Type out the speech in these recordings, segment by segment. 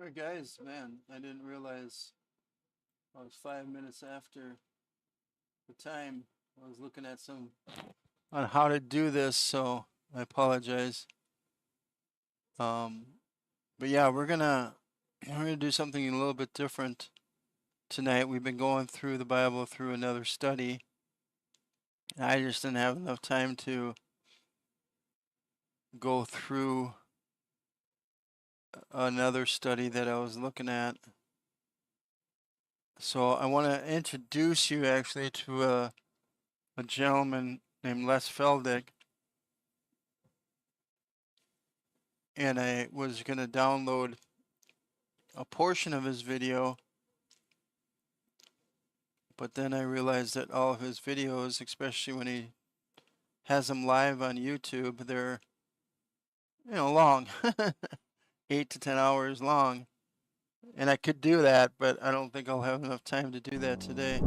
Hey guys, man, I didn't realize I was 5 minutes after the time. I was looking at some on how to do this, so I apologize. Um, but yeah, we're gonna do something a little bit different tonight. We've been going through the Bible through another study. And I just didn't have enough time to go through another study that I was looking at. So I want to introduce you actually to a gentleman named Les Feldick, and I was going to download a portion of his video, but then I realized that all of his videos, especially when he has them live on YouTube, they're long, 8 to 10 hours long, and I could do that, but I don't think I'll have enough time to do that today.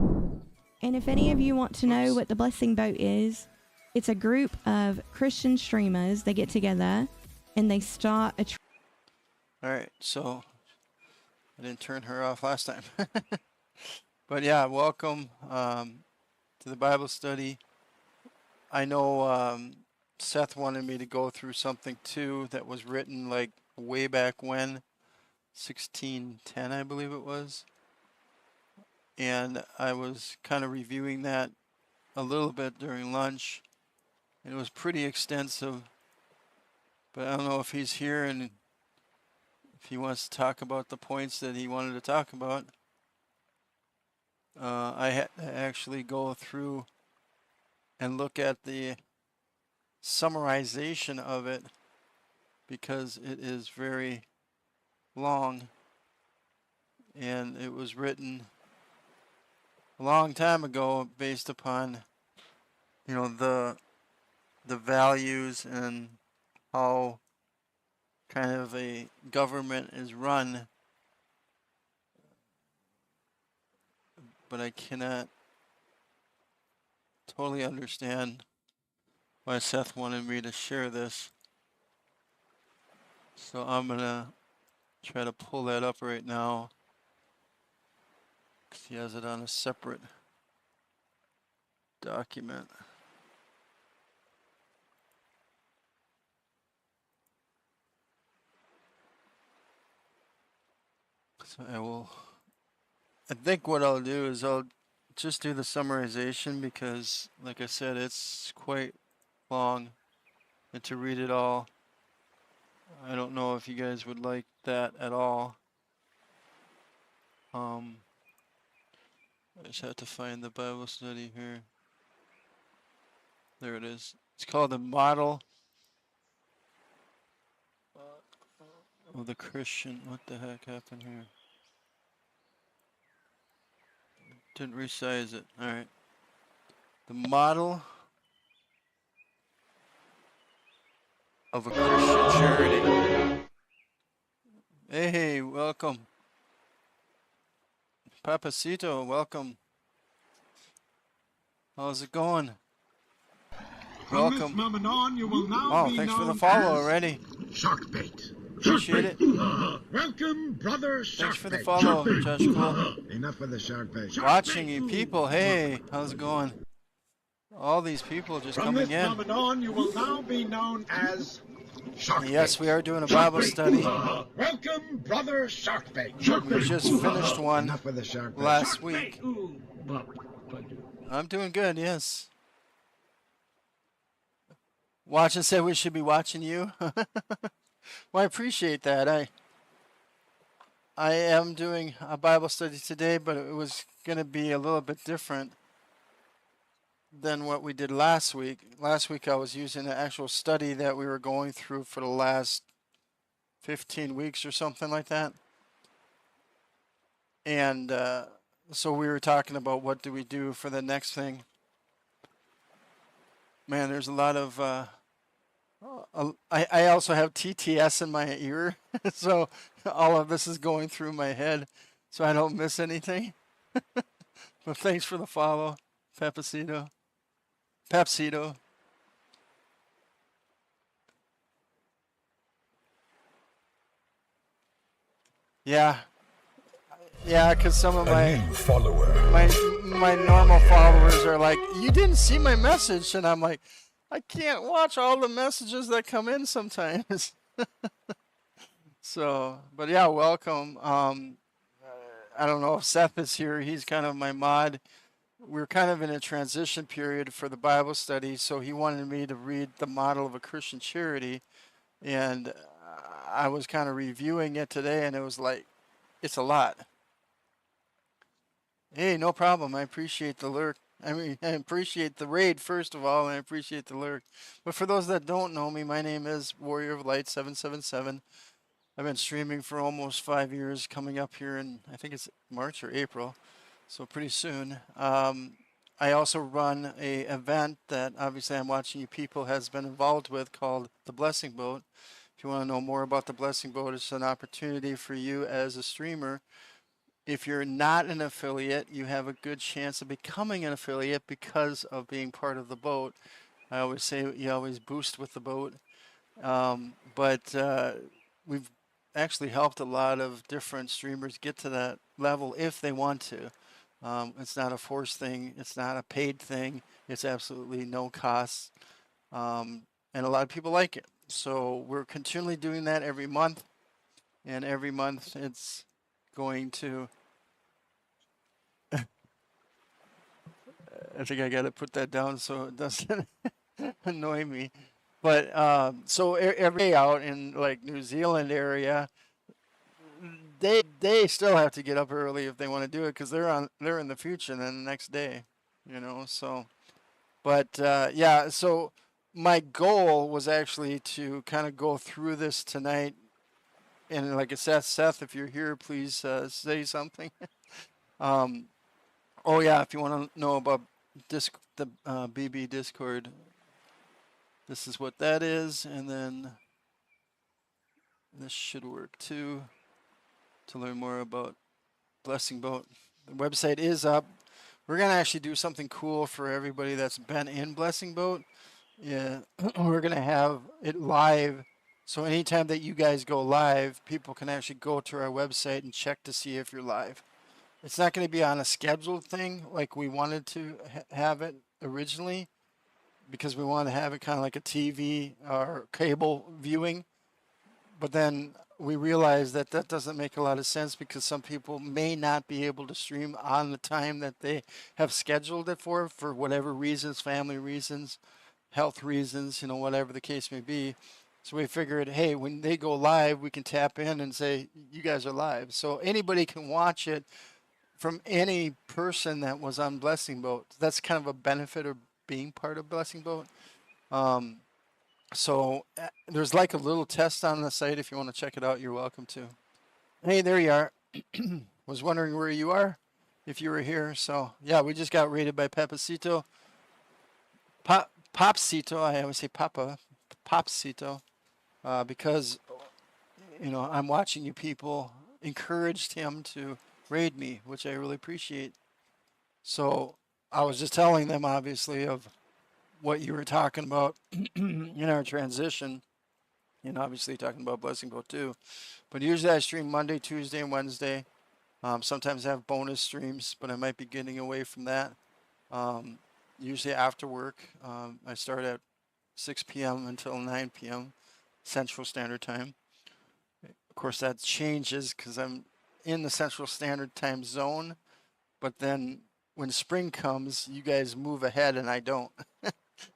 And if any of you want to know Oops. what the Blessing Boat is, it's a group of Christian streamers. They get together and they start a. All right, so I didn't turn her off last time. But yeah, welcome to the Bible study. I know Seth wanted me to go through something too that was written like way back when, 1610, I believe it was. And I was kind of reviewing that a little bit during lunch. And it was pretty extensive. But I don't know if he's here and if he wants to talk about the points that he wanted to talk about. I had to actually go through and look at the summarization of it because it is very long and it was written a long time ago based upon the values and how kind of a government is run, but I cannot totally understand why Seth wanted me to share this. So I'm gonna try to pull that up right now because he has it on a separate document. So I think what I'll do is I'll just do the summarization because, like I said, it's quite long, and to read it all, I don't know if you guys would like that at all. I just have to find the Bible study here. There it is. It's called the Model of the Christian. What the heck happened here? Didn't resize it. All right. The Model of a Christian Charity. Hey, welcome. Papacito, welcome. How's it going? Welcome. Oh, thanks for the follow already. Sharkbait. Appreciate it. Welcome, brother Sharkbait. Thanks for the follow, Josh Cool. Enough of the sharkbait. Watching you people. Hey, how's it going? All these people just coming in. From this moment on, you will now be known as Sharkbait. Yes, we are doing a Bible study. Welcome, brother Sharkbait. We just finished one Enough of the sharkbait. last week. I'm doing good, yes. Watching said we should be watching you. Well, I appreciate that. I am doing a Bible study today, but it was going to be a little bit different than what we did last week. Last week I was using an actual study that we were going through for the last 15 weeks or something like that. And so we were talking about what do we do for the next thing. Man, there's a lot of... I also have TTS in my ear, so all of this is going through my head, so I don't miss anything. But thanks for the follow, Papacito. Yeah, yeah, because some of A new follower. my normal followers are like, you didn't see my message, and I'm like, I can't watch all the messages that come in sometimes. So, but yeah, welcome. I don't know if Seth is here. He's kind of my mod. We're kind of in a transition period for the Bible study, so he wanted me to read the model of a Christian charity, and I was kind of reviewing it today, and it was like, it's a lot. Hey, no problem. I appreciate the lurk. I mean, I appreciate the raid, first of all, and I appreciate the lurk. But for those that don't know me, my name is Warrior of Light 777. I've been streaming for almost 5 years, coming up here in, I think it's March or April, so pretty soon. I also run a event that obviously I'm watching you people has been involved with called the Blessing Boat. If you want to know more about the Blessing Boat, it's an opportunity for you as a streamer. If you're not an affiliate, you have a good chance of becoming an affiliate because of being part of the boat. I always say you always boost with the boat. But we've actually helped a lot of different streamers get to that level if they want to. It's not a forced thing. It's not a paid thing. It's absolutely no cost. And a lot of people like it. So we're continually doing that every month. And every month it's going to, I think I got to put that down so it doesn't annoy me. But so every day out in like New Zealand area, they still have to get up early if they want to do it because they're in the future then the next day, you know. So, but yeah, so my goal was actually to kind of go through this tonight, and like I said, Seth, if you're here, please say something. um, oh yeah, if you want to know about the BB Discord, this is what that is, and then this should work too to learn more about Blessing Boat. The website is up. We're gonna actually do something cool for everybody that's been in Blessing Boat. Yeah, we're gonna have it live. So anytime that you guys go live, people can actually go to our website and check to see if you're live. It's not going to be on a scheduled thing like we wanted to have it originally, because we want to have it kind of like a TV or cable viewing. But then we realized that that doesn't make a lot of sense because some people may not be able to stream on the time that they have scheduled it for whatever reasons, family reasons, health reasons, you know, whatever the case may be. So we figured, hey, when they go live, we can tap in and say, you guys are live. So anybody can watch it from any person that was on Blessing Boat. That's kind of a benefit of being part of Blessing Boat. So there's like a little test on the site. If you want to check it out, you're welcome to. Hey, there you are. Was wondering where you are, if you were here. So yeah, we just got raided by Papacito. Popcito, I always say Papa, Popcito, because you know I'm watching you people encouraged him to raid me, which I really appreciate. So I was just telling them, obviously, of what you were talking about in our transition, and obviously talking about Blessing Boat too. But usually I stream Monday, Tuesday, and Wednesday. Sometimes I have bonus streams, but I might be getting away from that. Usually after work, I start at 6 p.m. until 9 p.m. Central Standard Time. Of course, that changes because I'm in the Central Standard Time zone, but then when spring comes, you guys move ahead and I don't.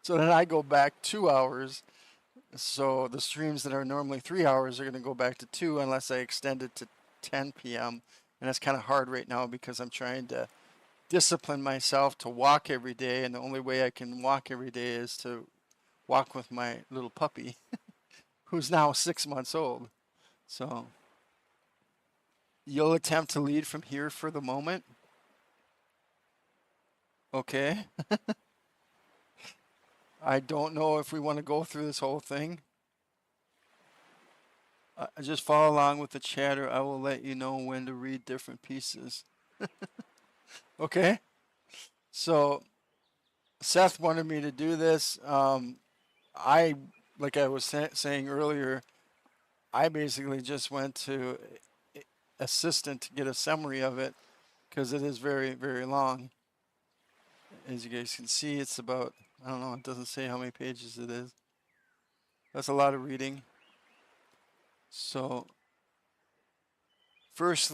So then I go back 2 hours. So the streams that are normally 3 hours are going to go back to 2 unless I extend it to 10 p.m. And that's kind of hard right now because I'm trying to discipline myself to walk every day. And the only way I can walk every day is to walk with my little puppy, who's now 6 months old. So you'll attempt to lead from here for the moment. Okay. I don't know if we want to go through this whole thing. Just follow along with the chatter. I will let you know when to read different pieces. Okay. So Seth wanted me to do this. Like I was saying earlier, I basically just went to assistant to get a summary of it because it is very, very long. As you guys can see, it's about, I don't know, it doesn't say how many pages it is. That's a lot of reading. So, first,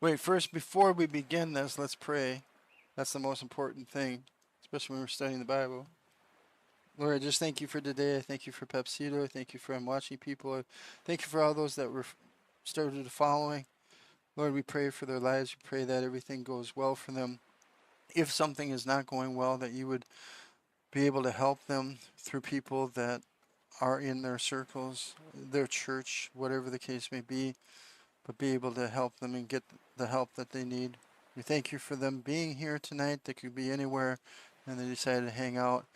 before we begin this, let's pray. That's the most important thing, especially when we're studying the Bible. Lord, I just thank you for today. I thank you for Pepsito. I thank you for I'm watching people. I thank you for all those that were started following. Lord, we pray for their lives. We pray that everything goes well for them. If something is not going well, that you would be able to help them through people that are in their circles, their church, whatever the case may be, but be able to help them and get the help that they need. We thank you for them being here tonight. They could be anywhere, and they decided to hang out.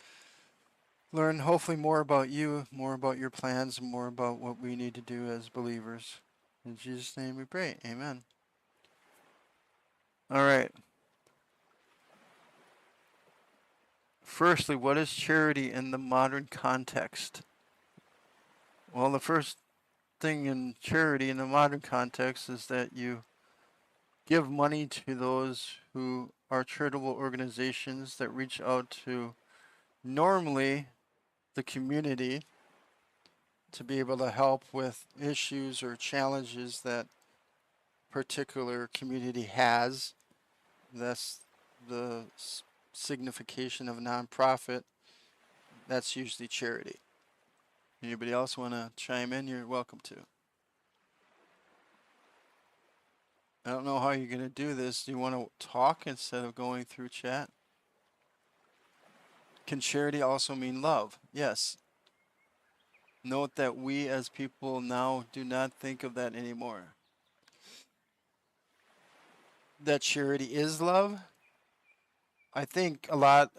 Learn hopefully more about you, more about your plans, and more about what we need to do as believers. In Jesus' name we pray. Amen. All right. Firstly, what is charity in the modern context? Well, the first thing in charity in the modern context is that you give money to those who are charitable organizations that reach out to normally the community to be able to help with issues or challenges that particular community has. That's the signification of a nonprofit. That's usually charity. Anybody else want to chime in? You're welcome to. I don't know how you're going to do this. Do you want to talk instead of going through chat? Can charity also mean love? Yes. Note that we as people now do not think of that anymore. That charity is love. I think a lot,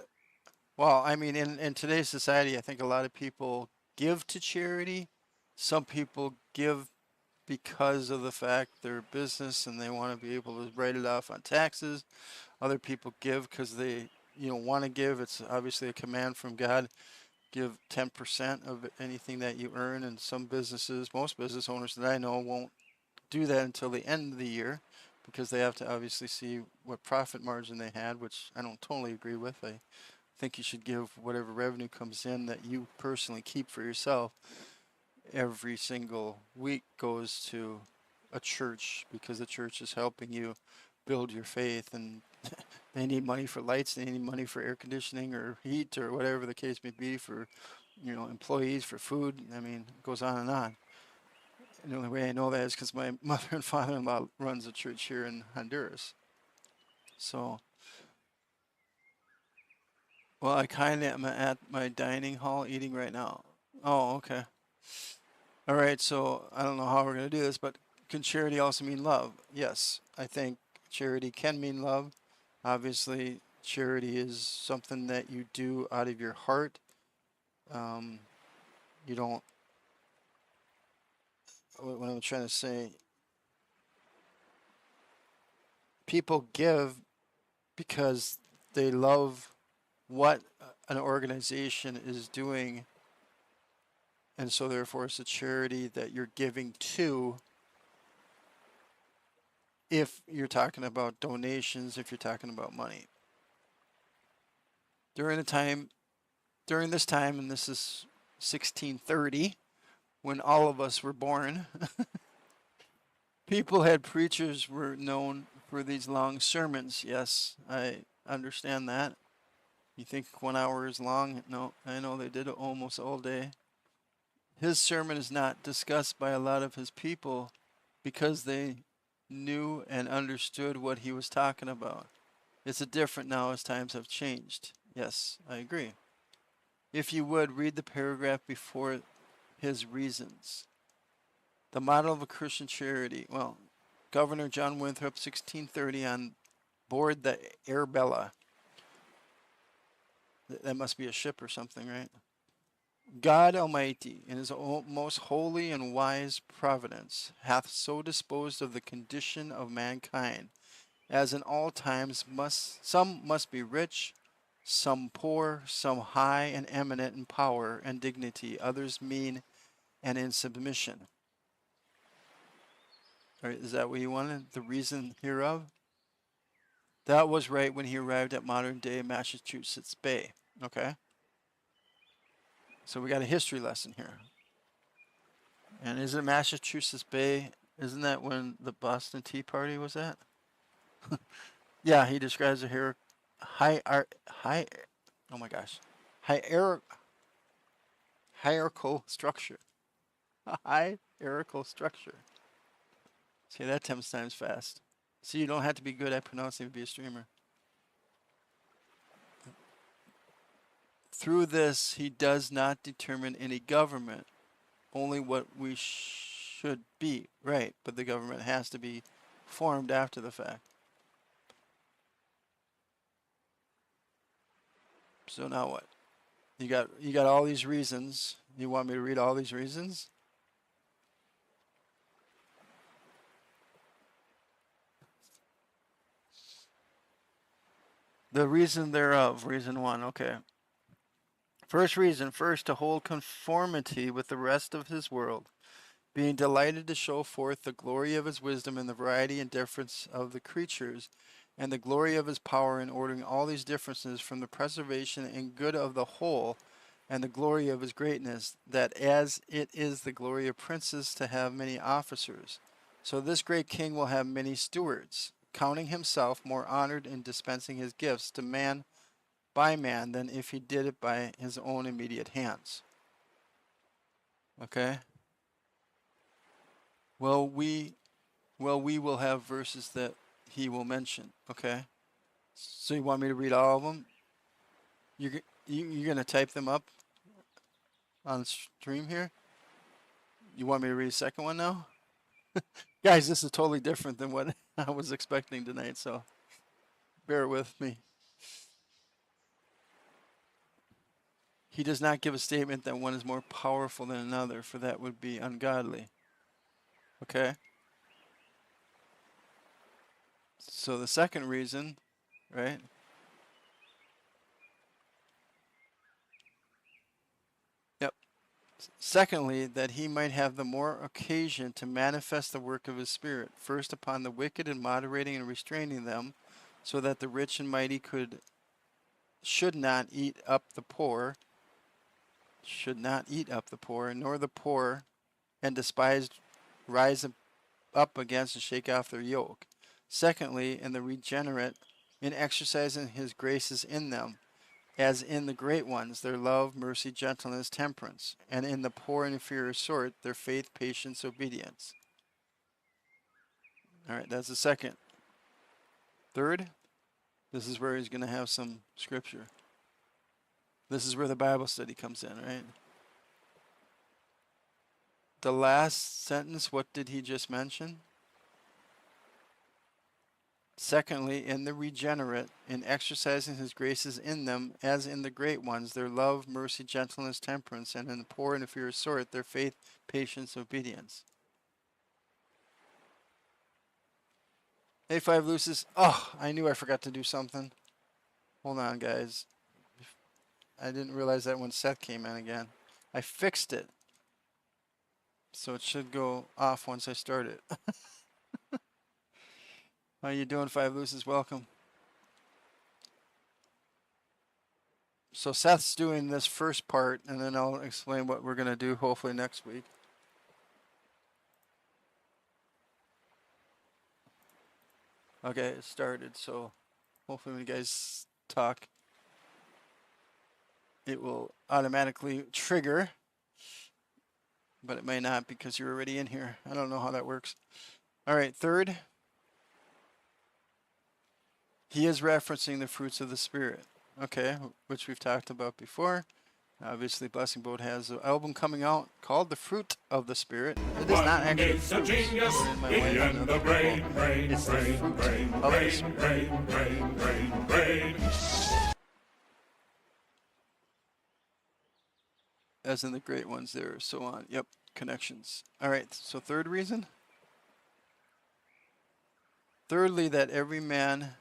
well, I mean, in today's society, I think a lot of people give to charity. Some people give because of the fact they're a business and they want to be able to write it off on taxes. Other people give because they, want to give. It's obviously a command from God. Give 10% of anything that you earn. And some businesses, most business owners that I know, won't do that until the end of the year because they have to obviously see what profit margin they had, which I don't totally agree with. I think you should give whatever revenue comes in that you personally keep for yourself. Every single week goes to a church because the church is helping you build your faith, and they need money for lights, they need money for air conditioning or heat or whatever the case may be, for employees, for food. I mean, it goes on and on. And the only way I know that is because my mother and father-in-law runs a church here in Honduras. So, well, I kind of am at my dining hall eating right now. Oh, okay. All right, so I don't know how we're going to do this, but can charity also mean love? Yes, I think charity can mean love. Obviously, charity is something that you do out of your heart. You don't, what I'm trying to say, people give because they love what an organization is doing, and so therefore it's a charity that you're giving to. If you're talking about donations, if you're talking about money. During this time, and this is 1630, when all of us were born, preachers were known for these long sermons. Yes, I understand that. You think 1 hour is long? No, I know they did it almost all day. His sermon is not discussed by a lot of his people because they knew and understood what he was talking about. It's different now as times have changed. Yes, I agree. If you would, read the paragraph before his reasons. The model of a Christian charity. Well, Governor John Winthrop, 1630, on board the Arabella. That must be a ship or something, right? God Almighty, in his most holy and wise providence, hath so disposed of the condition of mankind, as in all times some must be rich, some poor, some high and eminent in power and dignity, others mean and in submission. All right, is that what you wanted? The reason hereof? That was right when he arrived at modern-day Massachusetts Bay. Okay. So we got a history lesson here. And isn't Massachusetts Bay, isn't that when the Boston Tea Party was at? Yeah, he describes a oh my gosh, hier, hierarchical structure. A hierarchical structure. Say that 10 times fast. See, you don't have to be good at pronouncing to be a streamer. Through this, he does not determine any government, only what we should be, right? But the government has to be formed after the fact. So now what? You got all these reasons. You want me to read all these reasons? The reason thereof, reason 1, okay. First reason, first to hold conformity with the rest of his world, being delighted to show forth the glory of his wisdom and the variety and difference of the creatures, and the glory of his power in ordering all these differences from the preservation and good of the whole, and the glory of his greatness, that as it is the glory of princes to have many officers, so this great king will have many stewards, counting himself more honored in dispensing his gifts to man by man than if he did it by his own immediate hands. Okay? Well, we will have verses that he will mention. Okay? So you want me to read all of them? You're going to type them up on stream here? You want me to read a second one now? Guys, this is totally different than what I was expecting tonight, so bear with me. He does not give a statement that one is more powerful than another, for that would be ungodly. Okay? So the second reason, right? Yep. Secondly, that he might have the more occasion to manifest the work of his Spirit, first upon the wicked and moderating and restraining them, so that the rich and mighty should not eat up the poor, nor the poor and despised rise up against and shake off their yoke. Secondly, in the regenerate, in exercising his graces in them, as in the great ones, their love, mercy, gentleness, temperance, and in the poor and inferior sort, their faith, patience, obedience. All right, that's the second. Third, this is where he's going to have some scripture. This is where the Bible study comes in, right? The last sentence, what did he just mention? Secondly, in the regenerate, in exercising his graces in them, as in the great ones, their love, mercy, gentleness, temperance, and in the poor and inferior sort, their faith, patience, obedience. Hey, Five Lucis. Oh, I knew I forgot to do something. Hold on, guys. I didn't realize that when Seth came in again. I fixed it. So it should go off once I start it. How you doing, Five Lucis? Welcome. So Seth's doing this first part, and then I'll explain what we're going to do hopefully next week. Okay, it started, so hopefully when you guys talk, it will automatically trigger, but it may not because you're already in here. I don't know how that works. All right, third, he is referencing the fruits of the Spirit, okay, which we've talked about before. Obviously, Blessing Boat has an album coming out called The Fruit of the Spirit. It is not actually fruit. It's the fruit of the Spirit. As in the great ones there, so on. Yep, connections. All right, so third reason. Thirdly, that every man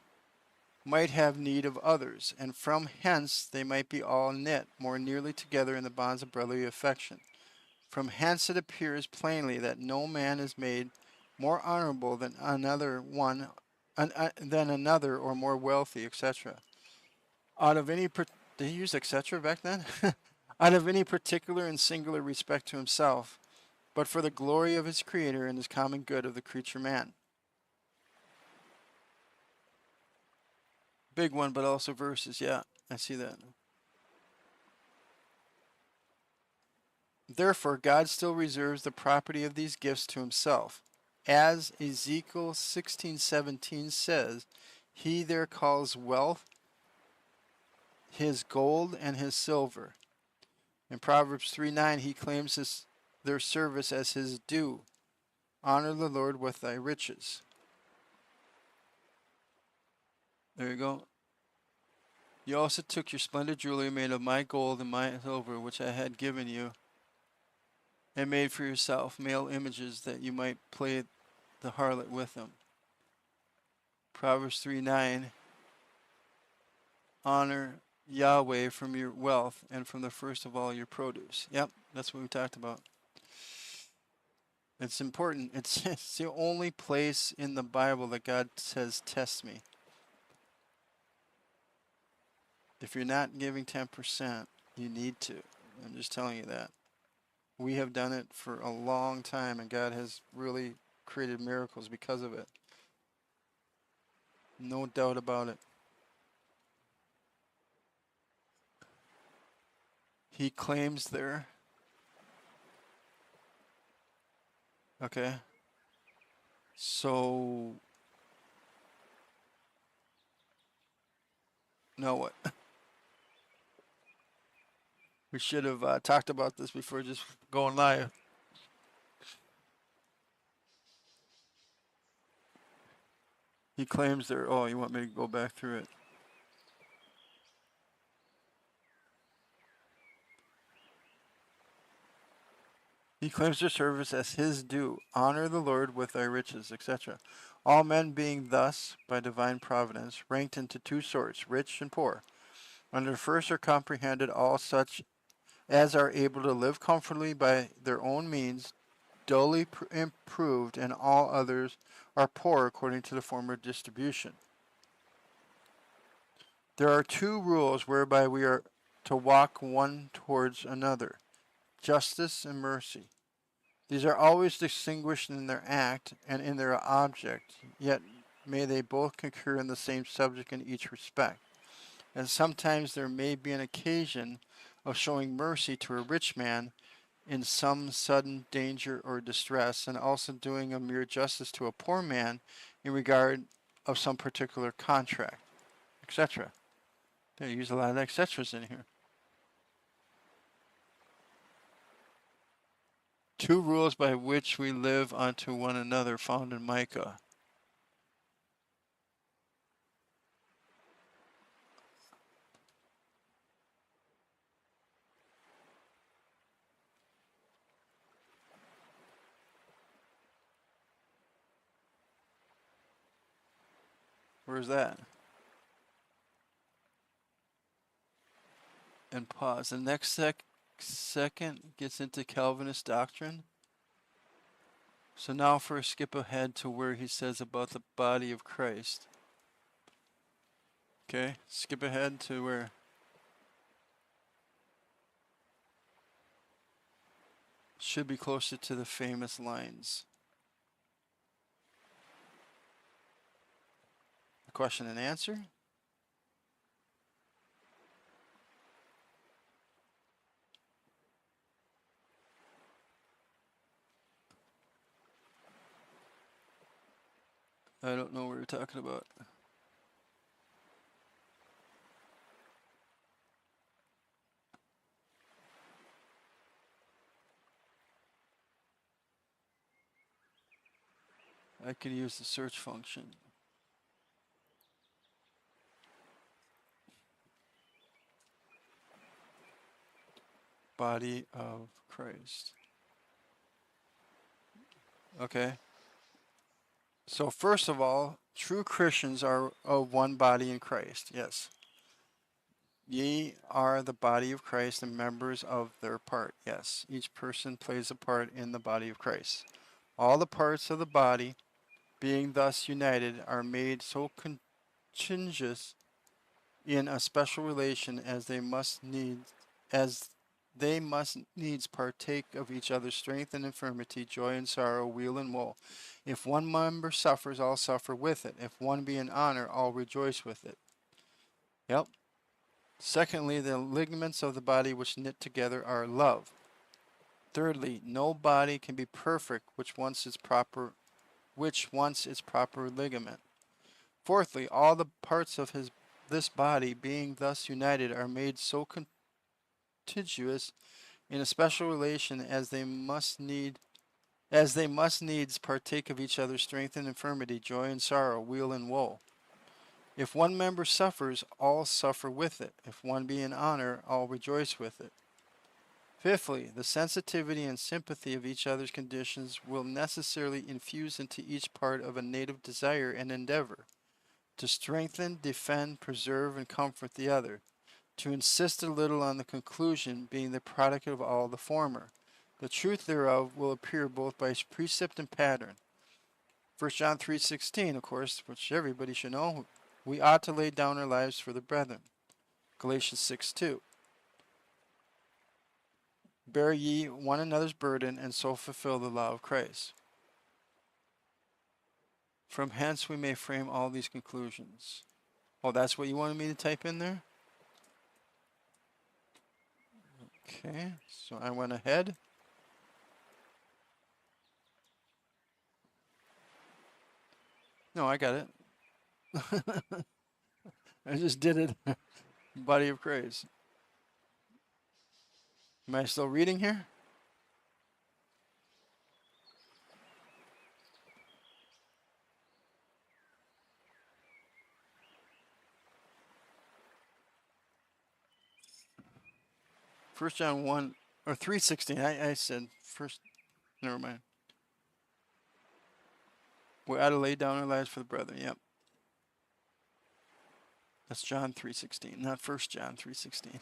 might have need of others, and from hence they might be all knit more nearly together in the bonds of brotherly affection. From hence it appears plainly that no man is made more honorable than another one, than another, or more wealthy, etc. Out of any, did he use etc. back then? Out of any particular and singular respect to himself, but for the glory of his Creator and his common good of the creature man. Big one, but also verses. Yeah, I see that. Therefore, God still reserves the property of these gifts to himself. As Ezekiel 16:17 says, he there calls wealth his gold and his silver. In Proverbs 3:9, he claims their service as his due. Honor the Lord with thy riches. There you go. You also took your splendid jewelry made of my gold and my silver, which I had given you, and made for yourself male images that you might play the harlot with them. Proverbs 3:9. Honor Yahweh from your wealth and from the first of all your produce. Yep, that's what we talked about. It's important. It's the only place in the Bible that God says, test me. If you're not giving 10%, you need to. I'm just telling you that. We have done it for a long time, and God has really created miracles because of it. No doubt about it. He claims there. Okay. So, now what? We should have talked about this before just going live. He claims there. Oh, you want me to go back through it? He claims their service as his due. Honor the Lord with thy riches, etc. All men being thus, by divine providence, ranked into two sorts, rich and poor. Under the first are comprehended all such as are able to live comfortably by their own means, dully improved, and all others are poor according to the former distribution. There are two rules whereby we are to walk one towards another, justice and mercy. These are always distinguished in their act and in their object, yet may they both concur in the same subject in each respect. And sometimes there may be an occasion of showing mercy to a rich man in some sudden danger or distress, and also doing a mere justice to a poor man in regard of some particular contract, etc. They use a lot of etc's in here. Two rules by which we live unto one another, found in Micah. Where's that? And pause. The next second gets into Calvinist doctrine. So now first skip ahead to where he says about the body of Christ. Okay, skip ahead to where? Should be closer to the famous lines. Question and answer? I don't know what you're talking about. I could use the search function. Body of Christ. Okay. So first of all, true Christians are of one body in Christ. Yes. Ye are the body of Christ and members of their part. Yes. Each person plays a part in the body of Christ. All the parts of the body, being thus united, are made so contingent in a special relation as they must needs partake of each other's strength and infirmity, joy and sorrow, weal and woe. If one member suffers, all suffer with it. If one be in honor, all rejoice with it. Yep. Secondly, the ligaments of the body which knit together are love. Thirdly, no body can be perfect which wants its proper ligament. Fourthly, all the parts of this body, being thus united, are made so contiguous in a special relation as they must needs partake of each other's strength and infirmity, joy and sorrow, weal and woe. If one member suffers, all suffer with it. If one be in honor, all rejoice with it. Fifthly, the sensitivity and sympathy of each other's conditions will necessarily infuse into each part of a native desire and endeavor to strengthen, defend, preserve, and comfort the other, to insist a little on the conclusion being the product of all the former. The truth thereof will appear both by precept and pattern. 1 John 3:16, of course, which everybody should know, we ought to lay down our lives for the brethren. Galatians 6:2. Bear ye one another's burden, and so fulfill the law of Christ. From hence we may frame all these conclusions. Oh, that's what you wanted me to type in there? Okay, so I went ahead. No, I got it. I just did it. Body of Christ. Am I still reading here? First John 1 or 3:16. I said first. Never mind. We ought to lay down our lives for the brethren. Yep. That's John 3:16, not 1 John 3:16.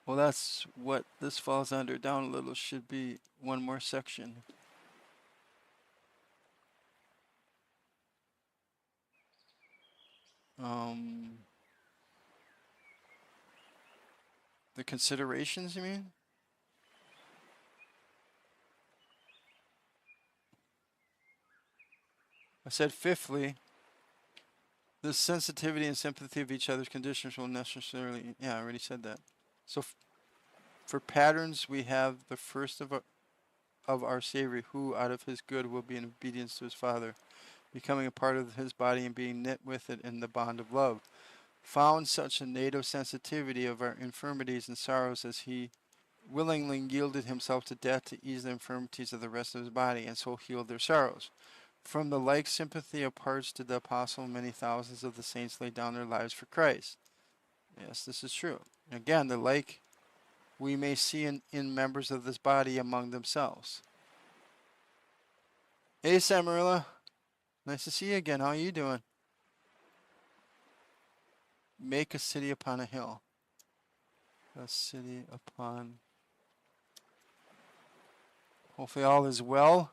Well, that's what this falls under. Down a little should be one more section. The considerations, you mean? I said fifthly, the sensitivity and sympathy of each other's conditions will necessarily, yeah, I already said that. So for patterns, we have the first of our Savior, who out of his good will be in obedience to his Father, becoming a part of his body and being knit with it in the bond of love. Found such a native sensitivity of our infirmities and sorrows as he willingly yielded himself to death to ease the infirmities of the rest of his body, and so healed their sorrows. From the like sympathy of parts did the apostle and many thousands of the saints lay down their lives for Christ. Yes, this is true. Again, the like we may see in members of this body among themselves. Hey, Samarilla. Nice to see you again. How are you doing? Make a city upon a hill. A city upon... Hopefully all is well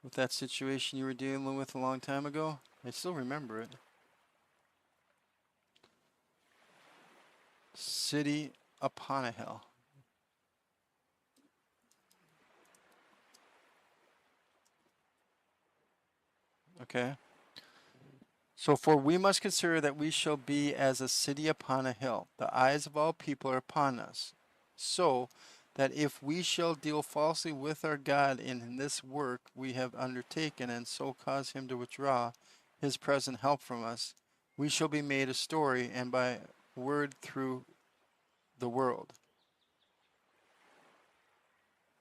with that situation you were dealing with a long time ago. I still remember it. City upon a hill. Okay. So, for we must consider that we shall be as a city upon a hill. The eyes of all people are upon us. So that if we shall deal falsely with our God in this work we have undertaken, and so cause him to withdraw his present help from us, we shall be made a story, and by word through the world.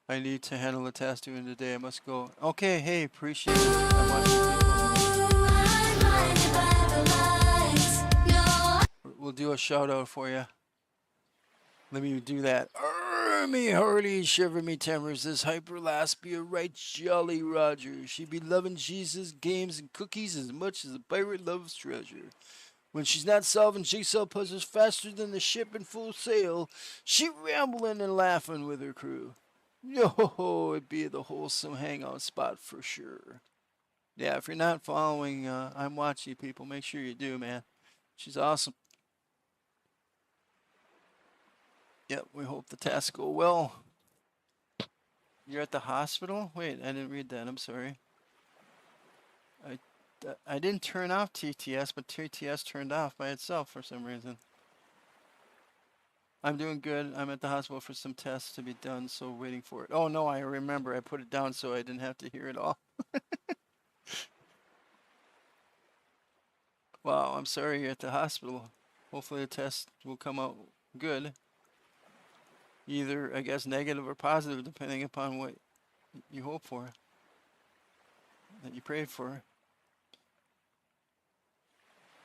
I need to handle a task due in today. I must go. Okay, hey, appreciate it. I want you people. We'll do a shout out for you. Let me do that. Me hearty, shiver me timbers, this hyper lass be a right jolly Roger. She be loving Jesus, games, and cookies as much as a pirate loves treasure. When she's not solving jigsaw puzzles faster than the ship in full sail, she rambling and laughing with her crew. Yo, it'd be the wholesome hangout spot for sure. Yeah, if you're not following I'm Watching people, make sure you do, man. She's awesome. Yep, we hope the tasks go well. You're at the hospital? Wait, I didn't read that. I'm sorry. I didn't turn off TTS, but TTS turned off by itself for some reason. I'm doing good. I'm at the hospital for some tests to be done, so waiting for it. Oh no, I remember. I put it down so I didn't have to hear it all. Wow, I'm sorry you're at the hospital. Hopefully the test will come out good. Either, I guess, negative or positive, depending upon what you hope for, that you prayed for.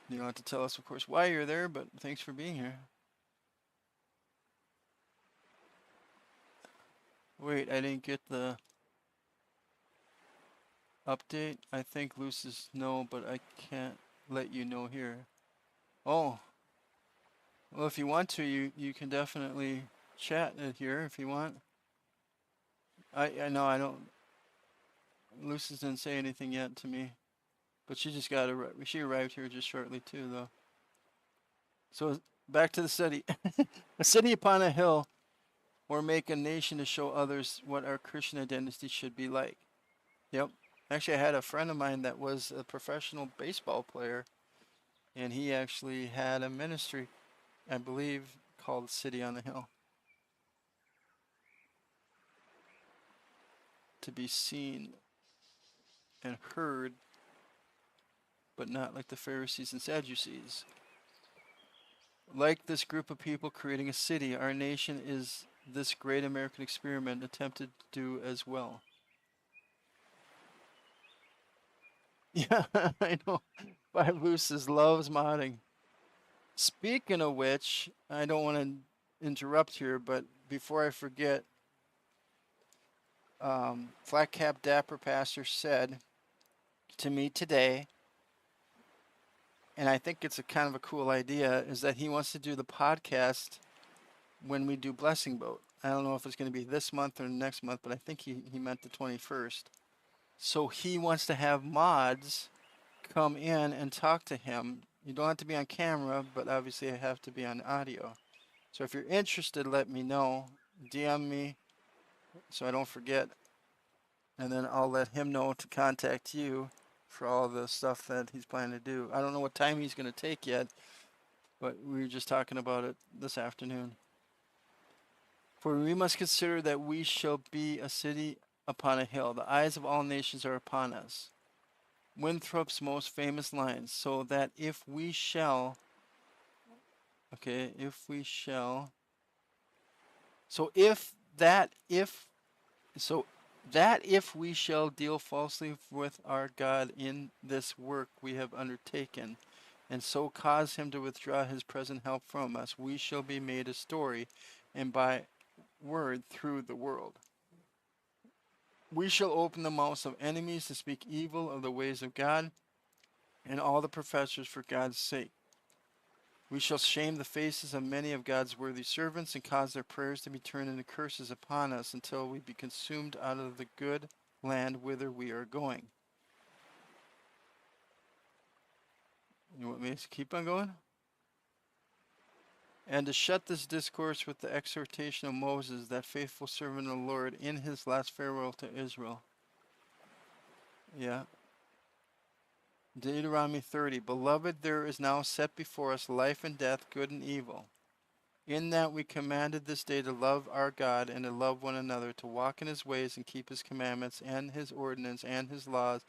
You don't have to tell us, of course, why you're there, but thanks for being here. Wait, I didn't get the update. I think Lucis no, but I can't let you know here. Oh. Well, if you want to, you can definitely chat it here if you want. I know I don't. Lucis didn't say anything yet to me, but she just got she arrived here just shortly too, though. So back to the study. A city upon a hill, or make a nation to show others what our Christian identity should be like. Yep. Actually, I had a friend of mine that was a professional baseball player, and he actually had a ministry, I believe, called City on the Hill. To be seen and heard, but not like the Pharisees and Sadducees. Like this group of people creating a city, our nation is this great American experiment attempted to do as well. Yeah, I know. Five Lucis loves modding. Speaking of which, I don't want to interrupt here, but before I forget, Flat Cap Dapper Pastor said to me today, and I think it's a kind of a cool idea, is that he wants to do the podcast when we do Blessing Boat. I don't know if it's going to be this month or next month, but I think he meant the 21st. So he wants to have mods come in and talk to him. You don't have to be on camera, but obviously I have to be on audio. So if you're interested, let me know. DM me so I don't forget. And then I'll let him know to contact you for all the stuff that he's planning to do. I don't know what time he's going to take yet, but we were just talking about it this afternoon. For we must consider that we shall be a city upon a hill. The eyes of all nations are upon us. Winthrop's most famous lines. So that if we shall, if we shall, so if we shall deal falsely with our God in this work we have undertaken, and so cause him to withdraw his present help from us, we shall be made a story, and by word through the world. We shall open the mouths of enemies to speak evil of the ways of God and all the professors for God's sake. We shall shame the faces of many of God's worthy servants and cause their prayers to be turned into curses upon us until we be consumed out of the good land whither we are going. You want me to keep on going? And to shut this discourse with the exhortation of Moses, that faithful servant of the Lord, in his last farewell to Israel. Yeah. Deuteronomy 30. Beloved, there is now set before us life and death, good and evil. In that we commanded this day to love our God and to love one another, to walk in his ways and keep his commandments and his ordinance and his laws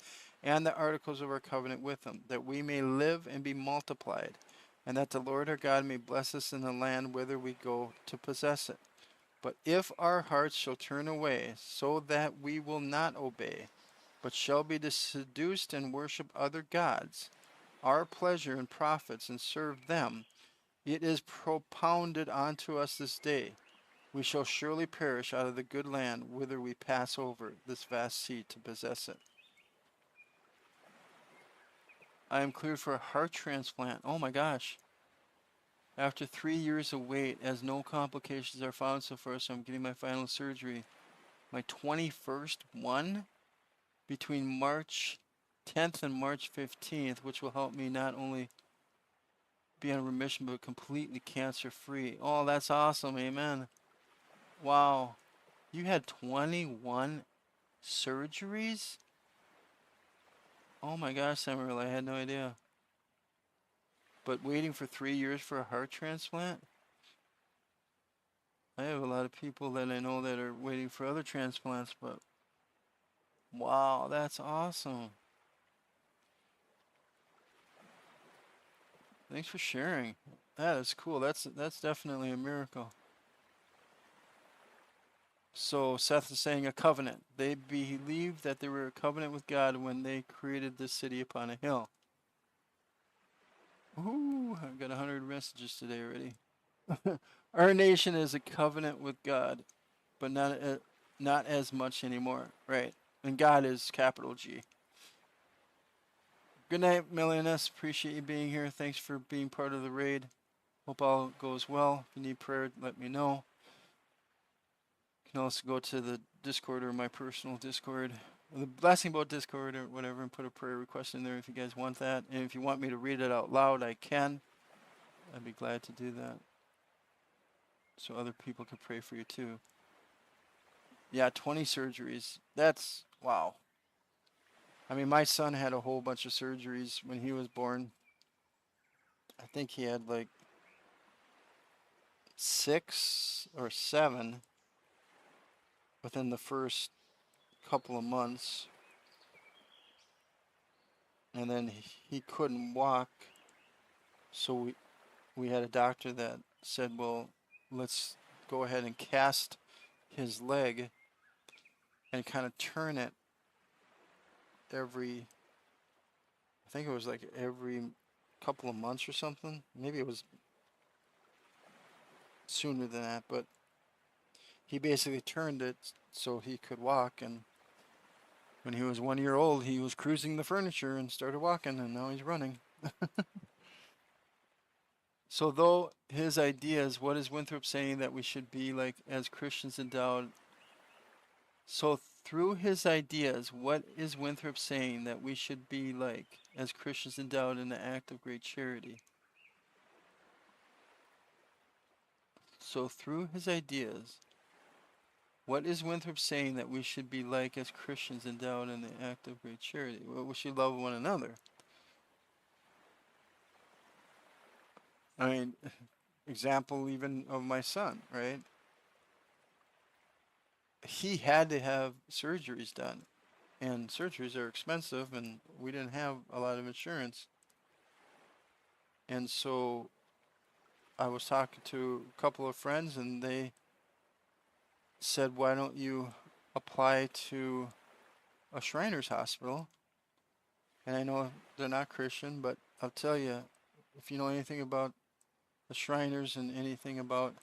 and the articles of our covenant with him, that we may live and be multiplied, and that the Lord our God may bless us in the land whither we go to possess it. But if our hearts shall turn away, so that we will not obey, but shall be seduced and worship other gods, our pleasure and profits, and serve them, it is propounded unto us this day, we shall surely perish out of the good land whither we pass over this vast sea to possess it. I am cleared for a heart transplant. Oh my gosh. After 3 years of wait, as no complications are found so far, so I'm getting my final surgery. My 21st one between March 10th and March 15th, which will help me not only be on remission but completely cancer free. Oh, that's awesome. Amen. Wow. You had 21 surgeries? Oh my gosh, Samuel, I had no idea. But waiting for 3 years for a heart transplant? I have a lot of people that I know that are waiting for other transplants, but wow, that's awesome. Thanks for sharing. That is cool. That's definitely a miracle. So Seth is saying a covenant. They believed that they were a covenant with God when they created this city upon a hill. Ooh, I've got 100 messages today already. Our nation is a covenant with God, but not as much anymore, right? And God is capital G. Good night, Millioness. Appreciate you being here. Thanks for being part of the raid. Hope all goes well. If you need prayer, let me know. You can also go to the Discord or my personal Discord. The last thing about Discord or whatever, and put a prayer request in there if you guys want that. And if you want me to read it out loud, I can. I'd be glad to do that. So other people can pray for you too. Yeah, 20 surgeries. That's wow. I mean, my son had a whole bunch of surgeries when he was born. I think he had like 6 or 7 within the first couple of months. And then he couldn't walk. So we had a doctor that said, well, let's go ahead and cast his leg and kind of turn it every, I think it was like every couple of months or something. Maybe it was sooner than that, but he basically turned it so he could walk. And when he was 1 year old, he was cruising the furniture and started walking, and now he's running. So though his ideas, what is Winthrop saying that we should be like as Christians endowed? So through his ideas, what is Winthrop saying that we should be like as Christians endowed in the act of great charity? So through his ideas, what is Winthrop saying that we should be like as Christians endowed in the act of great charity? Well, we should love one another. I mean, example even of my son, right? He had to have surgeries done, and surgeries are expensive, and we didn't have a lot of insurance. And so I was talking to a couple of friends, and they said, why don't you apply to a Shriners hospital? And I know they're not Christian, but I'll tell you, if you know anything about the Shriners and anything about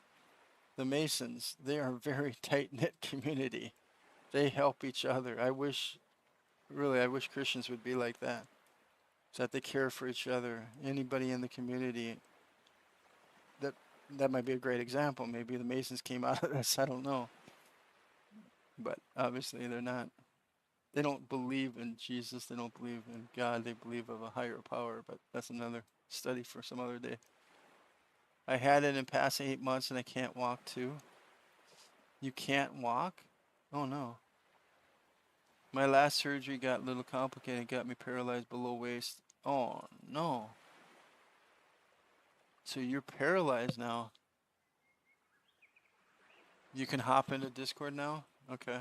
the Masons, they are a very tight-knit community. They help each other. I wish Christians would be like that. So that they care for each other. Anybody in the community, that might be a great example. Maybe the Masons came out of this, I don't know. But obviously they're not. They don't believe in Jesus. They don't believe in God. They believe of a higher power, but that's another study for some other day. I had it in past 8 months and I can't walk too. You can't walk? Oh no. My last surgery got a little complicated, got me paralyzed below waist. Oh no. So you're paralyzed now. You can hop into Discord now? Okay.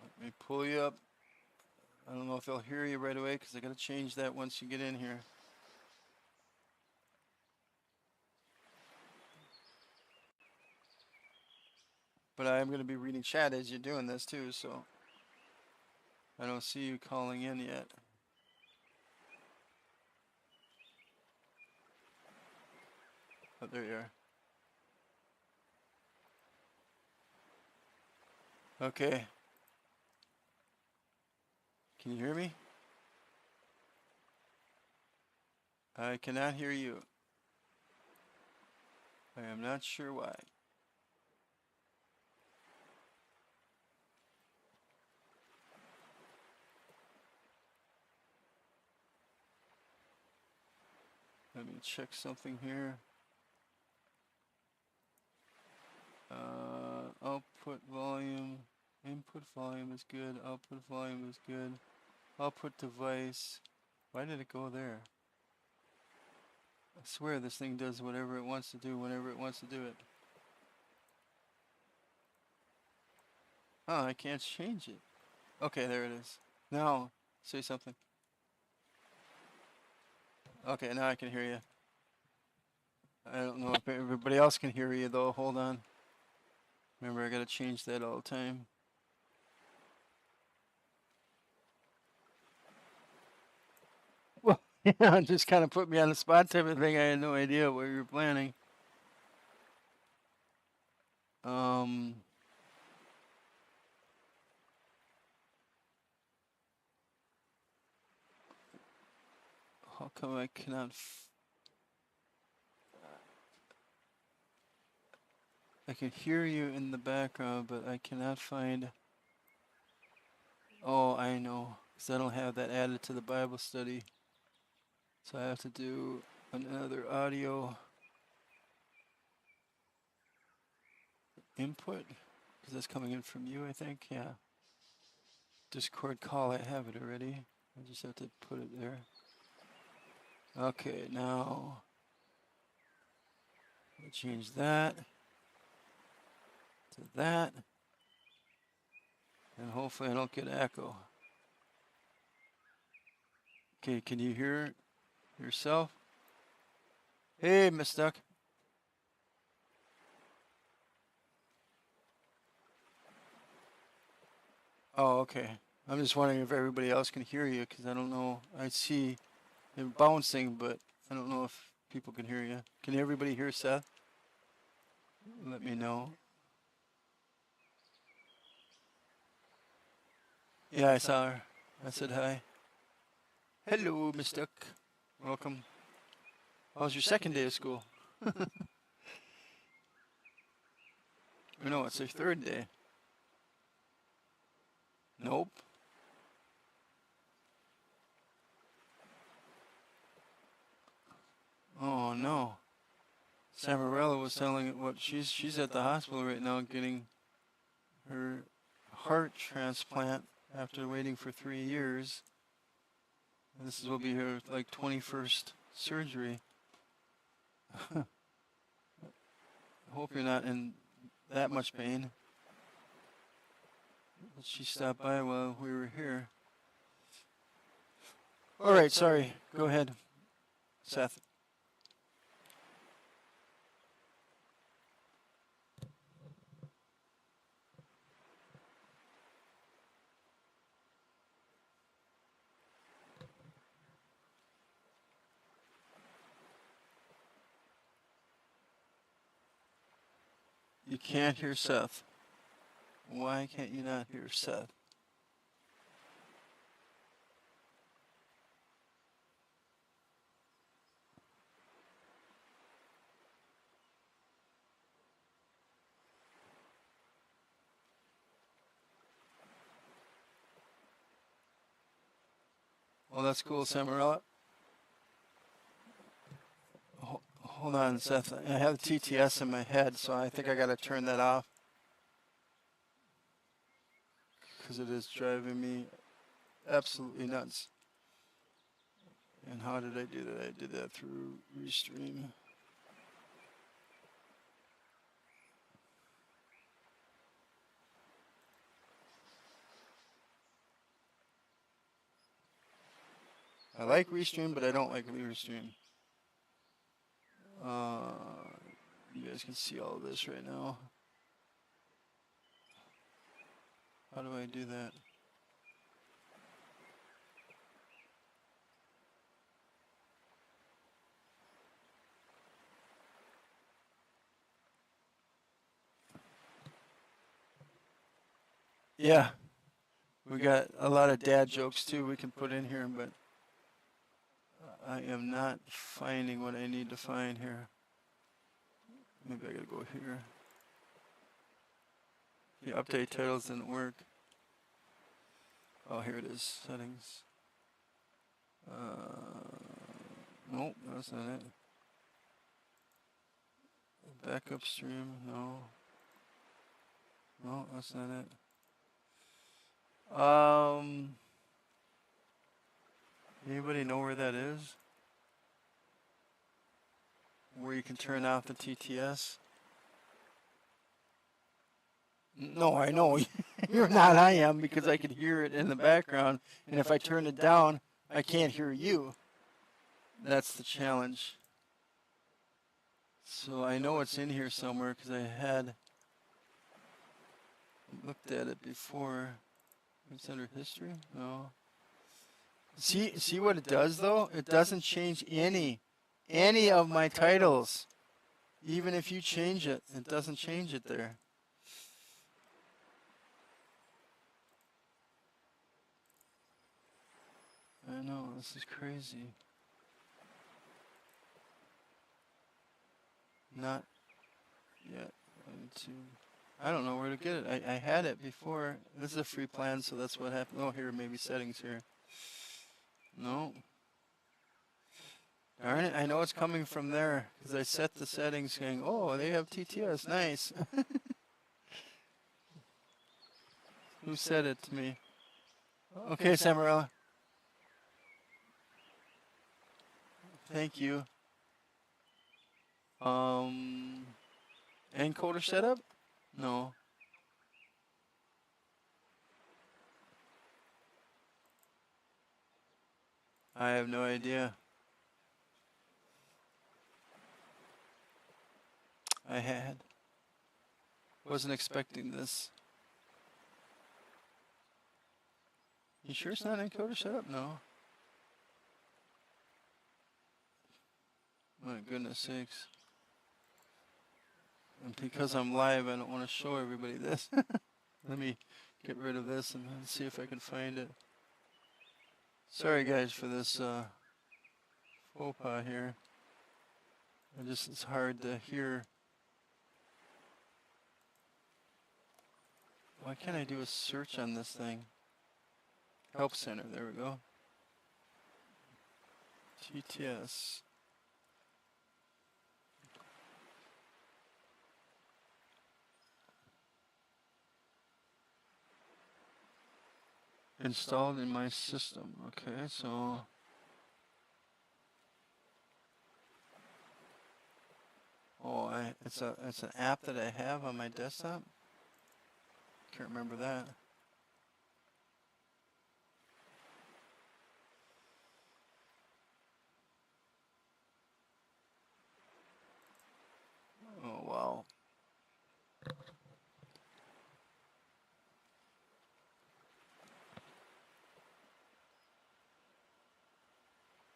Let me pull you up. I don't know if they'll hear you right away because I got to change that once you get in here. But I am going to be reading chat as you're doing this too, so I don't see you calling in yet. Oh, there you are. Okay. Can you hear me? I cannot hear you. I am not sure why. Let me check something here. Output volume. Input volume is good. Output volume is good. Output device. Why did it go there? I swear this thing does whatever it wants to do whenever it wants to do it. Oh, I can't change it. Okay, there it is. Now, say something. Okay, now I can hear you. I don't know if everybody else can hear you though. Hold on. Remember, I gotta change that all the time. Well, yeah, just kind of put me on the spot type of thing. I had no idea what you were planning. How come I cannot? I can hear you in the background, but I cannot find. Oh, I know, because I don't have that added to the Bible study. So I have to do another audio input, because that's coming in from you, I think. Yeah. Discord call, I have it already. I just have to put it there. Okay, now I'll change that to that, and hopefully I don't get echo. Okay, can you hear yourself? Hey, Miss Duck. Oh, okay. I'm just wondering if everybody else can hear you, because I don't know. I see it bouncing, but I don't know if people can hear you. Can everybody hear Seth? Let me know. Yeah, I saw her. I said hi. Hello, Miss Duck. Welcome. How's your second day of school? Or no, it's your third day. Nope. Oh no. Samarella was telling what she's at the hospital right now getting her heart transplant after waiting for 3 years. And this will be her like 21st surgery. I hope you're not in that much pain. She stopped by while we were here. All right, sorry. Go ahead, Seth. You can't hear Seth. Why can't you not hear Seth? Well, that's cool, Samarella. Hold on, Seth. I have TTS in my head, so I think I gotta turn that off. Because it is driving me absolutely nuts. And how did I do that? I did that through Restream. I like Restream, but I don't like Restream. You guys can see all this right now. How do I do that? Yeah. We got a lot of dad jokes too we can put in here, but I am not finding what I need to find here. Maybe I gotta go here. The update titles didn't work. Oh, here it is. Settings. Nope, that's not it. Backup stream, no. No, that's not it. Anybody know where that is? Where you can turn off the TTS? No, I know. You're not, I am, because I can hear it in the background. And if I turn it down, I can't hear you. That's the challenge. So I know it's in here somewhere because I had looked at it before. It's under history? No. See what it does though? It doesn't change any of my titles. Even if you change it, it doesn't change it there. I know, this is crazy. Not yet. I don't know where to get it. I had it before. This is a free plan, so that's what happened. Oh, here, maybe settings here. No. Darn it, I know it's coming from there, because I set the settings saying, oh, they have TTS, nice. Who said it to me? Okay, Samarella. Thank you. Encoder setup? No. I have no idea. Wasn't expecting this. You sure it's not encoder setup? No. My goodness sakes. And because I'm live, I don't want to show everybody this. Let me get rid of this and see if I can find it. Sorry guys for this faux pas here. It's hard to hear. Why can't I do a search on this thing? Help Center, there we go. TTS. Installed in my system. Okay, so it's an app that I have on my desktop. Can't remember that. Oh wow.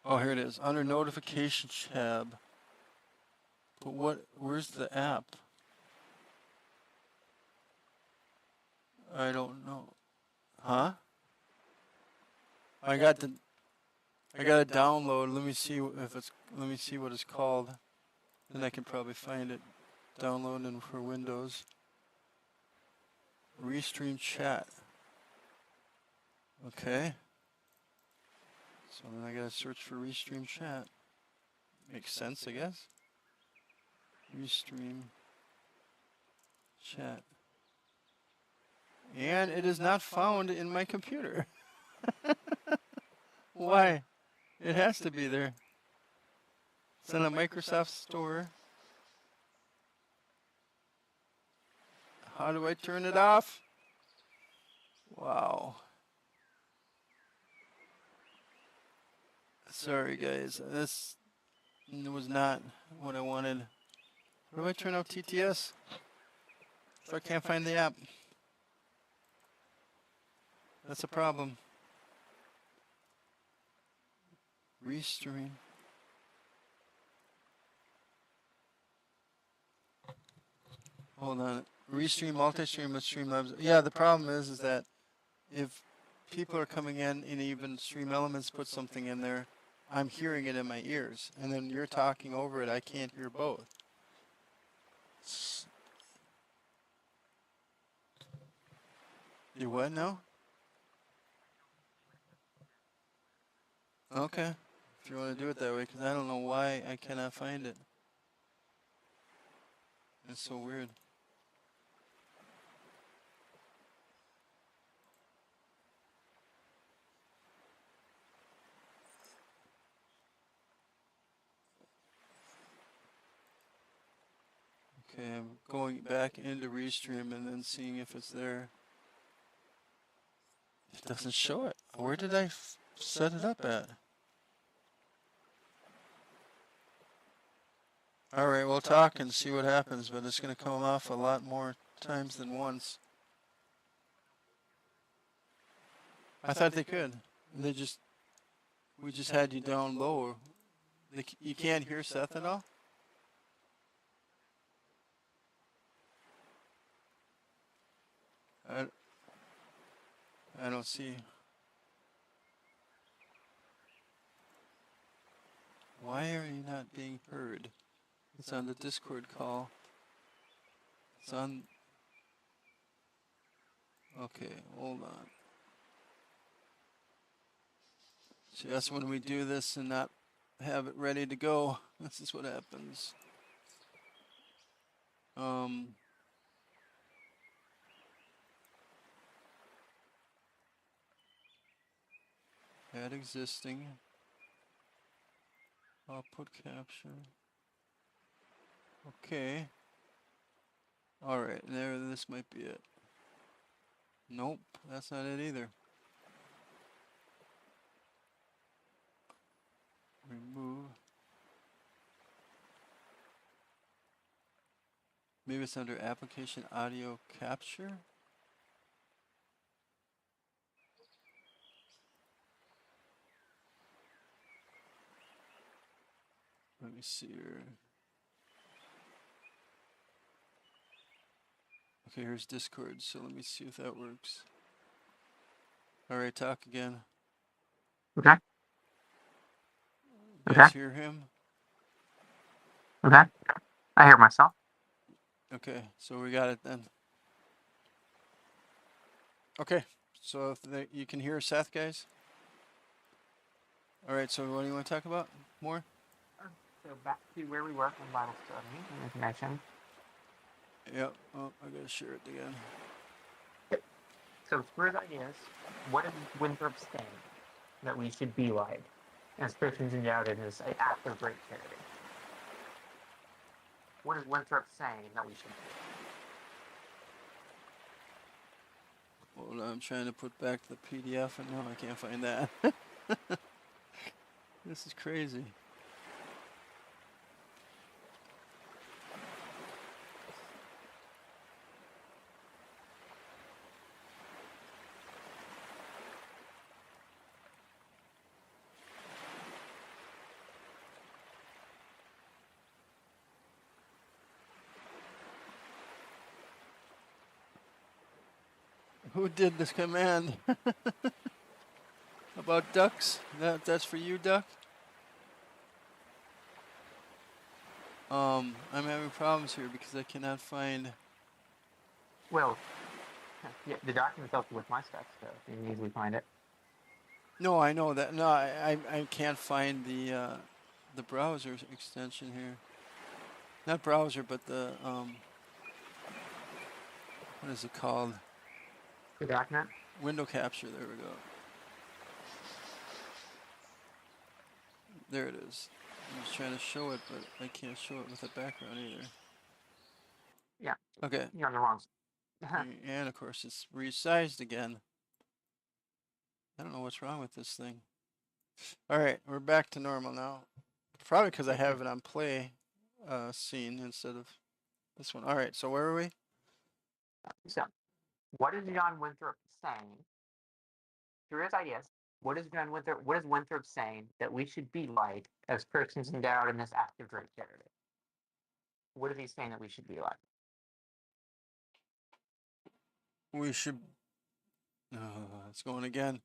Oh, here it is. Under notification tab. But where's the app? I don't know. Huh? I got to download. Let me see what it's called. Then I can probably find it. Downloading for Windows. Restream chat. Okay. So then I gotta search for Restream chat. Makes sense, I guess. Restream chat. And it is not found in my computer. Why? It has to be there. It's in a Microsoft store. How do I turn it off? Wow. Sorry guys, this was not what I wanted. How do I turn off TTS? If I can't find the app. That's a problem. Restream. Hold on. Restream, multi-stream, with Streamlabs. Yeah, the problem is that if people are coming in, and even Stream Elements put something in there, I'm hearing it in my ears, and then you're talking over it. I can't hear both. You what now? Okay, if you want to do it that way, because I don't know why I cannot find it. It's so weird. Okay, I'm going back into Restream and then seeing if it's there. It doesn't show it. Where did I set it up at? Alright, we'll talk and see what happens, but it's going to come off a lot more times than once. I thought they could. We just had you down low. You can't hear Seth at all? I don't see. Why are you not being heard? It's on the Discord call. It's on... Okay, hold on. See, that's when we do this and not have it ready to go. This is what happens. Add existing. Output capture. Okay. Alright, this might be it. Nope, that's not it either. Remove. Maybe it's under application audio capture. Let me see here. Okay, here's Discord, so let me see if that works. Alright, talk again. Okay. You guys hear him? Okay. I hear myself. Okay, so we got it then. Okay, so if you can hear Seth, guys? Alright, so what do you want to talk about more? So back to where we were from Bible study and information. Yep. Oh, I gotta share it again. So first ideas, what is Winthrop saying that we should be like as Christians endowed in this act of great charity? What is Winthrop saying that we should be? Hold on, I'm trying to put back the PDF and now I can't find that. This is crazy. Who did this command? About ducks? That's for you, Duck? I'm having problems here because I cannot find... Well, yeah, the document's also with my stuff, so you can easily find it. No, I know that. No, I can't find the browser extension here. Not browser, but the what is it called? The document? Window capture. There we go. There it is. I was trying to show it, but I can't show it with the background either. Yeah. Okay. You're on the wrong side. And of course, it's resized again. I don't know what's wrong with this thing. All right, we're back to normal now. Probably because I have it on play scene instead of this one. All right, so where are we? So, what is John Winthrop saying? Through his ideas, what is Winthrop saying that we should be like as persons endowed in this act of great charity? What is he saying that we should be like? We should It's going again.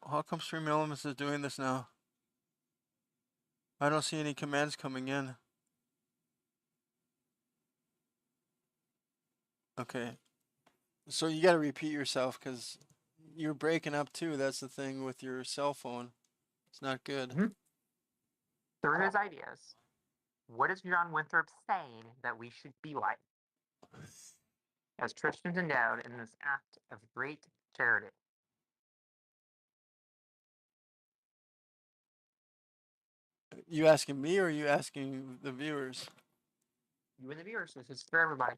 How come Stream Elements is doing this now? I don't see any commands coming in. Okay. So you got to repeat yourself because you're breaking up too. That's the thing with your cell phone. It's not good. Mhm. Through his ideas, what is John Winthrop saying that we should be like as Christians endowed in this act of great charity? You asking me or are you asking the viewers? You and the viewers, this is for everybody.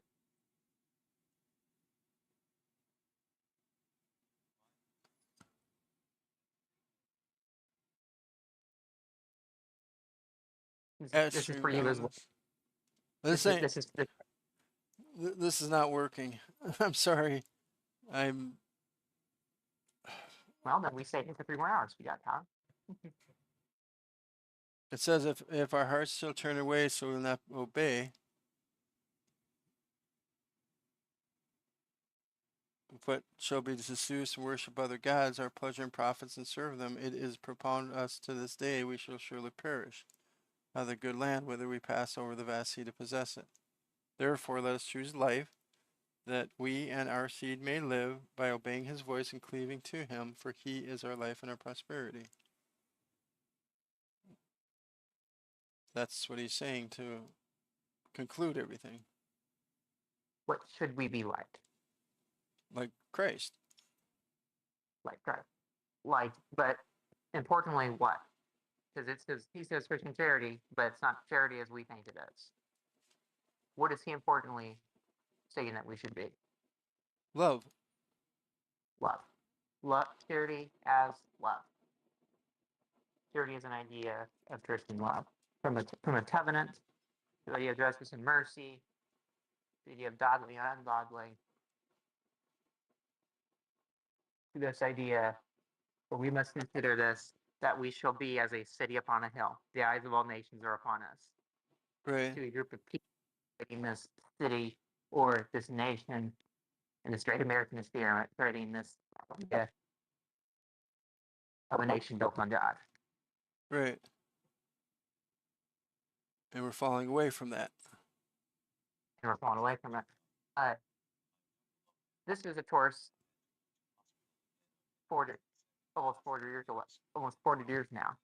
At This is Stream for you as well. Elements. This ain't. This This is not working. I'm sorry. I'm. well, then we stayed here for 3 more hours. We got time. It says if our hearts still turn away, so we'll not obey. But shall be to seduce and worship other gods, our pleasure and profits, and serve them. It is propounded us to this day, we shall surely perish of the good land, whether we pass over the vast sea to possess it. Therefore, let us choose life, that we and our seed may live by obeying his voice and cleaving to him, for he is our life and our prosperity. That's what he's saying to conclude everything. What should we be like? Like Christ. Like Christ. Like, but importantly, what? Because he says Christian charity, but it's not charity as we think it is. What is he importantly saying that we should be? Love. Love. Love, charity as love. Charity is an idea of Christian love. From a covenant, the idea of justice and mercy, the idea of godly and ungodly, to this idea, where we must consider this, that we shall be as a city upon a hill. The eyes of all nations are upon us. Right. To a group of people in this city or this nation and this great American experiment, creating this idea of a nation built on God. Right. And we're falling away from that. And we're falling away from it. This is, of course, 40, almost 40 years away, almost 40 years now.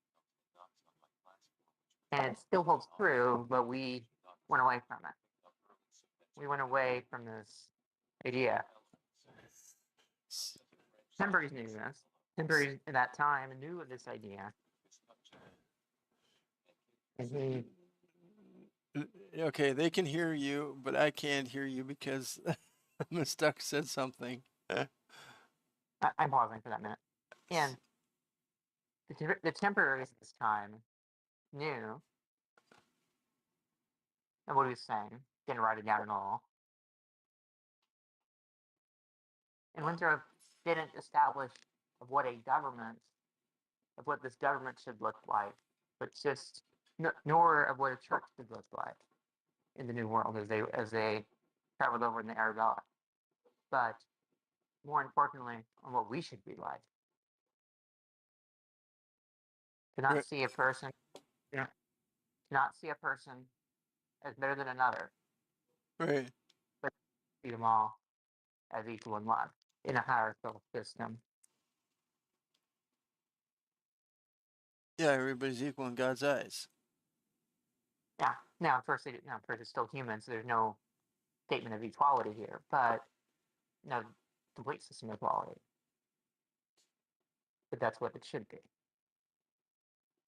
And it still holds true, but we went away from it. We went away from this idea. Temperley's knew this. Temperley at that time knew of this idea. And he, Okay, they can hear you, but I can't hear you because Mr. said something. I'm pausing for that minute. And the temporaries at this time knew of what he was saying, didn't write it down at all. And Winthrop didn't establish of what a government, of what this government should look like, but just nor of what a church should look like in the New World as they traveled over in the Arabella. But more importantly, on what we should be like. To not Right. see a person, to not see a person as better than another, Right. but see them all as equal in love in a hierarchical system. Yeah, everybody's equal in God's eyes. Yeah. Now, of course, it's still humans. So there's no statement of equality here, but no complete system of equality. But that's what it should be.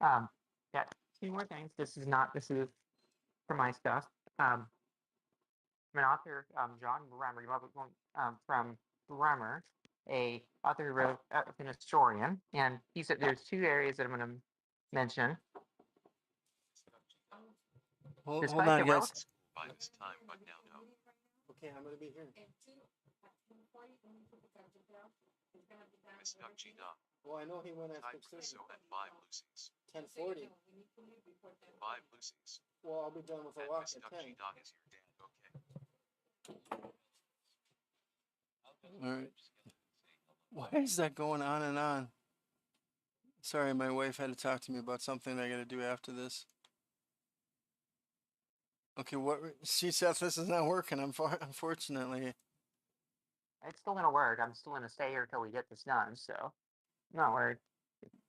Yeah. 2 more things. This is for my stuff. I'm an author, John Bremer. You might be going from Bremer, a author who wrote an historian, and he said there's 2 areas that I'm going to mention. Hold Despite on, the guys. By this time, but now no. Okay, I'm gonna be here. Miss Gina. Well, I know he went at Type 6:30. so at 5 Lucy's. 10:40. 5 Lucy's. Well, I'll be done with the And walk Miss at 10. Gina is your dad, okay? All right. Why is that going on and on? Sorry, my wife had to talk to me about something I got to do after this. Okay, what? See, Seth, this is not working. Unfortunately. It's still gonna work. I'm still gonna stay here till we get this done. So, no, we're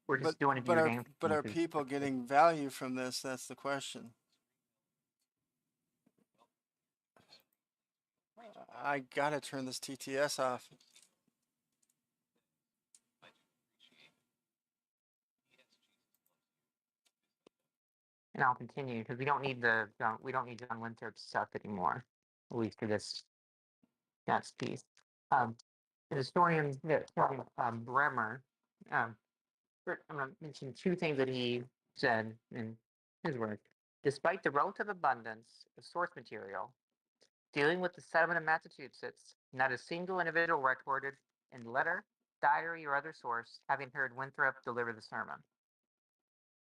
But just doing it to but your are game. but are people getting value from this? That's the question. I gotta turn this TTS off. And I'll continue because we don't need John Winthrop's stuff anymore, at least for this next piece. The historian Bremer, I'm going to mention two things that he said in his work. Despite the relative abundance of source material, dealing with the settlement of Massachusetts, not a single individual recorded in letter, diary, or other source having heard Winthrop deliver the sermon.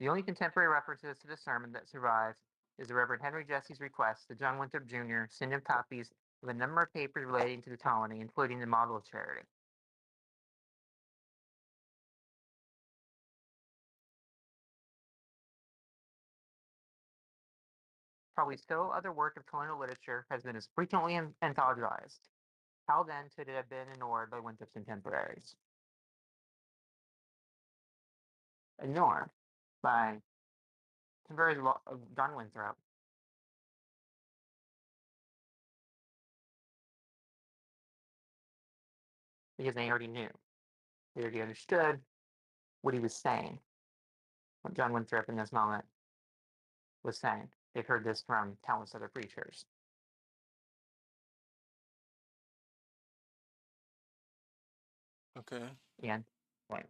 The only contemporary references to the sermon that survive is the Reverend Henry Jesse's request that John Winthrop Jr. send him copies of a number of papers relating to the colony, including the model of charity. Probably still other work of colonial literature has been as frequently anthologized. How then could it have been ignored by Winthrop's contemporaries? Ignored by contemporaries of John Winthrop. Because they already knew. They already understood what he was saying. What John Winthrop in this moment was saying. They've heard this from countless other preachers. Okay. And point.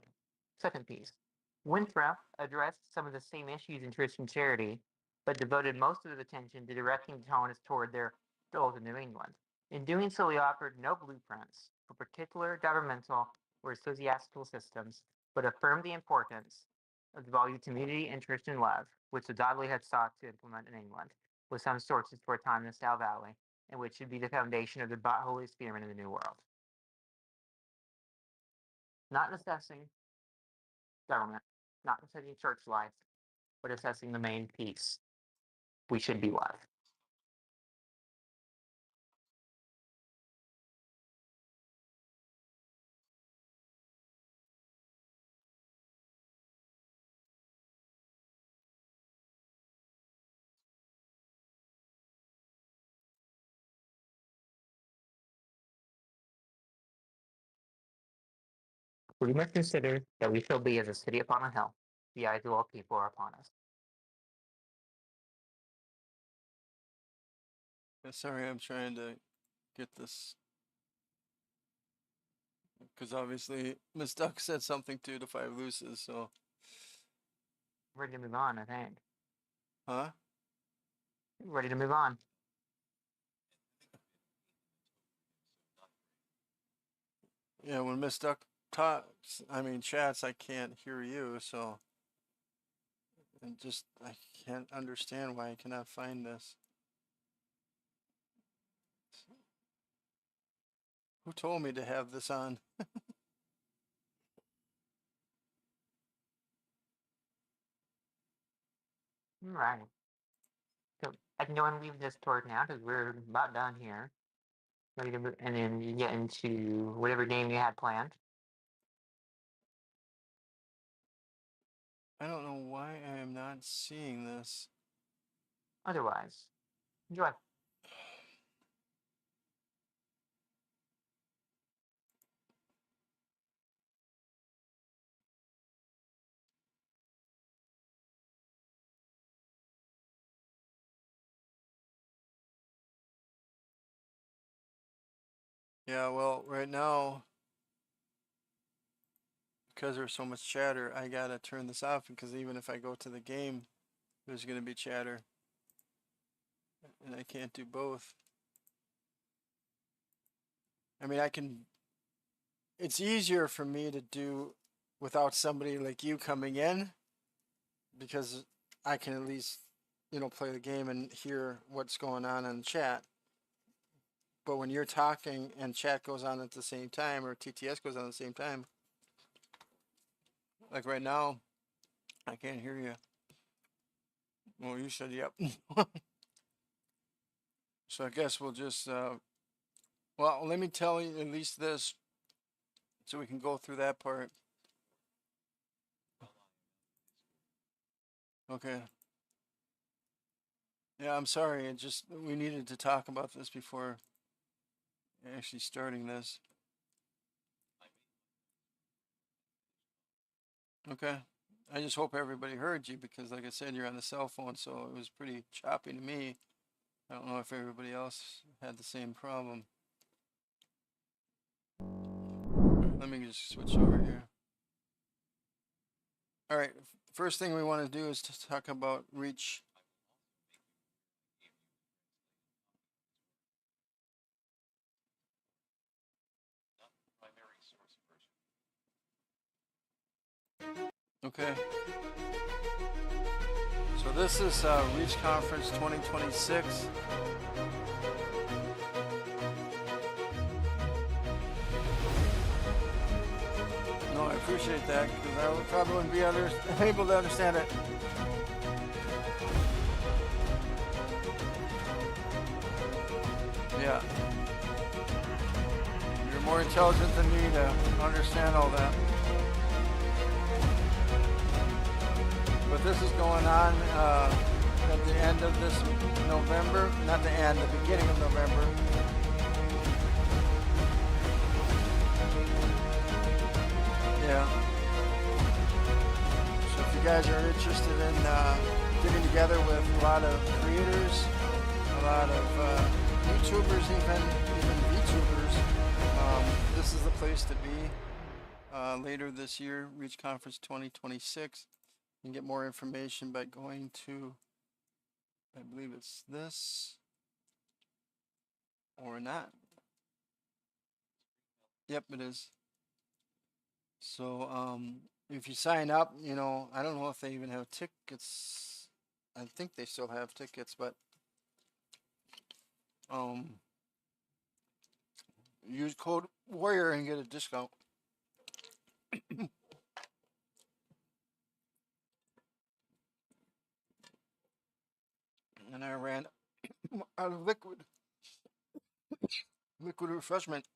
Second piece. Winthrop addressed some of the same issues in Christian charity, but devoted most of his attention to directing the colonists toward their goals in New England. In doing so, he offered no blueprints for particular governmental or ecclesiastical systems, but affirmed the importance of the value of community and Christian love, which the Dudley had sought to implement in England, with some sources for a time in the South Valley, and which should be the foundation of the Holy Experiment in the New World. Not assessing government, not assessing church life, but assessing the main piece. We should be love. We must consider that we shall be as a city upon a hill. The eyes of all people are upon us. Sorry, I'm trying to get this because obviously Miss Duck said something to the five looses. So, Ready to move on, I think. huh? Ready to move on. Yeah, when Miss Duck talks, chats, I can't hear you. So, I can't understand why I cannot find this. Who told me to have this on? All right. So I can go and leave this toward now because we're about done here. Ready to move, and then you get into whatever game you had planned. I don't know why I am not seeing this. Otherwise, enjoy. Yeah, well, right now, because there's so much chatter, I gotta turn this off because even if I go to the game, there's gonna be chatter. And I can't do both. I can. It's easier for me to do without somebody like you coming in because I can at least, play the game and hear what's going on in the chat. But when you're talking and chat goes on at the same time, or TTS goes on at the same time, like right now, I can't hear you. Well, you said yep. So I guess we'll just, well, let me tell you at least this so we can go through that part. Okay. Yeah, I'm sorry. It just, we needed to talk about this before actually starting this. Okay. I just hope everybody heard you because, like I said, you're on the cell phone, so it was pretty choppy to me. I don't know if everybody else had the same problem. Let me just switch over here. All right. First thing we want to do is to talk about reach. Primary source version. Okay. So this is Reach Conference 2026. No, I appreciate that because I probably wouldn't be able to understand it. Yeah. You're more intelligent than me to understand all that. But this is going on at the end of this November. Not the end, the beginning of November. Yeah. So if you guys are interested in getting together with a lot of creators, a lot of YouTubers, even VTubers, this is the place to be later this year, Reach Conference 2026. You can get more information by going to, I believe it's this, or not. Yep, it is. So, if you sign up, you know, I don't know if they even have tickets. I think they still have tickets, but use code Warrior and get a discount. And I ran out of liquid refreshment.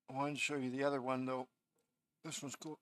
I wanted to show you the other one though. This one's cool.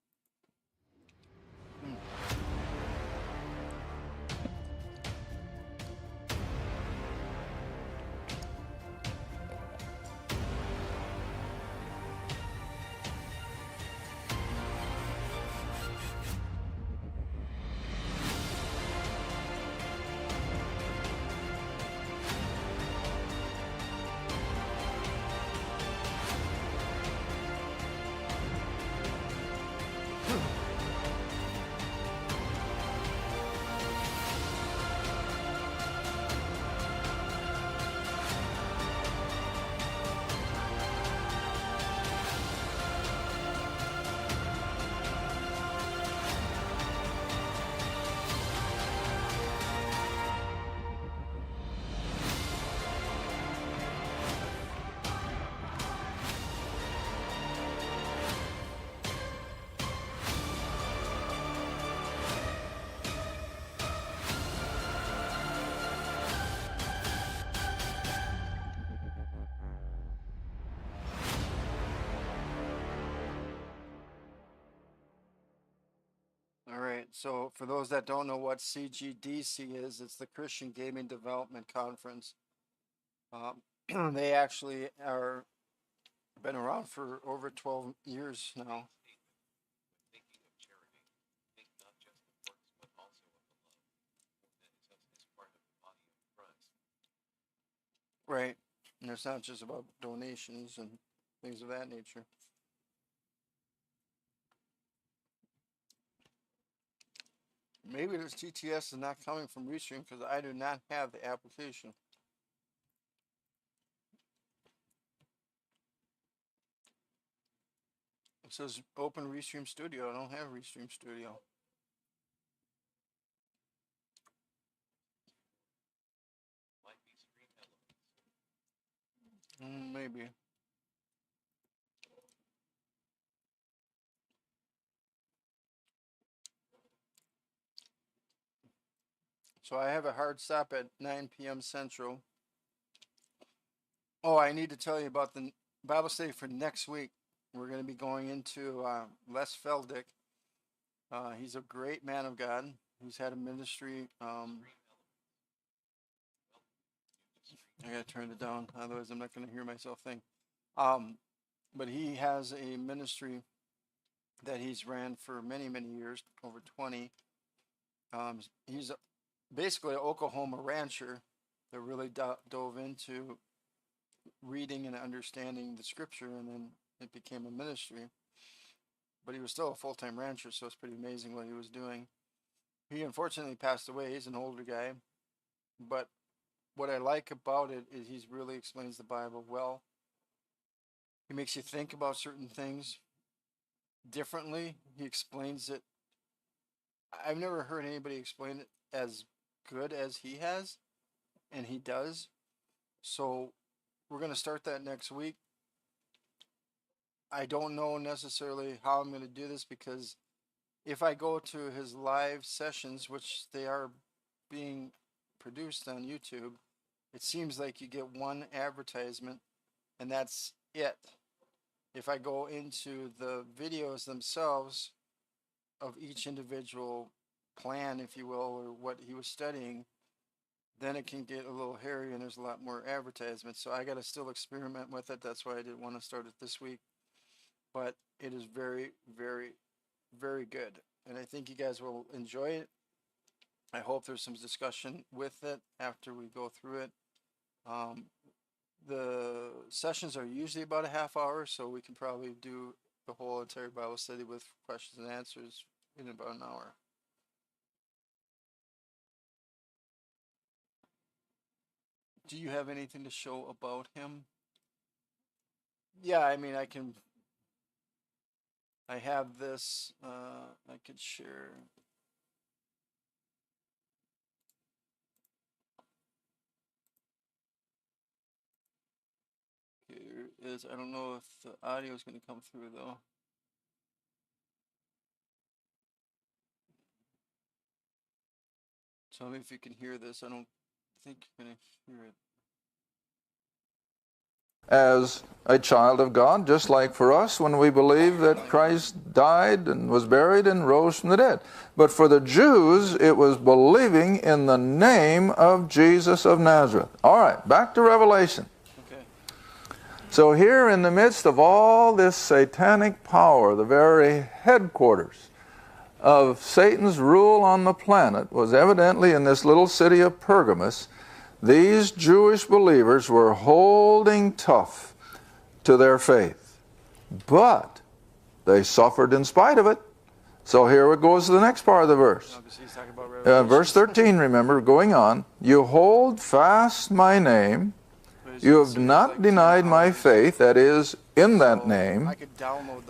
All right. So for those that don't know what CGDC is, it's the Christian Gaming Development Conference. They actually are been around for over 12 years now. Thinking of charity, think not just of works, but also of the love that is part of the body of Christ. Right. And it's not just about donations and things of that nature. Maybe this TTS is not coming from Restream because I do not have the application. It says open Restream Studio. I don't have Restream Studio. Might be screen elements. Maybe. So I have a hard stop at 9 p.m. Central. Oh, I need to tell you about the Bible study for next week. We're going to be going into Les Feldick. He's a great man of God who's had a ministry. I got to turn it down, otherwise I'm not going to hear myself think. But he has a ministry that he's ran for many, many years, over 20. He's basically an Oklahoma rancher that really dove into reading and understanding the scripture, and then it became a ministry. But he was still a full-time rancher, so it's pretty amazing what he was doing. He unfortunately passed away. He's an older guy, but what I like about it is he really explains the Bible well. He makes you think about certain things differently. He explains it. I've never heard anybody explain it as good as he has, and he does. So we're going to start that next week. I don't know necessarily how I'm going to do this, because if I go to his live sessions, which they are being produced on YouTube, it seems like you get one advertisement and that's it. If I go into the videos themselves of each individual plan, if you will, or what he was studying, then it can get a little hairy and there's a lot more advertisements. So I got to still experiment with it. That's why I didn't want to start it this week. But it is very, very, very good. And I think you guys will enjoy it. I hope there's some discussion with it after we go through it. The sessions are usually about a half hour, so we can probably do the whole entire Bible study with questions and answers in about an hour. Do you have anything to show about him? Yeah, I mean, I have this, I could share. Here is, I don't know if the audio is going to come through though. Tell me if you can hear this. I don't think you're going to hear it. As a child of God, just like for us when we believe that Christ died and was buried and rose from the dead. But for the Jews, it was believing in the name of Jesus of Nazareth. All right, back to Revelation. Okay. So here in the midst of all this satanic power, the very headquarters of Satan's rule on the planet was evidently in this little city of Pergamos. These Jewish believers were holding tough to their faith, but they suffered in spite of it. So here it goes to the next part of the verse. Verse 13, remember, going on, you hold fast my name, you have not denied my faith, that is, in that name,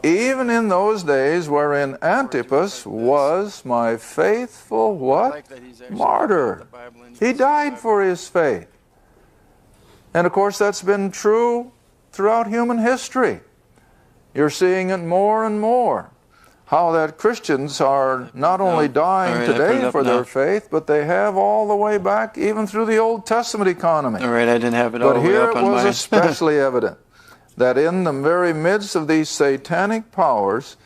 even in those days wherein Antipas was my faithful, what? Martyr. He died for his faith. And of course that's been true throughout human history. You're seeing it more and more. How that Christians are not only dying today for their faith, but they have all the way back even through the Old Testament economy. All right, I didn't have it all the way up on But here mine. it was especially evident that in the very midst of these satanic powers,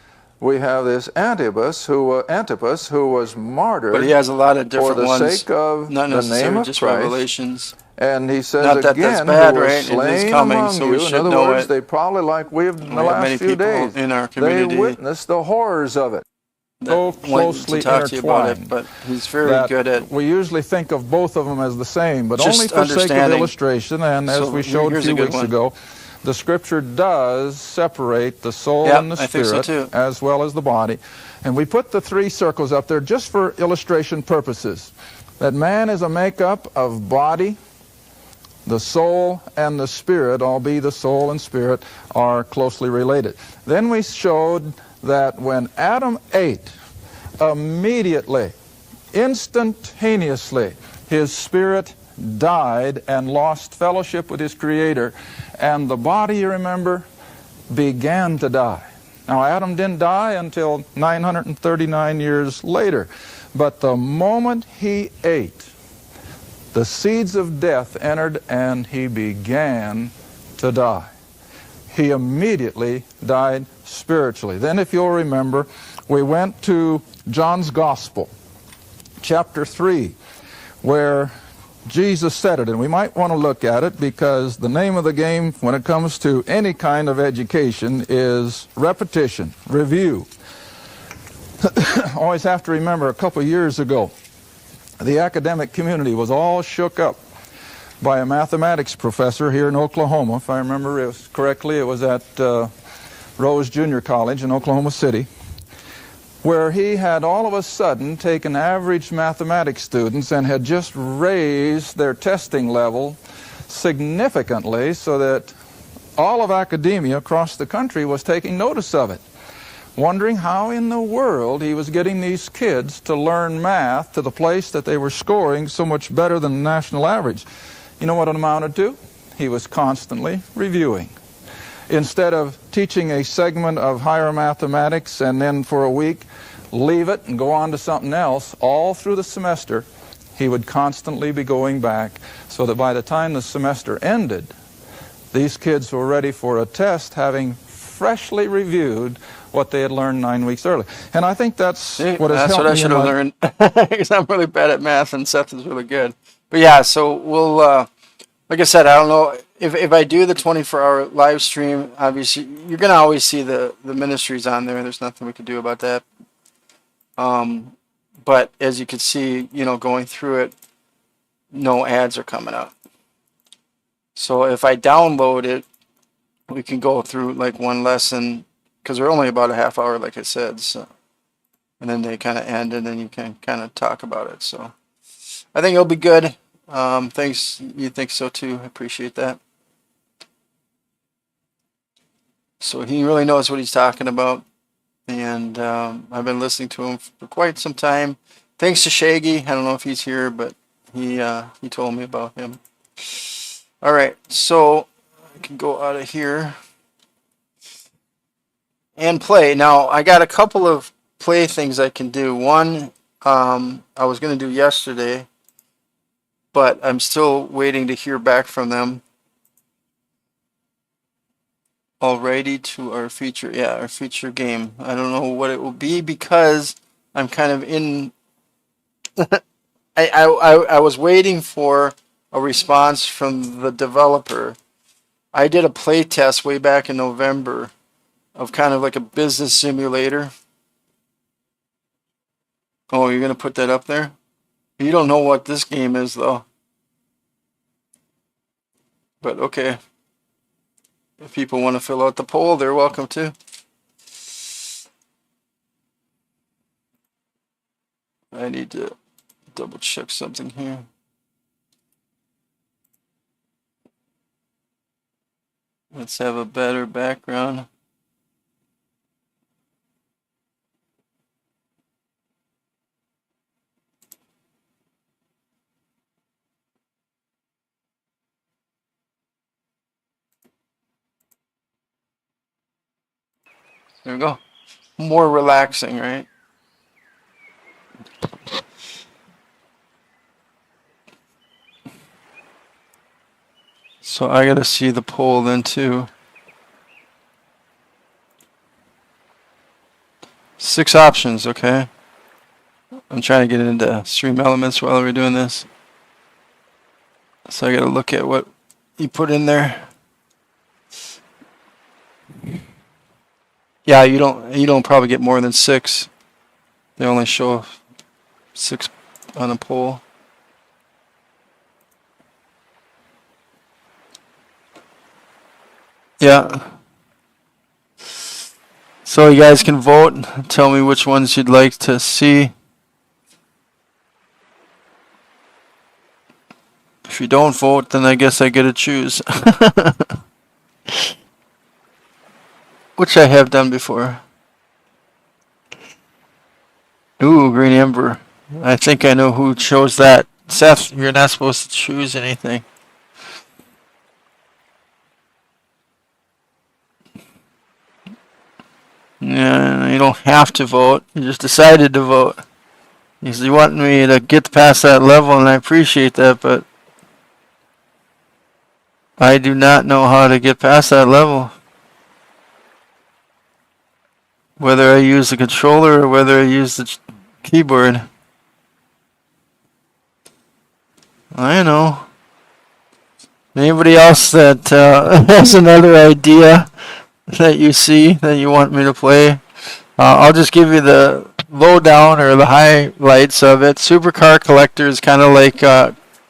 we have this Antipas who was martyred but he has a lot of different for the ones, sake of not the name of just Christ. Revelations. And he says Not that again, that's bad, who was right? It is slain coming, among so you. we In should other know words, it. they probably, like we have in the We have many last few people days, in our they community witnessed the horrors of it. So wanting closely to talk to you about it, intertwined but he's very that good at we usually think of both of them as the same, but just only for sake of understanding. illustration, and as So we showed a here's few a good weeks one. ago, the Scripture does separate the soul Yep, and the I think so spirit too. as well as the body. And we put the three circles up there just for illustration purposes. That man is a makeup of body, the soul, and the spirit, albeit the soul and spirit are closely related. Then we showed that when Adam ate, immediately, instantaneously, his spirit died and lost fellowship with his Creator. And the body, you remember, began to die. Now, Adam didn't die until 939 years later. But the moment he ate, the seeds of death entered and he began to die. He immediately died spiritually. Then, if you'll remember, we went to John's Gospel, chapter 3, where Jesus said it, and we might want to look at it because the name of the game when it comes to any kind of education is repetition, review. Always have to remember, a couple of years ago, the academic community was all shook up by a mathematics professor here in Oklahoma. If I remember it correctly, it was at Rose Junior College in Oklahoma City, where he had all of a sudden taken average mathematics students and had just raised their testing level significantly so that all of academia across the country was taking notice of it, wondering how in the world he was getting these kids to learn math to the place that they were scoring so much better than the national average. You know what it amounted to? He was constantly reviewing. Instead of teaching a segment of higher mathematics and then for a week leave it and go on to something else, all through the semester he would constantly be going back so that by the time the semester ended, these kids were ready for a test having freshly reviewed what they had learned 9 weeks earlier. And I think that's what has helped me. That's what I should have learned, because I'm really bad at math and Seth is really good. But yeah, so we'll, like I said, I don't know, if I do the 24-hour live stream, obviously, you're going to always see the ministries on there. There's nothing we can do about that. But as you can see, you know, going through it, no ads are coming up. So if I download it, we can go through like one lesson, because we're only about a half hour, like I said. So, and then they kind of end, and then you can kind of talk about it. So I think it'll be good. Thanks. You think so too? I appreciate that. So he really knows what he's talking about, and I've been listening to him for quite some time. Thanks to Shaggy. I don't know if he's here, but he told me about him. All right, so I can go out of here and play. Now I got a couple of play things I can do. One I was going to do yesterday, but I'm still waiting to hear back from them. Alrighty, to our feature, our feature game. I don't know what it will be because I'm kind of in. I was waiting for a response from the developer. I did a play test way back in November of kind of like a business simulator. Oh, you're gonna put that up there? You don't know what this game is though. But okay. If people want to fill out the poll, they're welcome to. I need to double check something here. Let's have a better background. There we go. More relaxing, right? So I gotta see the poll then too. 6 options, okay. I'm trying to get into Stream Elements while we're doing this. So I gotta look at what you put in there. Yeah, you don't probably get more than 6. They only show 6 on a poll. Yeah. So you guys can vote. Tell me which ones you'd like to see. If you don't vote, then I guess I get to choose. Which I have done before. Ooh, Green Ember. I think I know who chose that Seth, you're not supposed to choose anything. Yeah, you don't have to vote. You just decided to vote. You want me to get past that level, and I appreciate that, but I do not know how to get past that level. Whether I use the controller or whether I use the keyboard. I know. Anybody else that has another idea that you see that you want me to play? I'll just give you the lowdown or the highlights of it. Supercar Collector is kind of like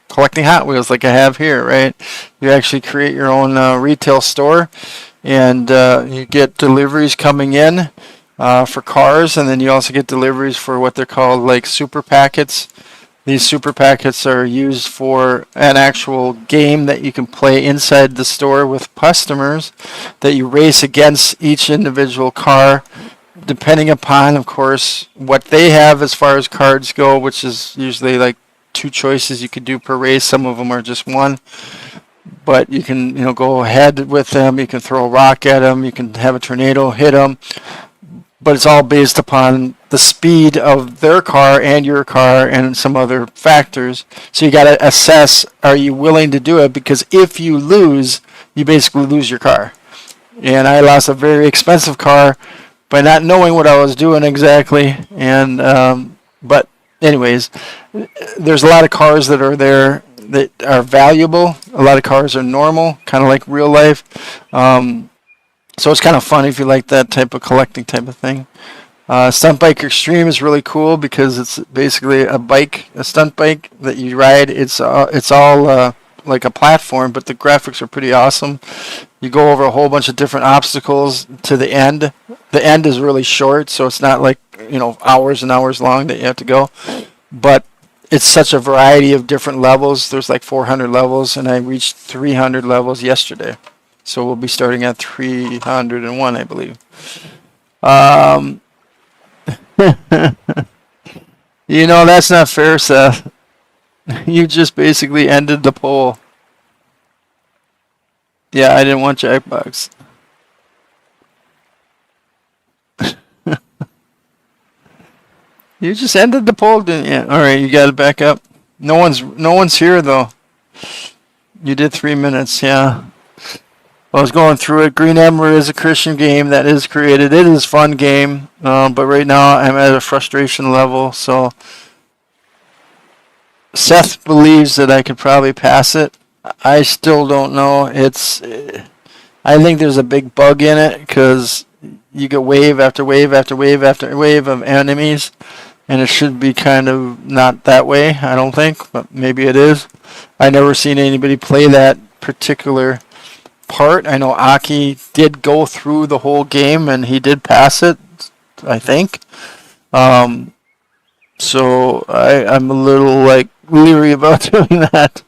collecting Hot Wheels like I have here, right? You actually create your own retail store, and you get deliveries coming in for cars, and then you also get deliveries for what they're called like super packets. These super packets are used for an actual game that you can play inside the store with customers that you race against each individual car, depending upon, of course, what they have as far as cards go, which is usually like 2 choices you could do per race. Some of them are just 1. But you can, go ahead with them. You can throw a rock at them. You can have a tornado hit them. But it's all based upon the speed of their car and your car and some other factors. So you got to assess, are you willing to do it? Because if you lose, you basically lose your car. And I lost a very expensive car by not knowing what I was doing exactly. And but anyways, there's a lot of cars that are there that are valuable. A lot of cars are normal, kind of like real life. So it's kind of fun if you like that type of collecting type of thing. Stunt Bike Extreme is really cool because it's basically a stunt bike that you ride. It's all like a platform, but the graphics are pretty awesome. You go over a whole bunch of different obstacles to the end. The end is really short, so it's not like hours and hours long that you have to go. But it's such a variety of different levels. There's like 400 levels, and I reached 300 levels yesterday. So we'll be starting at 301, I believe. That's not fair, Seth. You just basically ended the poll. Yeah, I didn't want Jackbox. You just ended the poll, didn't you? All right, you got to back up. No one's here though. You did 3 minutes, yeah. I was going through it. Green Ember is a Christian game that is created. It is a fun game, but right now I'm at a frustration level. So Seth believes that I could probably pass it. I still don't know. I think there's a big bug in it because you get wave after wave after wave after wave of enemies, and it should be kind of not that way, I don't think, but maybe it is. I never seen anybody play that particular part. I know Aki did go through the whole game and he did pass it, I think. So I'm a little leery about doing that.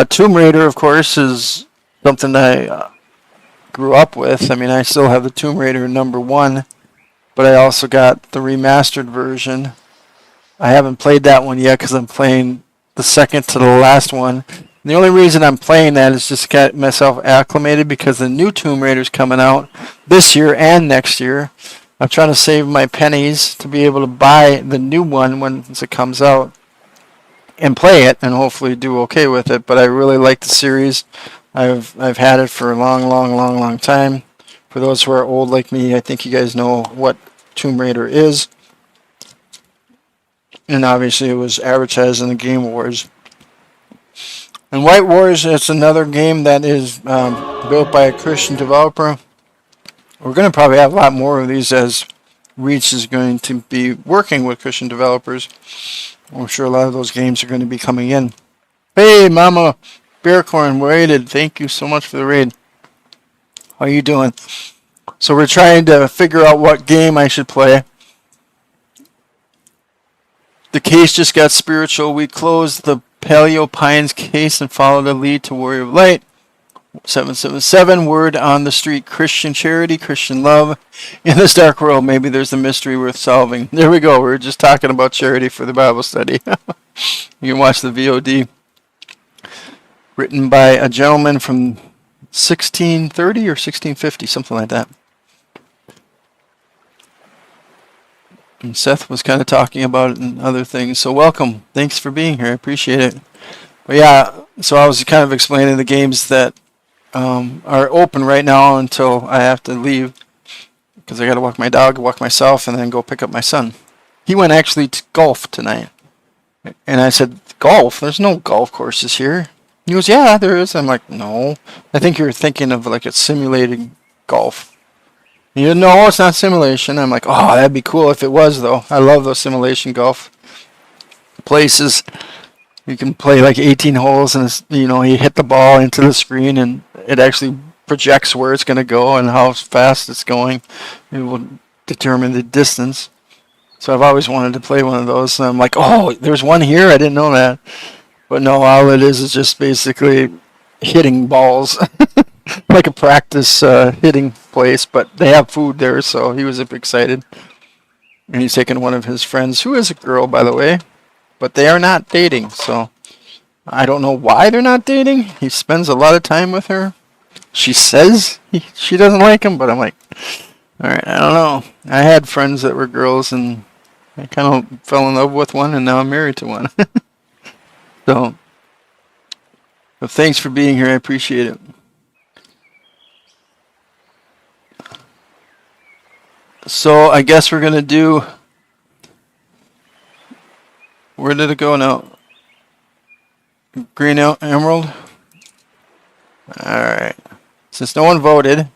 Tomb Raider, of course, is something I grew up with. I mean, I still have the Tomb Raider #1, but I also got the remastered version. I haven't played that one yet because I'm playing the second to the last one. And the only reason I'm playing that is just to get myself acclimated because the new Tomb Raider's coming out this year and next year. I'm trying to save my pennies to be able to buy the new one once it comes out and play it and hopefully do okay with it. But I really like the series. I've had it for a long time. For those who are old like me, I think you guys know what Tomb Raider is. And obviously it was advertised in the Game Awards. And White Wars, it's another game that is built by a Christian developer. We're going to probably have a lot more of these as Reach is going to be working with Christian developers. I'm sure a lot of those games are going to be coming in. Hey, Mama Bearcorn waited. Thank you so much for the raid. How are you doing? So we're trying to figure out what game I should play. The case just got spiritual. We closed the Paleo Pines case and followed the lead to Warrior of Light. 777, word on the street, Christian charity, Christian love. In this dark world, maybe there's a mystery worth solving. There we go. We were just talking about charity for the Bible study. You can watch the VOD. Written by a gentleman from 1630 or 1650, something like that. And Seth was kind of talking about it and other things. So welcome. Thanks for being here. I appreciate it. But yeah, so I was kind of explaining the games that are open right now until I have to leave because I got to walk my dog, walk myself, and then go pick up my son. He went actually to golf tonight. And I said, golf? There's no golf courses here. He goes, yeah, there is. I'm like, no. I think you're thinking of like a simulated golf. You know, it's not simulation. I'm like, oh, that'd be cool if it was, though. I love those simulation golf places. You can play like 18 holes, and you hit the ball into the screen, and it actually projects where it's going to go and how fast it's going. It will determine the distance. So I've always wanted to play one of those. And I'm like, oh, there's one here? I didn't know that. But no, all it is just basically hitting balls. Like a practice hitting place, but they have food there, so he was excited. And he's taking one of his friends, who is a girl, by the way, but they are not dating, so I don't know why they're not dating. He spends a lot of time with her. She says she doesn't like him, but I'm like, all right, I don't know. I had friends that were girls, and I kind of fell in love with one, and now I'm married to one. So, but thanks for being here. I appreciate it. So I guess we're going to do, where did it go now? Green Emerald? Alright. Since no one voted,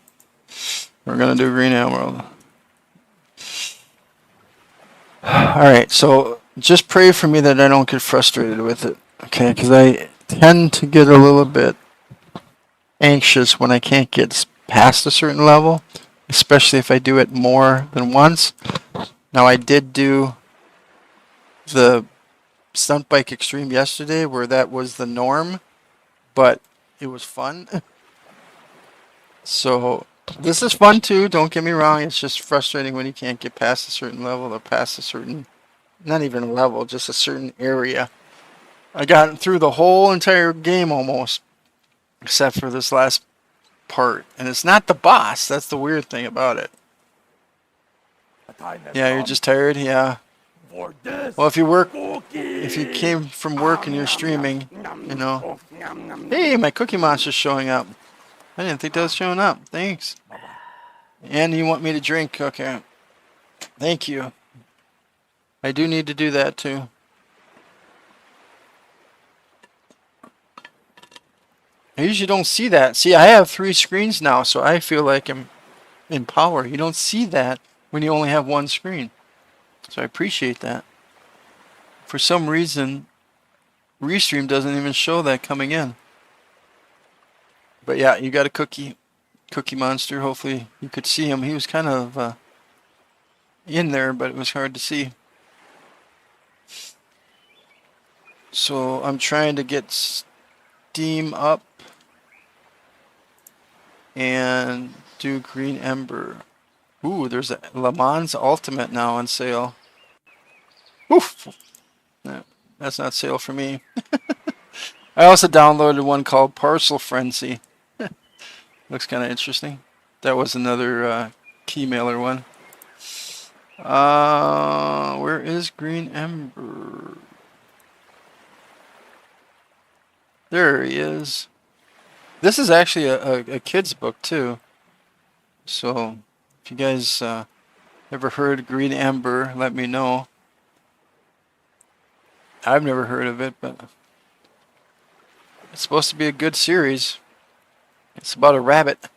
we're going to do Green Emerald. Alright, so just pray for me that I don't get frustrated with it. Okay, because I tend to get a little bit anxious when I can't get past a certain level. Especially if I do it more than once. Now I did do the stunt bike extreme yesterday where that was the norm, but it was fun. So this is fun too, don't get me wrong. It's just frustrating when you can't get past a certain level or past a certain, not even a level, just a certain area. I got through the whole entire game almost, except for this last part, and it's not the boss. That's the weird thing about it. Yeah, you're just tired. Yeah. Well, if you came from work and you're streaming, Hey, my Cookie Monster's showing up. I didn't think that was showing up. Thanks. And you want me to drink? Okay. Thank you. I do need to do that too. I usually don't see that. See, I have 3 screens now, so I feel like I'm in power. You don't see that when you only have one screen. So I appreciate that. For some reason, Restream doesn't even show that coming in. But yeah, you got a Cookie Monster. Hopefully you could see him. He was kind of in there, but it was hard to see. So I'm trying to get Steam up and do Green Ember. Ooh, there's a Le Mans Ultimate now on sale. Oof! No, that's not sale for me. I also downloaded one called Parcel Frenzy. Looks kind of interesting. That was another key mailer one. Where is Green Ember? There he is. This is actually a kid's book too. So if you guys ever heard Green Ember, let me know. I've never heard of it, but it's supposed to be a good series. It's about a rabbit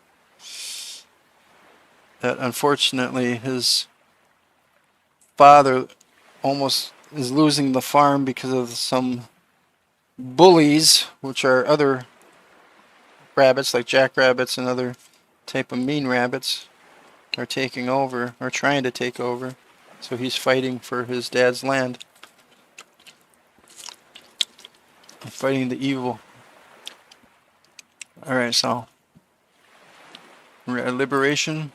that unfortunately his father almost is losing the farm because of some bullies, which are other rabbits like jackrabbits and other type of mean rabbits, are taking over, or trying to take over. So he's fighting for his dad's land. Fighting the evil. Alright, so we're at Liberation.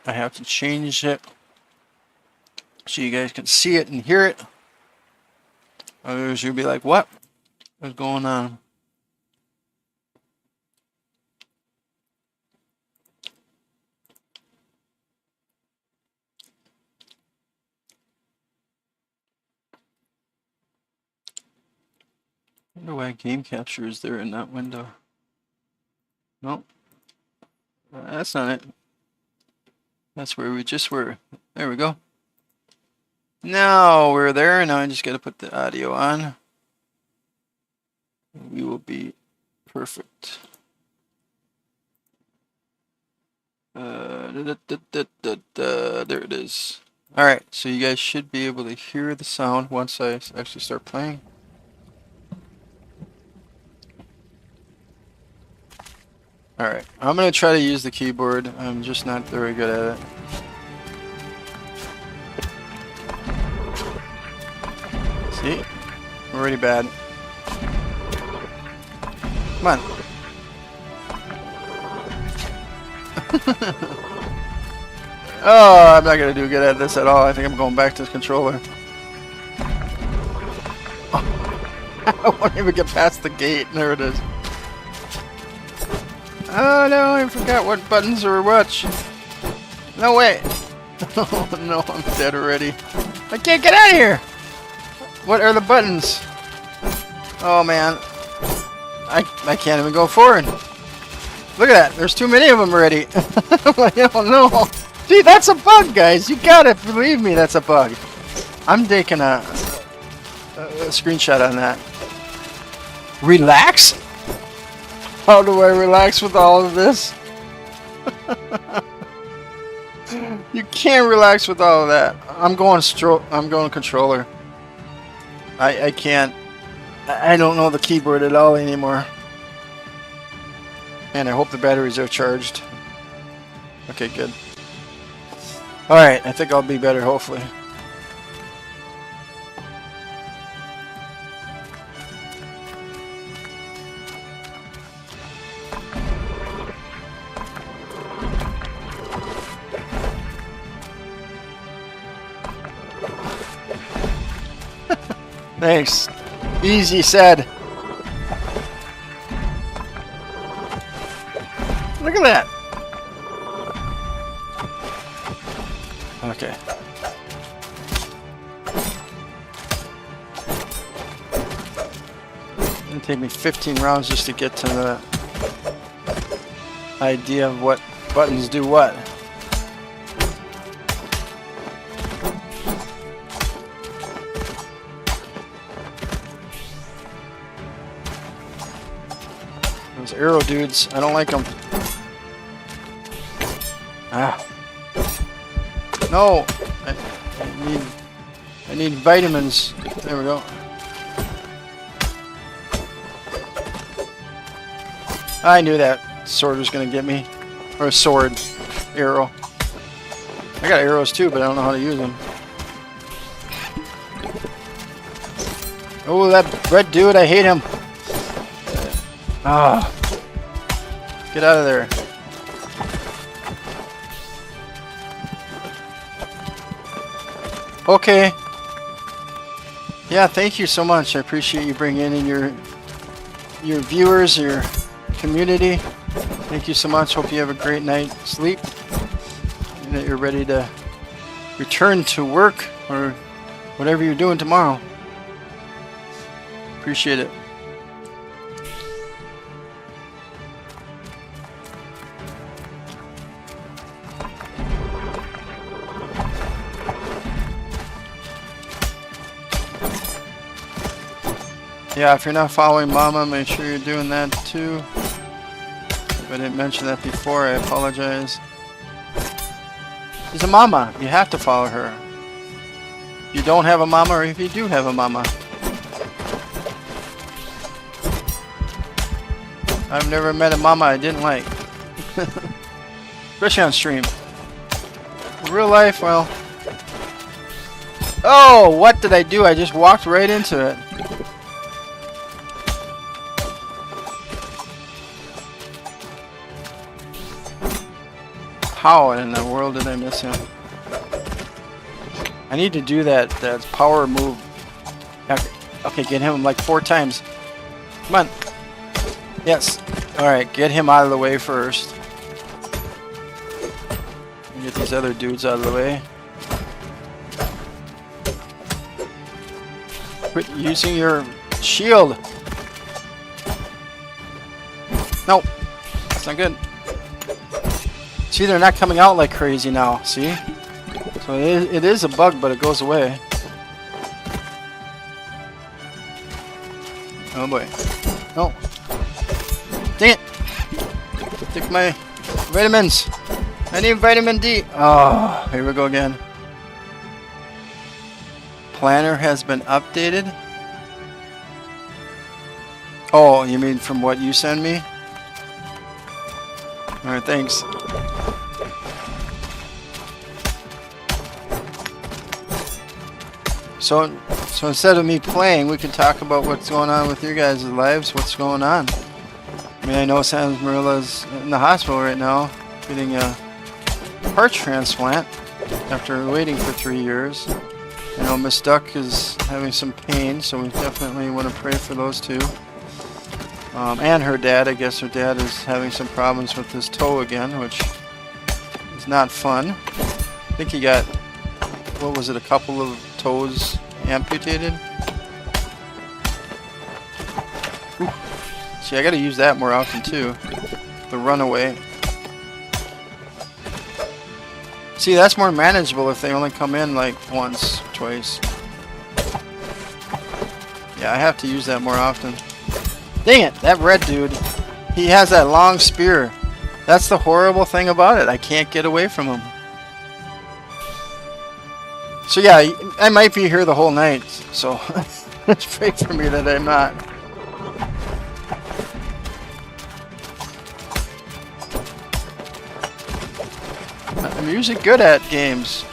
I have to change it so you guys can see it and hear it. Others you'll be like, what? What's going on? I wonder why game capture is there in that window. Nope. That's not it. That's where we just were. There we go. Now we're there. Now I just got to put the audio on. We will be perfect. There it is. Alright, so you guys should be able to hear the sound once I actually start playing. Alright, I'm going to try to use the keyboard. I'm just not very good at it. See? I'm already bad. Come on. Oh, I'm not going to do good at this at all. I think I'm going back to the controller. I won't even get past the gate. There it is. Oh no, I forgot what buttons are what. No way. Oh no, I'm dead already. I can't get out of here. What are the buttons? Oh man. I can't even go forward. Look at that. There's too many of them already. I'm like, oh no. Gee, that's a bug, guys. You gotta believe me, that's a bug. I'm taking a screenshot on that. Relax? How do I relax with all of this? You can't relax with all of that. I'm going controller. I can't. I don't know the keyboard at all anymore. And I hope the batteries are charged. Okay, good. Alright, I think I'll be better, hopefully. Thanks. Easy said. Look at that. Okay. It'll take me 15 rounds just to get to the idea of what buttons do what. Those arrow dudes, I don't like them. Ah. No! I need vitamins. There we go. I knew that sword was gonna get me. Or a sword. Arrow. I got arrows too, but I don't know how to use them. Oh, that red dude, I hate him. Ah. Get out of there. Okay. Yeah, thank you so much. I appreciate you bringing in your viewers, your community. Thank you so much. Hope you have a great night's sleep and that you're ready to return to work or whatever you're doing tomorrow. Appreciate it. Yeah, if you're not following Mama, make sure you're doing that too. If I didn't mention that before, I apologize. She's a mama. You have to follow her. If you don't have a mama, or if you do have a mama. I've never met a mama I didn't like. Especially on stream. In real life, well... Oh, what did I do? I just walked right into it. How in the world did I miss him? I need to do that power move. Okay, get him like 4 times. Come on. Yes. Alright, get him out of the way first. Get these other dudes out of the way. Quit using your shield. No. That's not good. See, they're not coming out like crazy now. See? So it is a bug, but it goes away. Oh boy. No. Dang it. Take my vitamins. I need vitamin D. Oh, here we go again. Planner has been updated. Oh, you mean from what you send me? Alright, thanks. So instead of me playing, we can talk about what's going on with your guys' lives. What's going on? I mean, I know San Marilla's in the hospital right now, getting a heart transplant after waiting for 3 years. I know Miss Duck is having some pain, so we definitely want to pray for those two. And her dad. I guess her dad is having some problems with his toe again, which is not fun. I think he got, what was it, a couple of toes amputated? Ooh. See, I gotta use that more often too. The runaway. See, that's more manageable if they only come in like once, twice. Yeah, I have to use that more often. Dang it, that red dude. He has that long spear. That's the horrible thing about it. I can't get away from him. So yeah, I might be here the whole night. So pray for me that I'm not. I'm usually good at games.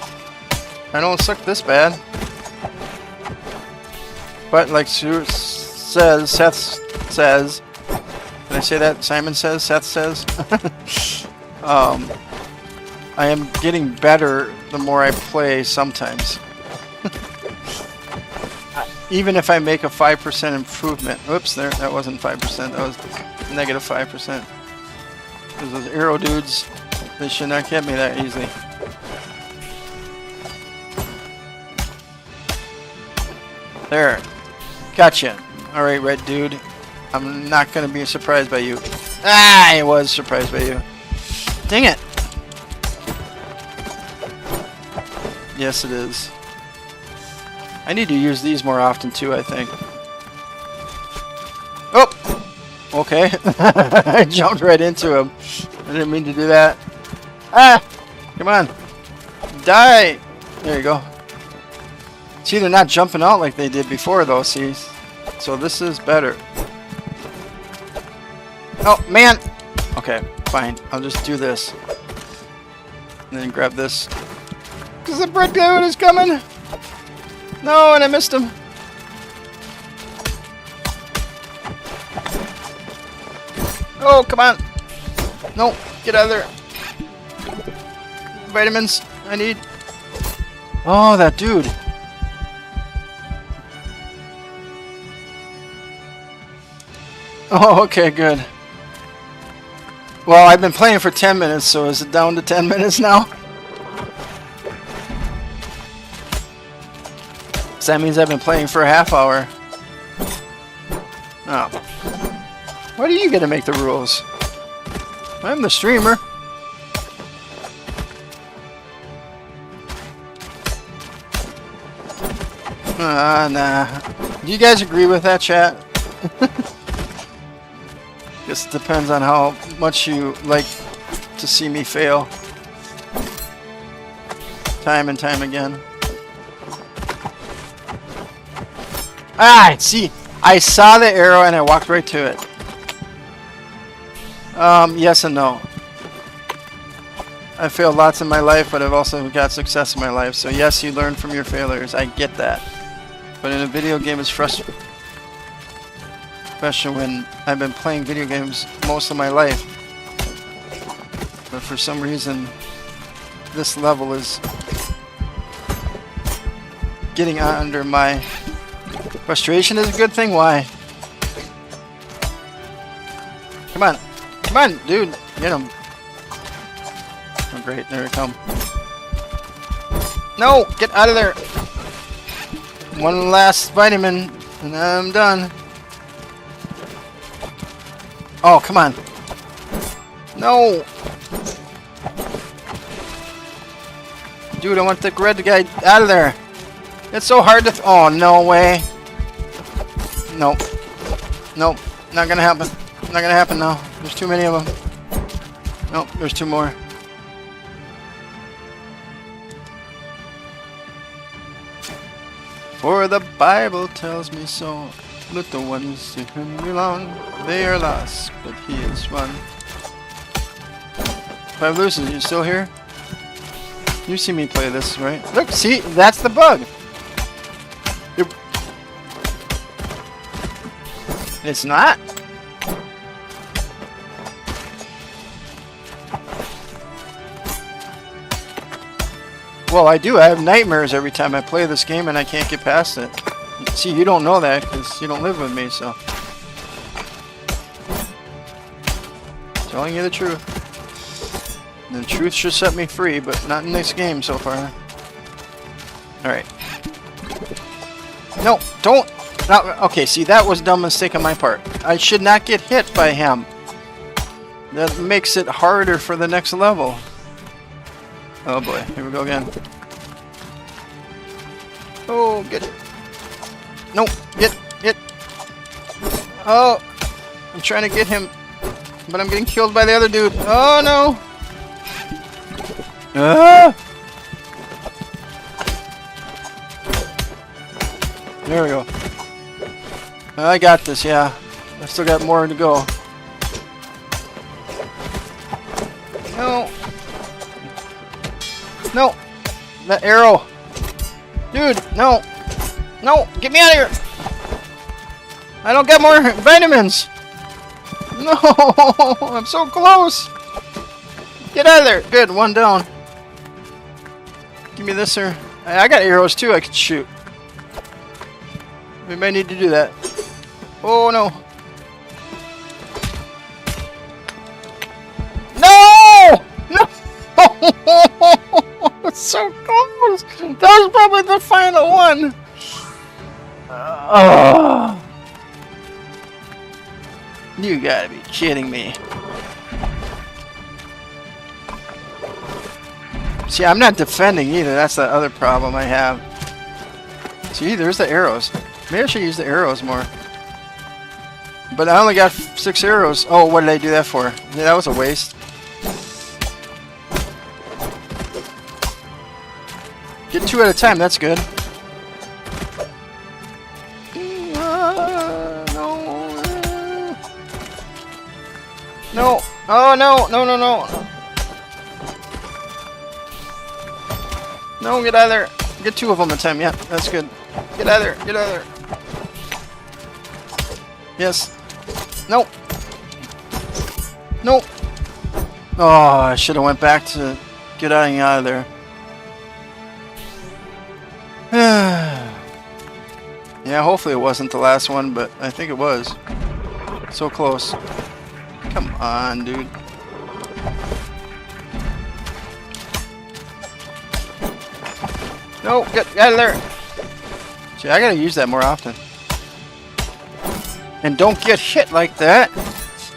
I don't suck this bad. But like Seth says, did I say that? Simon says, Seth says. I am getting better the more I play sometimes. Even if I make a 5% improvement. Oops, that wasn't 5%, that was negative 5%. Because those arrow dudes, they should not get me that easily. There. Gotcha. Alright, red dude. I'm not going to be surprised by you. Ah, I was surprised by you. Dang it. Yes, it is. I need to use these more often too, I think. Oh! Okay. I jumped right into him. I didn't mean to do that. Ah! Come on. Die! There you go. See, they're not jumping out like they did before, though, see? So this is better. Oh, man! Okay, fine. I'll just do this. And then grab this. Because the bread dude is coming! No, and I missed him. Oh, come on! No, get out of there. Vitamins, I need. Oh, that dude. Oh, okay, good. Well, I've been playing for 10 minutes, so is it down to 10 minutes now? So that means I've been playing for a half hour. Oh. Why do you get to make the rules? I'm the streamer. Nah. Do you guys agree with that, chat? Guess it depends on how much you like to see me fail. Time and time again. Ah, see, I saw the arrow and I walked right to it. Yes and no. I failed lots in my life, but I've also got success in my life. So yes, you learn from your failures. I get that. But in a video game, it's frustrating. Especially when I've been playing video games most of my life. But for some reason, this level is getting under my frustration is a good thing. Why? Come on. Come on, dude. Get him. Oh, great. There we come. No! Get out of there! One last vitamin, and I'm done. Oh, come on. No! Dude, I want the red guy out of there. It's so hard to... oh, no way. Nope. Nope. Not gonna happen. Not gonna happen now. There's too many of them. Nope, there's two more. For the Bible tells me so. Let the ones to him belong. They are lost, but he is one. Five Lucis, you still here? You see me play this, right? Look, see, that's the bug. It's not. Well, I do. I have nightmares every time I play this game and I can't get past it. See, you don't know that because you don't live with me, so. Telling you the truth. The truth should set me free, but not in this game so far. Alright. No, don't! Not, okay, see, that was a dumb mistake on my part. I should not get hit by him. That makes it harder for the next level. Oh boy, here we go again. Oh, get it. No, get. Oh, I'm trying to get him, but I'm getting killed by the other dude. Oh no. Ah! There we go. I got this, yeah. I still got more to go. No. No! That arrow! Dude, no! No! Get me out of here! I don't get more vitamins! No! I'm so close! Get out of there! Good, one down. Give me this, sir. I got arrows too I can shoot. We may need to do that. Oh no! No! No! So close! That was probably the final one! You gotta be kidding me. See, I'm not defending either. That's the other problem I have. See, there's the arrows. Maybe I should use the arrows more. But I only got 6 arrows. Oh, what did I do that for? Yeah, that was a waste. Get 2 at a time, that's good. No. Oh, no. No. No, get out of there. Get 2 of them at a time. Yeah, that's good. Get out of there. Get out of there. Yes. No. No. Oh, I should have went back to get out of there. Yeah, hopefully it wasn't the last one, but I think it was. So close. Come on, dude. No, get out of there. See, I gotta use that more often. And don't get hit like that.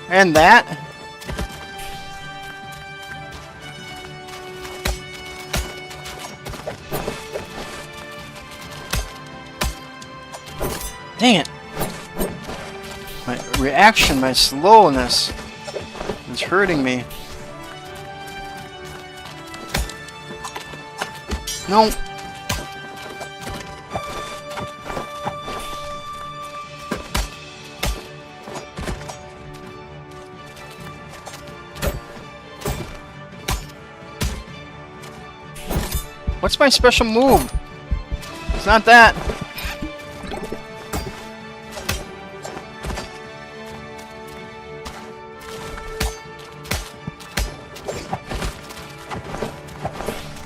And that. Dang it. My reaction, my slowness is hurting me. No. What's my special move? It's not that.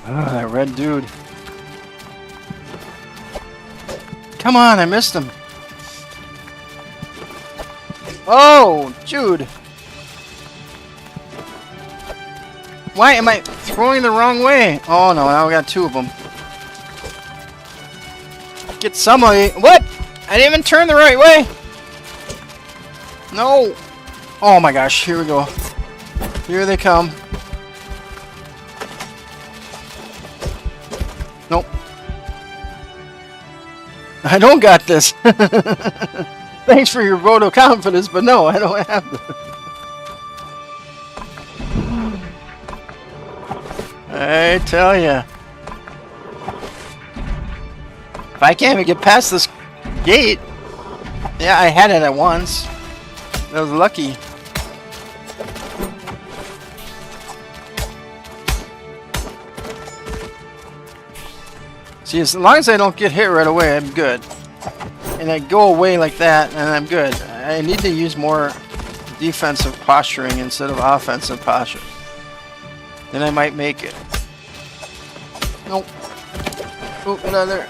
Oh, that red dude. Come on, I missed him. Oh, Jude. Why am I throwing the wrong way? Oh no, now we got two of them. Get somebody. What? I didn't even turn the right way. No. Oh my gosh, here we go. Here they come. Nope. I don't got this. Thanks for your vote of confidence, but no, I don't have this. I tell ya. If I can't even get past this gate. Yeah, I had it at once. That was lucky. See, as long as I don't get hit right away, I'm good. And I go away like that, and I'm good. I need to use more defensive posturing instead of offensive posture. Then I might make it. Nope. Oh, get out of there.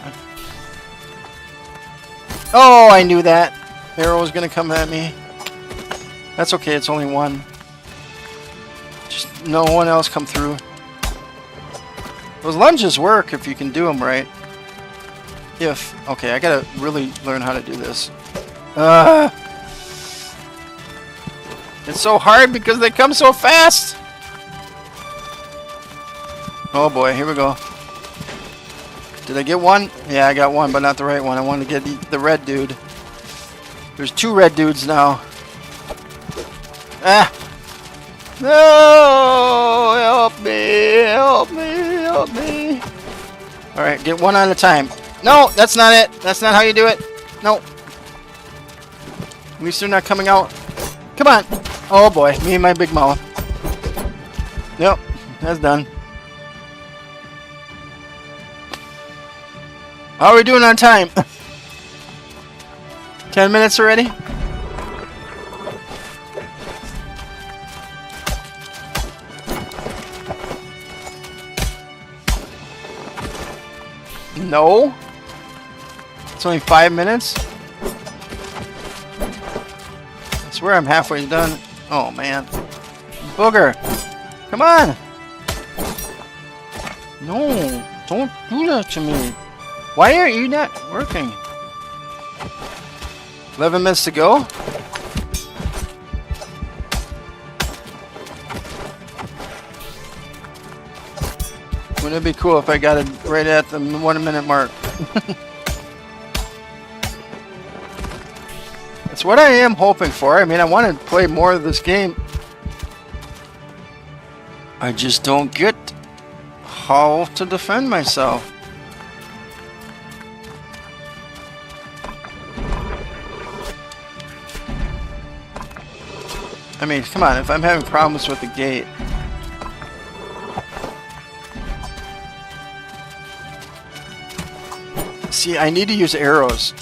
Oh, I knew that. Arrow was going to come at me. That's okay, it's only one. Just no one else come through. Those lunges work if you can do them right. Okay, I gotta really learn how to do this. It's so hard because they come so fast. Oh boy, here we go. Did I get one? Yeah, I got one, but not the right one. I wanted to get the red dude. There's two red dudes now. Ah! No! Help me! Help me! Help me! Alright, get one at a time. No, that's not it. That's not how you do it. No. At least they're not coming out. Come on. Oh boy, me and my big mouth. Yep, that's done. How are we doing on time? 10 minutes already? No. It's only 5 minutes. I swear I'm halfway done. Oh man. Booger. Come on. No. Don't do that to me. Why are you not working? 11 minutes to go. Wouldn't it be cool if I got it right at the 1 minute mark? That's what I am hoping for. I mean, I want to play more of this game. I just don't get how to defend myself. I mean, come on, if I'm having problems with the gate. See, I need to use arrows.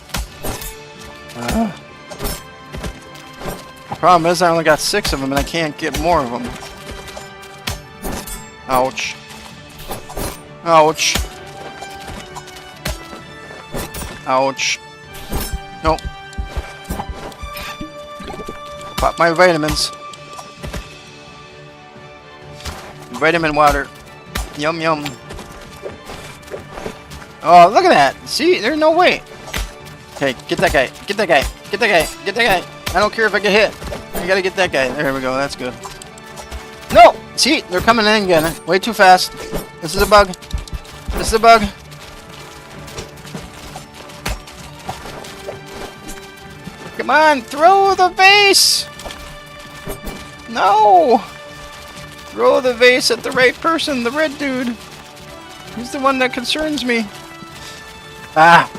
Problem is, I only got 6 of them and I can't get more of them. Ouch. Ouch. Ouch. Nope. Pop my vitamins. Vitamin water. Yum yum. Oh, look at that. See, there's no way. Okay, get that guy. Get that guy. Get that guy. Get that guy. I don't care if I get hit. I gotta get that guy. There we go. That's good. No! See, they're coming in again. Way too fast. This is a bug. This is a bug. Come on, throw the vase! No! Throw the vase at the right person, the red dude. He's the one that concerns me. Ah!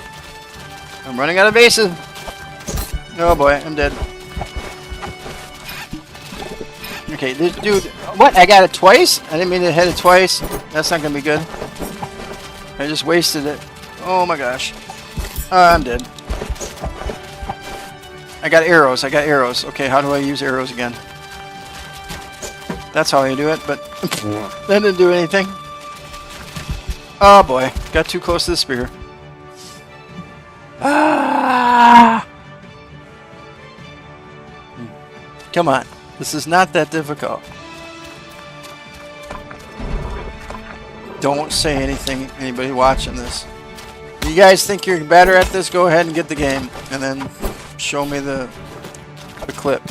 I'm running out of vases. Oh boy, I'm dead. Okay, this dude... What? I got it twice? I didn't mean to hit it twice. That's not gonna be good. I just wasted it. Oh my gosh. I'm dead. I got arrows. I got arrows. Okay, how do I use arrows again? That's how I do it, but that didn't do anything. Oh boy, got too close to the spear. Ah! Ah! Come on. This is not that difficult. Don't say anything, anybody watching this. You guys think you're better at this? Go ahead and get the game. And then show me the clip.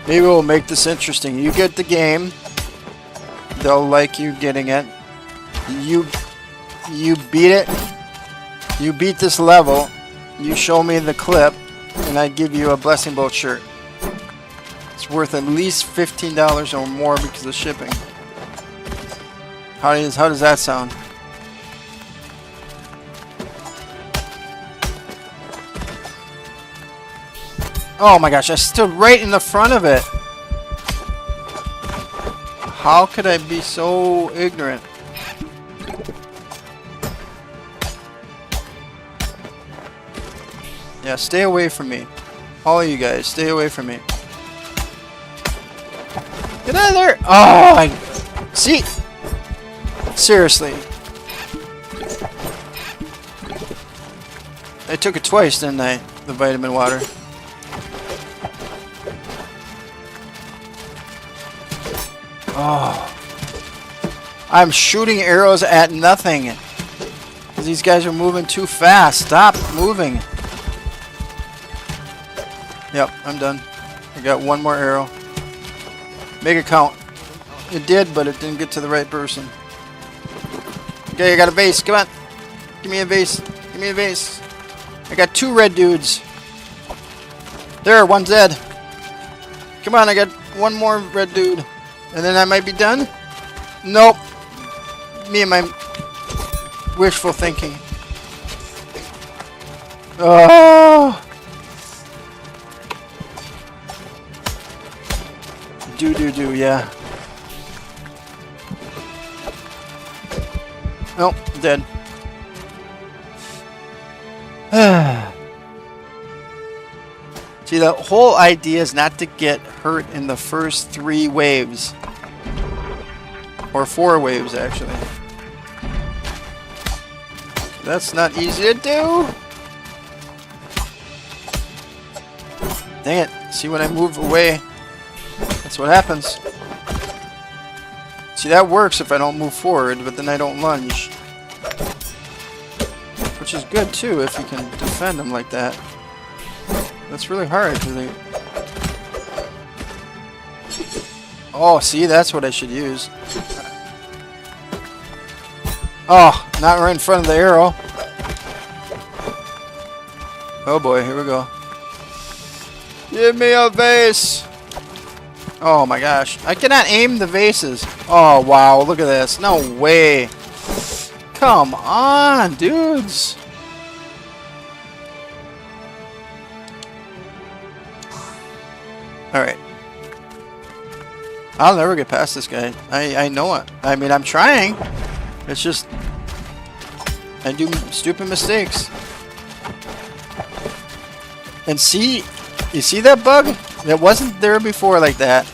Maybe we'll make this interesting. You get the game. They'll like you getting it. You beat it. You beat this level. You show me the clip, and I give you a Blessing Bolt shirt. It's worth at least $15 or more because of shipping. How does that sound? Oh my gosh, I stood right in the front of it. How could I be so ignorant? Yeah, stay away from me. All of you guys, stay away from me. Get out of there! Oh, see? Seriously. I took it twice, didn't I? The vitamin water. Oh. I'm shooting arrows at nothing. These guys are moving too fast. Stop moving. Yep, I'm done. I got one more arrow. Make it count. It did, but it didn't get to the right person. Okay, I got a vase. Come on. Give me a vase. Give me a vase. I got 2 red dudes. There, one's dead. Come on, I got 1 more red dude. And then I might be done? Nope. Me and my wishful thinking. Oh! Do, yeah. Nope, dead. See, the whole idea is not to get hurt in the first 3 waves. Or 4 waves, actually. That's not easy to do. Dang it. See, when I move away, that's what happens. See, that works if I don't move forward, but then I don't lunge. Which is good, too, if you can defend them like that. That's really hard, because they... Oh, see, that's what I should use. Oh, not right in front of the arrow. Oh boy, here we go. Give me a vase! Oh my gosh. I cannot aim the vases. Oh wow, look at this. No way. Come on, dudes. Alright. I'll never get past this guy. I know it. I mean, I'm trying. It's just... I do stupid mistakes. And see... You see that bug? That wasn't there before like that.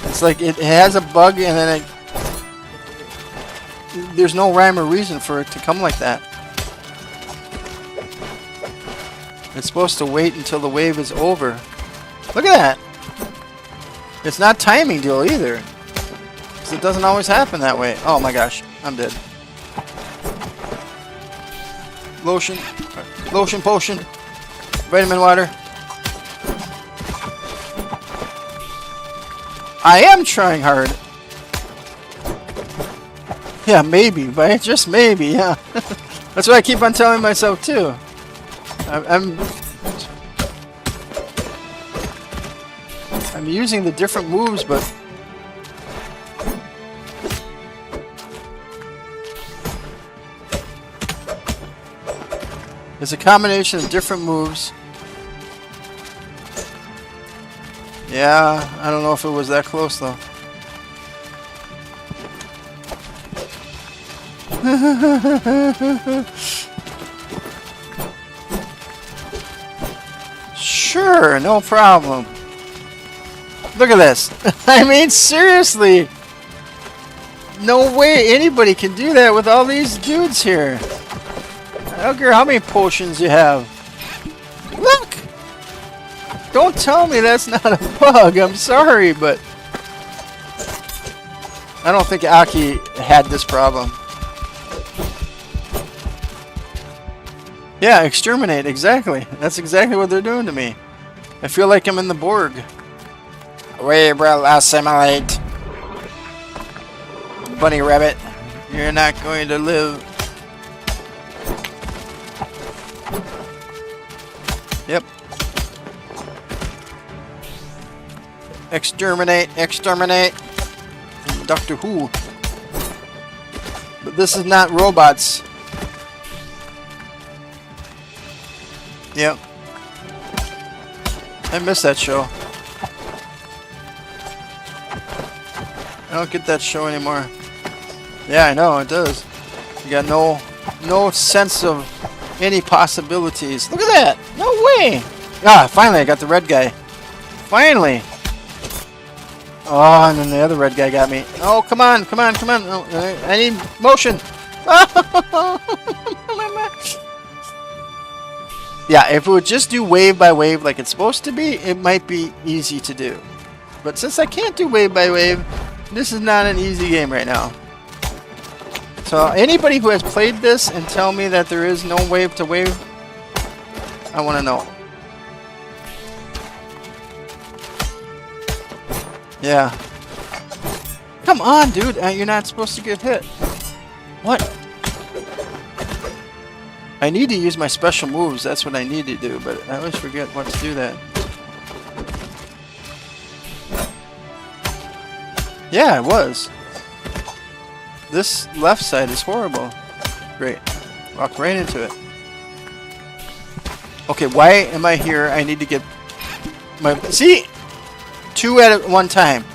It's like it has a bug and then there's no rhyme or reason for it to come like that. It's supposed to wait until the wave is over. Look at that! It's not timing deal either. 'Cause it doesn't always happen that way. Oh my gosh, I'm dead. Lotion. Lotion potion. Vitamin water. I am trying hard. Yeah, maybe, but just maybe, yeah. That's what I keep on telling myself too. I'm using the different moves, but it's a combination of different moves. Yeah, I don't know if it was that close though. Sure, no problem. Look at this. I mean, seriously. no way anybody can do that with all these dudes here. I don't care how many potions you have. Look! Don't tell me that's not a bug. I'm sorry, but I don't think Aki had this problem. Yeah, exterminate, exactly. That's exactly what they're doing to me. I feel like I'm in the Borg. We will assimilate. Bunny rabbit, you're not going to live. Yep. Exterminate, exterminate. Doctor Who. But this is not robots. Yep. I miss that show. I don't get that show anymore. Yeah, I know, it does. You got no sense of any possibilities. Look at that! No way! Ah, finally I got the red guy. Finally! Oh, and then the other red guy got me. Oh, come on, come on, come on. Oh, I need motion. Yeah, if it would just do wave by wave like it's supposed to be, it might be easy to do. But since I can't do wave by wave, this is not an easy game right now. So anybody who has played this and tell me that there is no wave to wave, I want to know. Yeah. Come on, dude. You're not supposed to get hit. What? I need to use my special moves. That's what I need to do, but I always forget what to do that. Yeah, it was. This left side is horrible. Great. Walk right into it. Okay, why am I here? I need to get my... See? 2 at one time.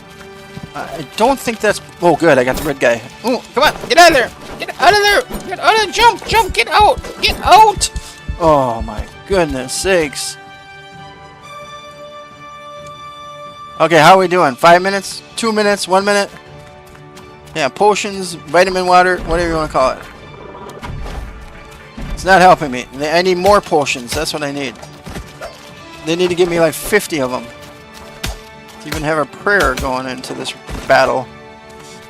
I don't think that's... Oh, good. I got the red guy. Oh, come on. Get out of there. Get out of there. Get out of there. Jump. Jump. Get out. Get out. Oh, my goodness sakes. Okay, how are we doing? 5 minutes? 2 minutes? 1 minute? Yeah, potions, vitamin water, whatever you want to call it. It's not helping me. I need more potions. That's what I need. They need to give me like 50 of them. To even have a prayer going into this battle.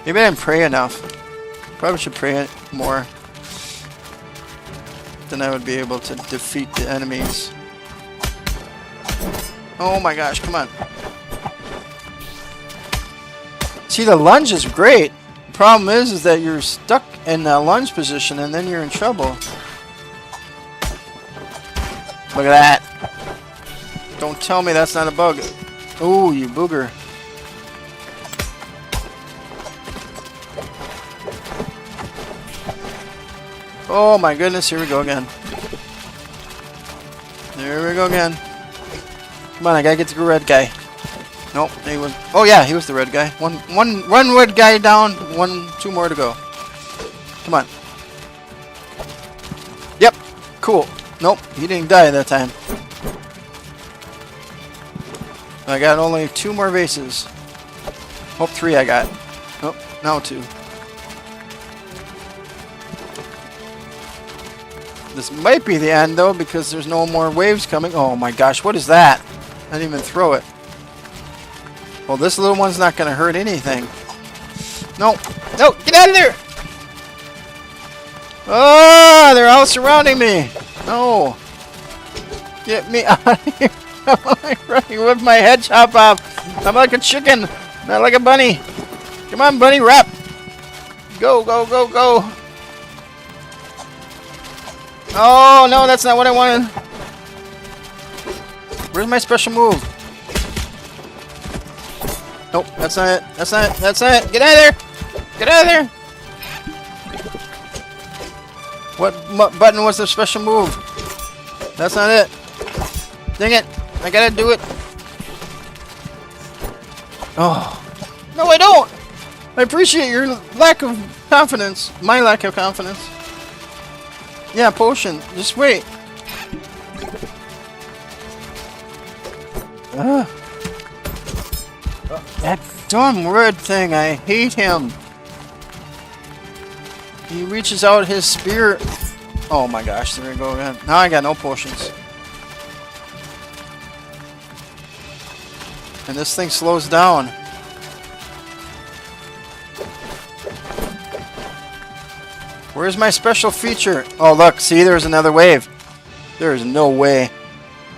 Maybe I didn't pray enough. Probably should pray more. Then I would be able to defeat the enemies. Oh my gosh, come on. See, the lunge is great. The problem is that you're stuck in the lunge position and then you're in trouble. Look at that. Don't tell me that's not a bug. Oh, you booger. Oh my goodness, here we go again. There we go again. Come on, I gotta get the red guy. Nope, he was... Oh yeah, he was the red guy. One red guy down, 2 more to go. Come on. Yep, cool. Nope, he didn't die that time. I got only 2 more vases. Hope 3 I got. Oh, now 2. This might be the end though, because there's no more waves coming. Oh my gosh, what is that? I didn't even throw it. Well, this little one's not going to hurt anything. No. No, get out of there! Oh, they're all surrounding me. No. Get me out of here. I'm like running with my head chopped off. I'm like a chicken, not like a bunny. Come on, bunny, rap. Go, go, go, go. Oh, no, that's not what I wanted. Where's my special move? Nope, that's not it. That's not it. That's not it. Get out of there. Get out of there. What button was the special move? That's not it. Dang it. I gotta do it. Oh. No, I don't. I appreciate your lack of confidence. My lack of confidence. Yeah, potion. Just wait. That dumb red thing. I hate him. He reaches out his spear. Oh my gosh, there we go again. Now I got no potions. And this thing slows down. Where's my special feature? Oh look, see, there's another wave. There is no way.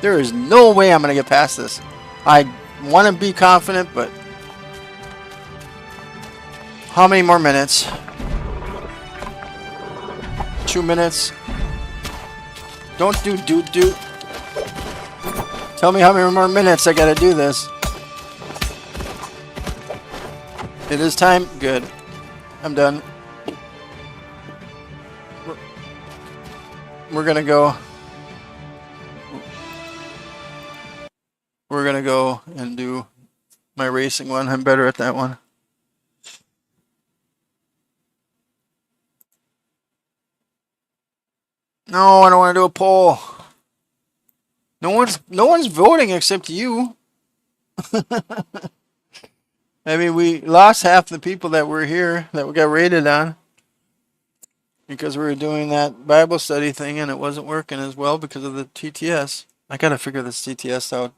There is no way I'm going to get past this. I want to be confident, but... How many more minutes? 2 minutes. Don't do. Tell me how many more minutes I gotta do this. It is time? Good. I'm done. We're gonna go. We're gonna go and do my racing one. I'm better at that one. No, I don't want to do a poll. No one's voting except you. I mean, we lost half the people that were here that we got rated on because we were doing that Bible study thing and it wasn't working as well because of the TTS. I gotta figure this TTS out.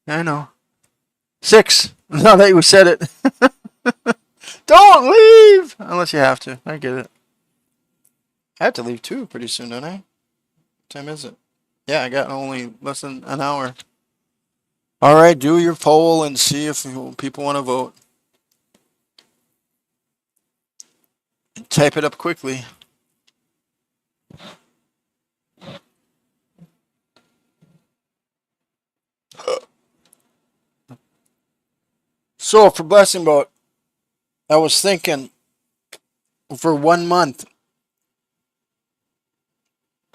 I know. 6. Now that you said it. Don't leave unless you have to. I get it. I have to leave too pretty soon, don't I? What time is it? Yeah, I got only less than an hour. Alright, do your poll and see if people want to vote. Type it up quickly. So, for Blessing Boat, I was thinking for 1 month,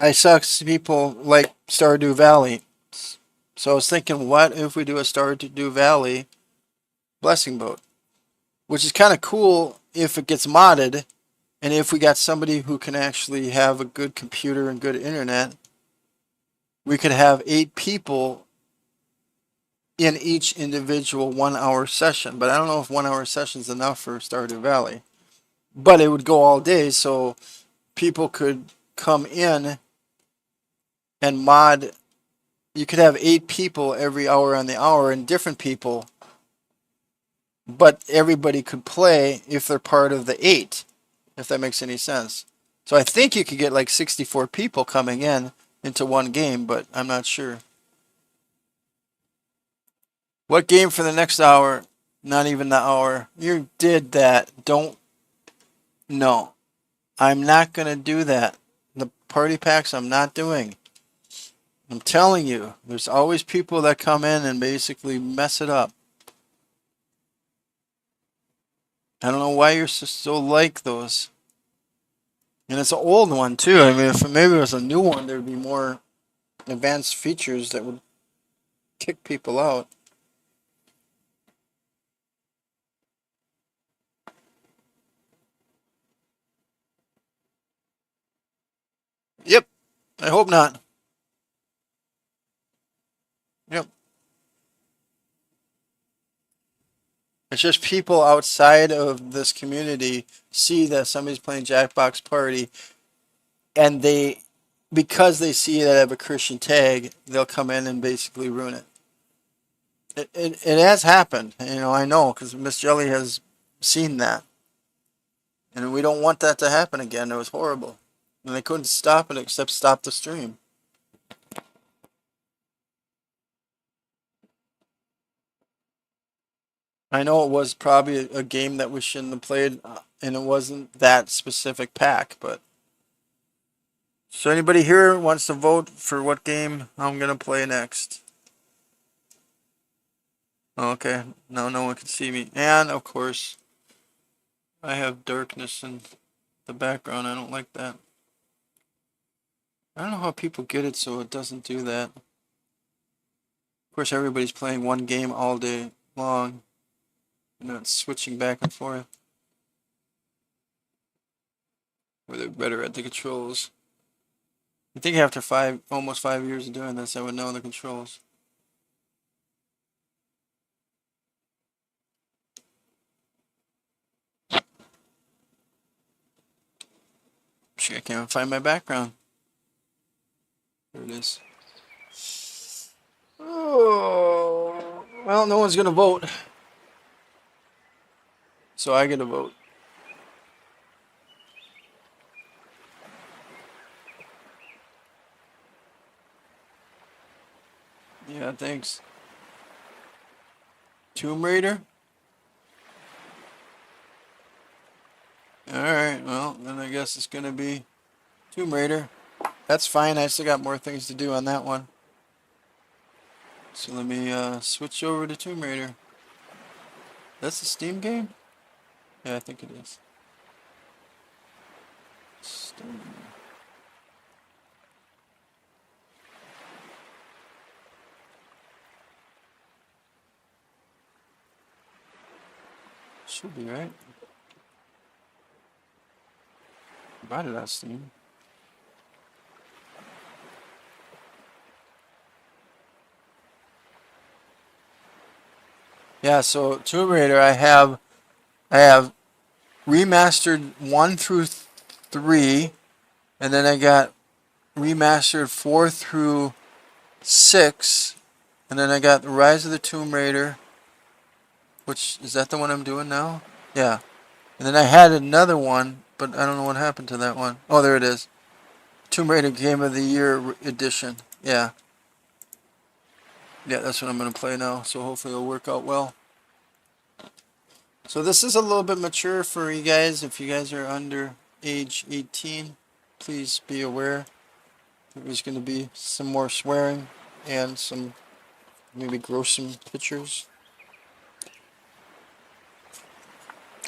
I saw people like Stardew Valley. So I was thinking, what if we do a Stardew Valley Blessing Boat? Which is kind of cool if it gets modded, and if we got somebody who can actually have a good computer and good internet, we could have 8 people in each individual 1 hour session. But I don't know if 1 hour session is enough for Stardew Valley. But it would go all day, so people could come in and mod. You could have 8 people every hour on the hour and different people, but everybody could play if they're part of the 8, if that makes any sense. So I think you could get like 64 people coming in into one game, but I'm not sure. What game for the next hour? Not even the hour. You did that. Don't. No. I'm not going to do that. The party packs I'm not doing. I'm telling you, there's always people that come in and basically mess it up. I don't know why you're so like those. And it's an old one too. I mean, if maybe it was a new one, there'd be more advanced features that would kick people out. Yep. I hope not. Yep. It's just people outside of this community see that somebody's playing Jackbox Party, and because they see that I have a Christian tag, they'll come in and basically ruin it. It has happened, I know, because Miss Jelly has seen that. And we don't want that to happen again. It was horrible. And they couldn't stop it except stop the stream. I know it was probably a game that we shouldn't have played, and it wasn't that specific pack, but... So anybody here wants to vote for what game I'm going to play next? Okay, now no one can see me. And, of course, I have darkness in the background. I don't like that. I don't know how people get it so it doesn't do that. Of course, everybody's playing one game all day long. And it's switching back and forth. Or they're better at the controls. I think after almost 5 years of doing this, I would know the controls. Shoot, I can't even find my background. There it is. Oh, well, no one's gonna vote, so I get a vote. Yeah, thanks. Tomb Raider? Alright, well, then I guess it's gonna be Tomb Raider. That's fine, I still got more things to do on that one. So let me switch over to Tomb Raider. That's a Steam game? Yeah, I think it is. Steam. Should be right. Bought it on Steam. Yeah, so Tomb Raider, I have remastered 1 through 3, and then I got remastered 4 through 6, and then I got the Rise of the Tomb Raider, which is that the one I'm doing now? Yeah. And then I had another one, but I don't know what happened to that one. Oh, there it is. Tomb Raider Game of the Year edition. Yeah. Yeah, that's what I'm going to play now, so hopefully it'll work out well. So this is a little bit mature for you guys. If you guys are under age 18, please be aware. There's going to be some more swearing and some maybe gruesome pictures.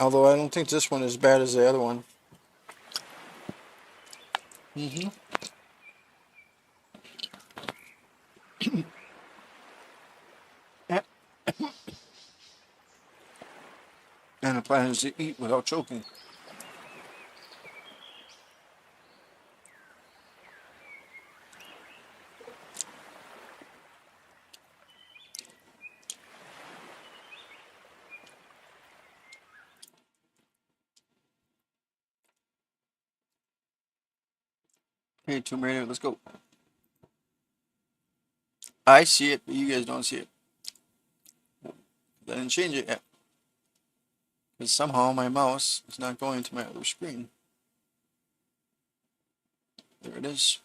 Although I don't think this one is as bad as the other one. And the plan is to eat without choking. Hey, Tomb Raider, let's go. I see it, but you guys don't see it. I didn't change it yet. Because somehow my mouse is not going to my other screen. There it is.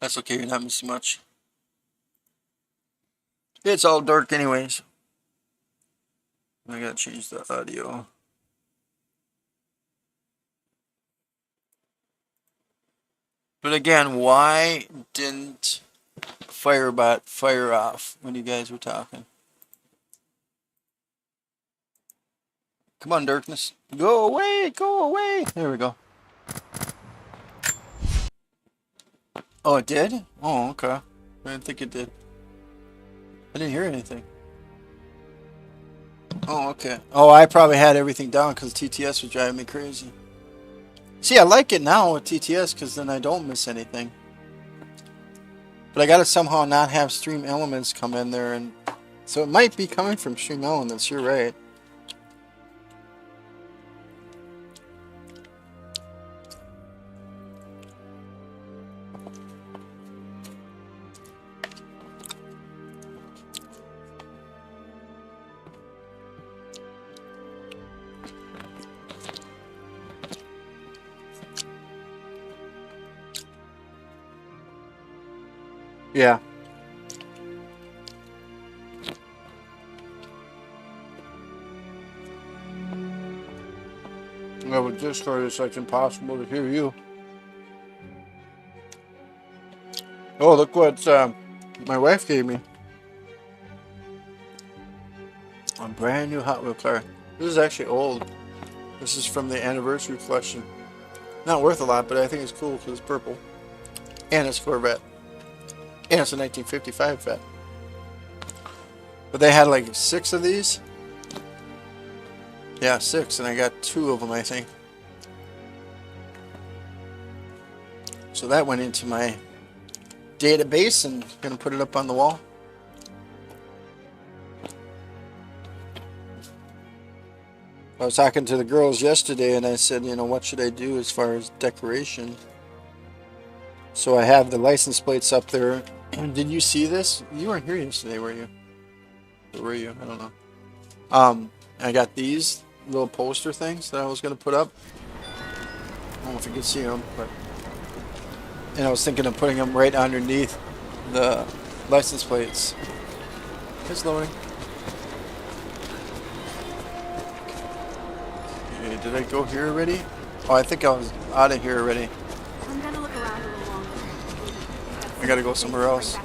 That's okay, you're not missing much. It's all dark anyways. I gotta change the audio. But again, why didn't Firebot fire off when you guys were talking? Come on, darkness. Go away, go away. There we go. Oh, it did? Oh, okay. I didn't think it did. I didn't hear anything. Oh, okay. Oh, I probably had everything down because TTS was driving me crazy. See, I like it now with TTS because then I don't miss anything. But I gotta somehow not have Stream Elements come in there, and so it might be coming from Stream Elements. You're right. Yeah. Yeah, with Discord, it's like impossible to hear you. Oh, look what my wife gave me. A brand new Hot Wheel car. This is actually old. This is from the anniversary collection. Not worth a lot, but I think it's cool because it's purple. And it's Corvette. And it's a 1955 vet. But they had like 6 of these. Yeah, 6, and I got 2 of them, I think. So that went into my database, and gonna put it up on the wall. I was talking to the girls yesterday and I said, you know, what should I do as far as decoration? So I have the license plates up there. Did you see this? You weren't here yesterday, were you? Or were you? I don't know. I got these little poster things that I was going to put up. I don't know if you can see them, but... And I was thinking of putting them right underneath the license plates. It's loading. Okay, did I go here already? Oh, I think I was out of here already. I'm gonna look around a little longer. I gotta go somewhere else.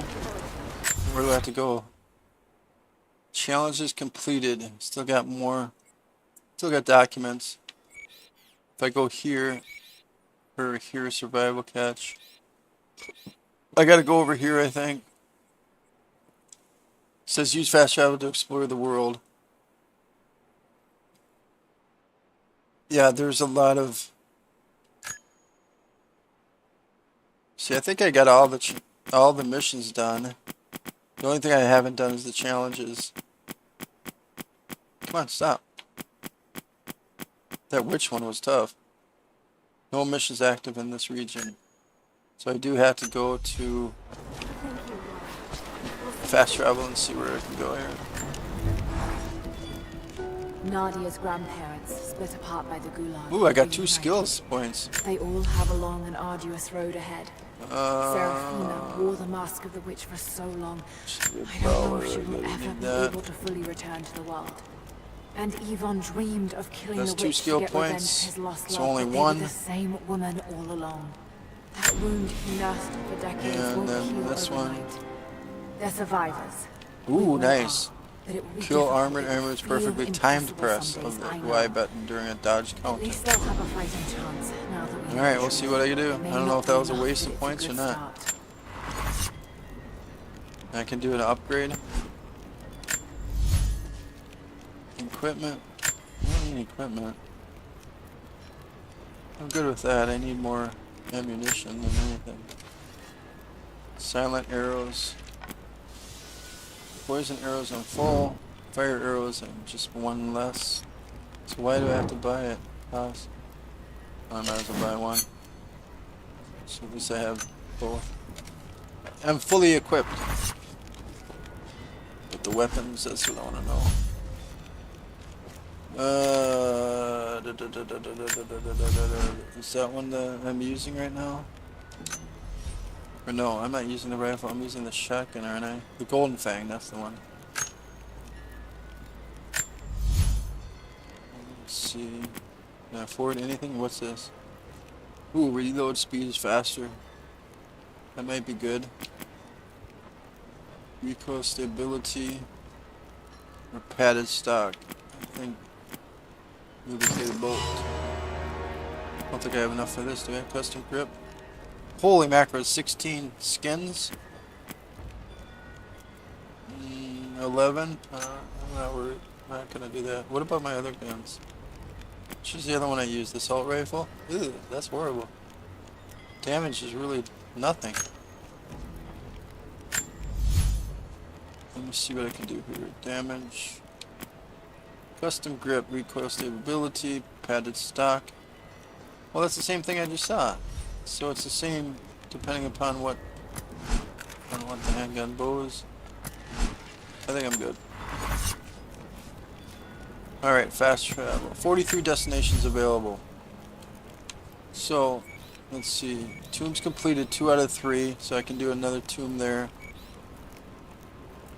Where do I have to go? Challenges completed. Still got more. Still got documents. If I go here, or here, survival catch. I gotta go over here, I think. It says use fast travel to explore the world. Yeah, there's a lot of... See, I think I got all the missions done. The only thing I haven't done is the challenges. Come on, stop. That witch one was tough. No missions active in this region. So I do have to go to fast travel and see where I can go here. Nadia's grandparents split apart by the Gulag. Ooh, I got 2 skills points. They all have a long and arduous road ahead. Serafina wore the mask of the witch for so long. I don't know if she will ever be able to fully return to the world. And Yvonne dreamed of killing That's the 2 witch skill to get revenge points. for his lost It's love, only but they one. were the same woman all along. That wound he nursed for decades And won't then heal this one. overnight. They're survivors. Ooh, nice. But it will be Kill difficult. armored It will enemies feel perfectly timed impossible press some of days, the I know. Y button during a dodge At counter. least they'll have a fighting chance now that we know Alright, the we'll see truth. what I can do. It may I don't know not if that be was a enough, waste but of it's a points or good not. start. I can do an upgrade. Equipment. I don't need equipment. I'm good with that. I need more ammunition than anything. Silent arrows. Poison arrows on full. Fire arrows and just 1 less. So why do I have to buy it? House. I might as well buy one. So at least I have both. I'm fully equipped. With the weapons, that's what I want to know. Is that one that I'm using right now? Or no, I'm not using the rifle, I'm using the shotgun, aren't I? The Golden Fang, that's the one. Let's see. Can I afford anything? What's this? Ooh, reload speed is faster. That might be good. Recoil stability. Or padded stock. I think lubricated bolt. I don't think I have enough for this, do I? Custom grip. Holy macros, 16 skins. 11. I'm not worried. I'm not gonna do that. What about my other guns? Which is the other one I used? The assault rifle? Ew, that's horrible. Damage is really nothing. Let me see what I can do here. Damage. Custom grip, recoil stability, padded stock. Well, that's the same thing I just saw. So it's the same depending upon what the handgun bows. I think I'm good. Alright, fast travel. 43 destinations available. So, let's see. Tombs completed 2 out of 3, so I can do another tomb there.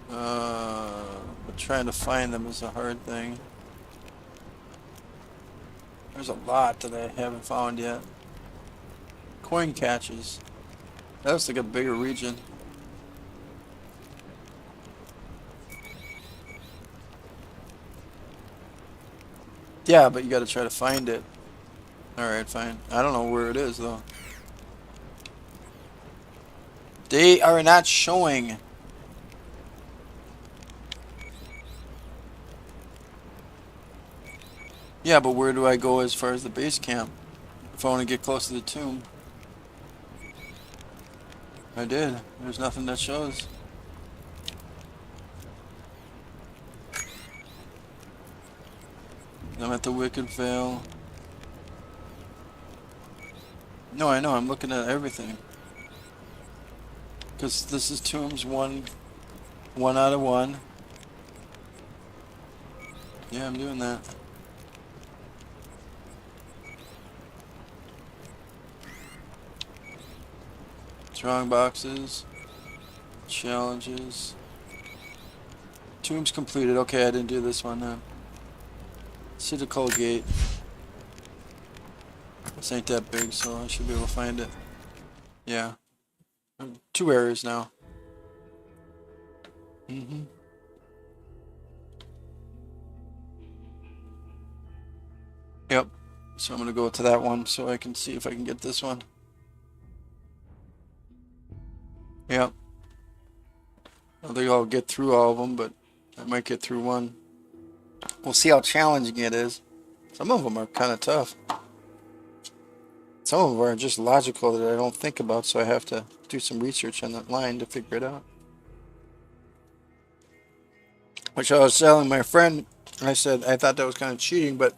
But trying to find them is a hard thing. There's a lot that I haven't found yet. Coin catches. That's like a bigger region. Yeah, but you gotta try to find it. Alright, fine. I don't know where it is, though. They are not showing. Yeah, but where do I go as far as the base camp? If I want to get close to the tomb. I did. There's nothing that shows. I'm at the Wicked Vale. No, I know, I'm looking at everything. Because this is tombs one out of one. Yeah, I'm doing that. Strong boxes. Challenges. Tombs completed. Okay, I didn't do this one then. Citical Gate. This ain't that big, so I should be able to find it. Yeah. 2 areas now. Yep. So I'm gonna go to that one so I can see if I can get this one. Yep. I don't think I'll get through all of them, but I might get through one. We'll see how challenging it is. Some of them are kind of tough. Some of them are just logical that I don't think about, so I have to do some research on that line to figure it out. Which I was telling my friend, I said I thought that was kind of cheating, but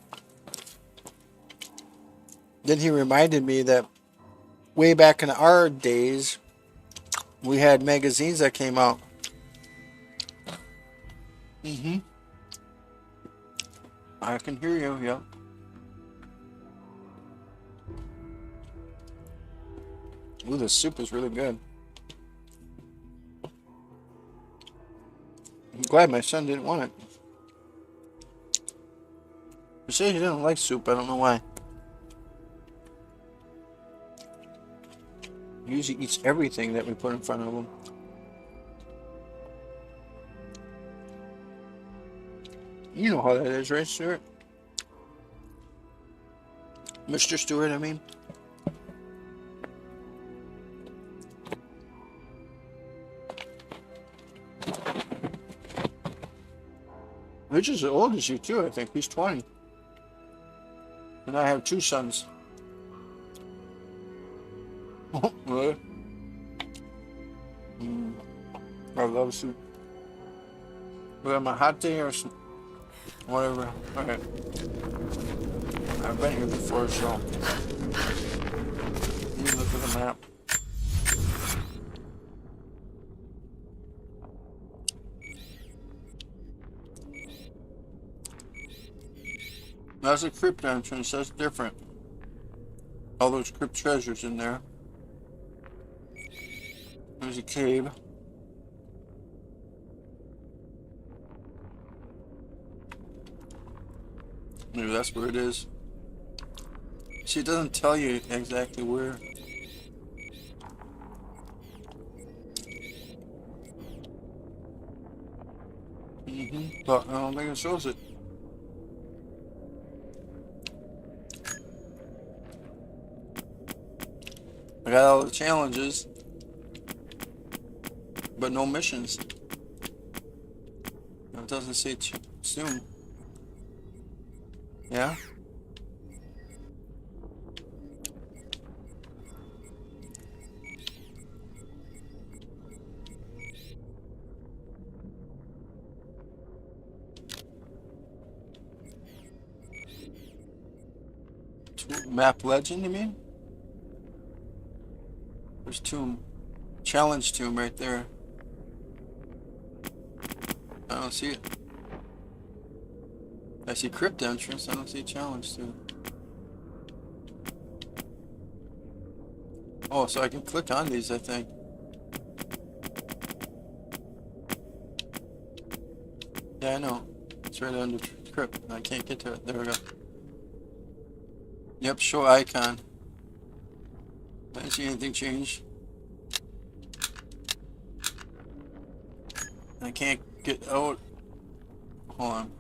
then he reminded me that way back in our days, we had magazines that came out. I can hear you, yep. Ooh, the soup is really good. I'm glad my son didn't want it. He said he didn't like soup, I don't know why. He usually eats everything that we put in front of him. You know how that is, right, Stuart? Mr. Stewart, I mean. Rich is as old as you, too, I think. He's 20. And I have 2 sons. Oh, really? I love soup. Whether I'm a hot day or whatever. Okay. I've been here before, so. You look at the map. That's a crypt entrance, that's different. All those crypt treasures in there. There's a cave. Maybe that's where it is. See, it doesn't tell you exactly where. But I don't think it shows it. I got all the challenges, but no missions. It doesn't say soon. Yeah? Map legend, you mean? There's tomb. Challenge tomb right there. I don't see it. I see crypt entrance, I don't see challenge tomb. Oh, so I can click on these, I think. Yeah, I know. It's right under crypt. I can't get to it. There we go. Yep, show icon. I didn't see anything change. I can't get out. Hold on.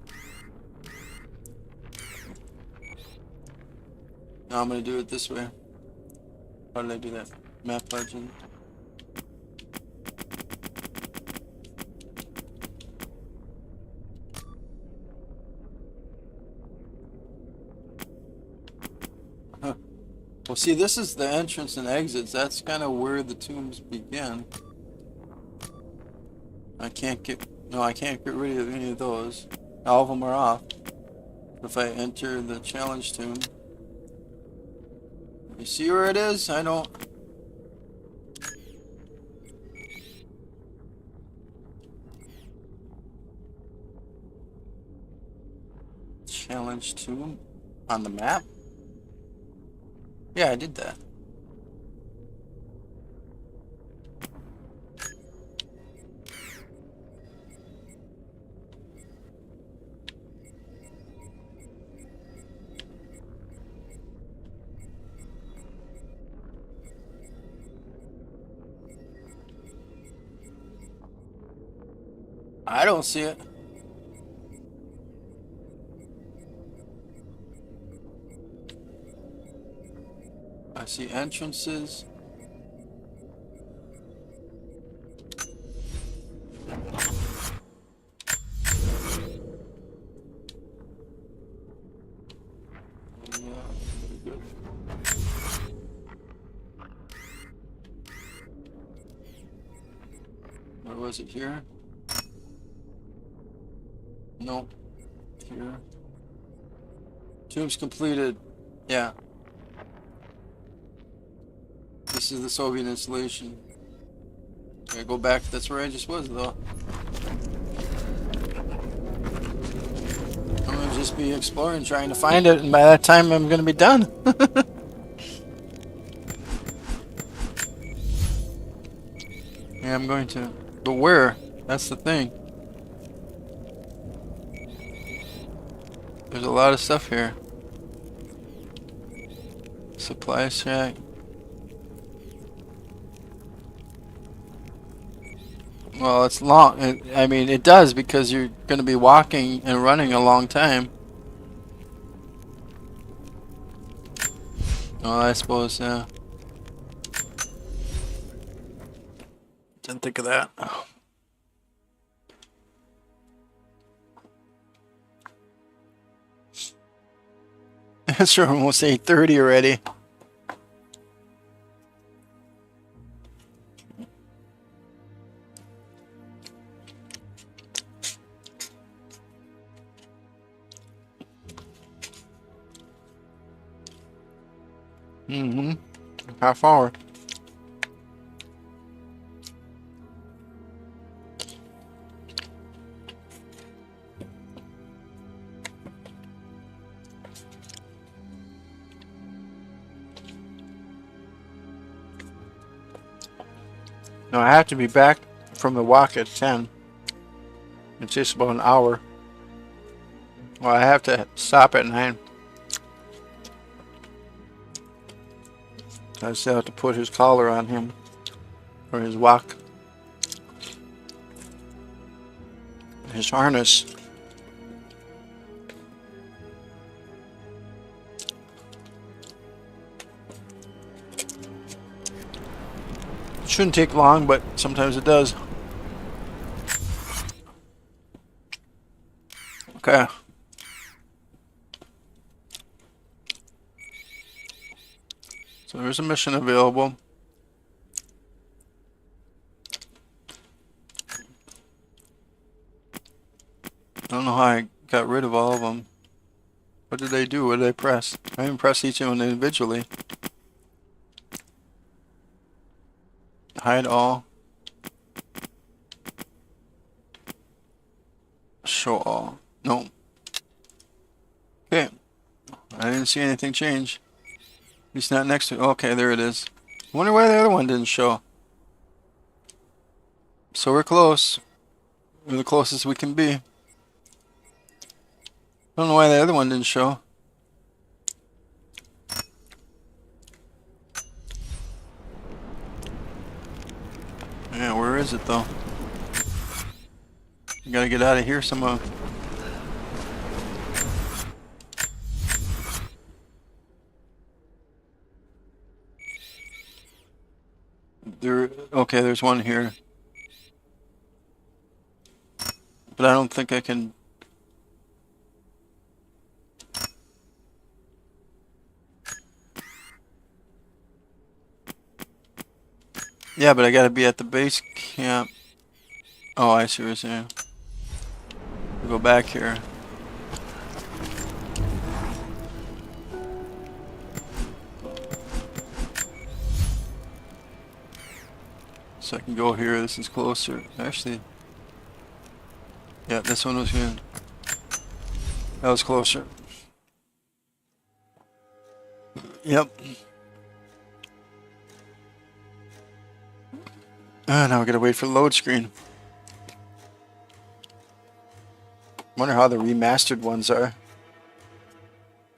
Now I'm gonna do it this way. How did I do that? Map legend. Huh. Well, see, this is the entrance and exits. That's kind of where the tombs begin. I can't get... No, I can't get rid of any of those. All of them are off. If I enter the challenge tomb. You see where it is? I don't. Challenge tomb on the map? Yeah, I did that. I don't see it. I see entrances. Where was it? Here? No. Here. Tombs completed. Yeah. This is the Soviet installation. I go back. That's where I just was, though. I'm gonna just be exploring, trying to find it, and by that time, I'm gonna be done. Yeah, I'm going to. But where? That's the thing. There's a lot of stuff here. Supply shack. Well, it's long. I mean, it does because you're going to be walking and running a long time. Oh, I suppose, yeah. Didn't think of that. It's almost 8:30 already. Half hour. No, I have to be back from the walk at 10. It's just about an hour. Well, I have to stop at 9. I still have to put his collar on him, or his walk, his harness. It shouldn't take long, but sometimes it does. Okay. So there's a mission available. I don't know how I got rid of all of them. What did they do? What did I press? I didn't press each one individually. Hide all. Show all. No. Okay. I didn't see anything change. At least not next to it. Okay, there it is. I wonder why the other one didn't show. So we're close. We're the closest we can be. I don't know why the other one didn't show. Yeah, where is it though? You gotta get out of here somehow. Okay, there's one here. But I don't think I can. Yeah, but I gotta be at the base camp. Oh, I see what you're saying. Go back here. So I can go here. This is closer. Actually, yeah, this one was good. That was closer. Yep. Now we gotta wait for the load screen. Wonder how the remastered ones are.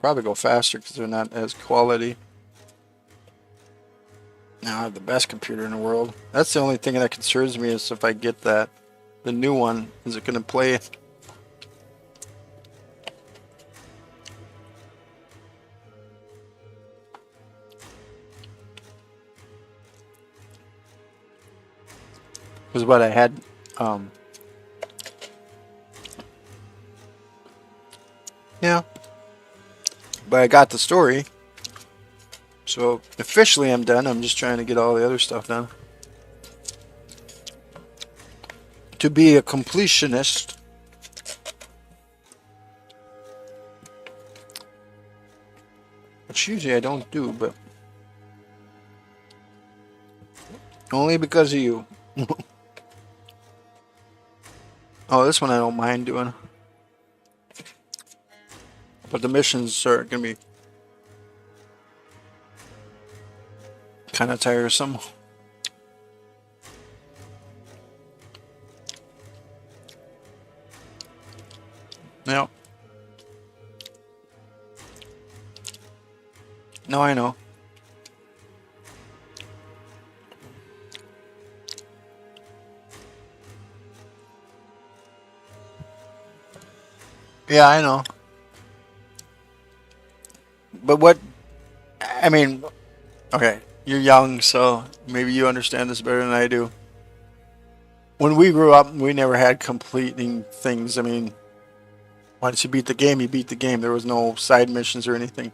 Probably go faster because they're not as quality. Now I have the best computer in the world. That's the only thing that concerns me is if I get that, the new one, is it gonna play? Was what I had. Yeah, but I got the story, so officially I'm done. I'm just trying to get all the other stuff done. To be a completionist, which usually I don't do, but only because of you. Oh, this one I don't mind doing. But the missions are going to be kind of tiresome. Yep. No, I know. Yeah, I know. But what, I mean, okay, you're young, so maybe you understand this better than I do. When we grew up, we never had completing things. I mean, once you beat the game, you beat the game. There was no side missions or anything.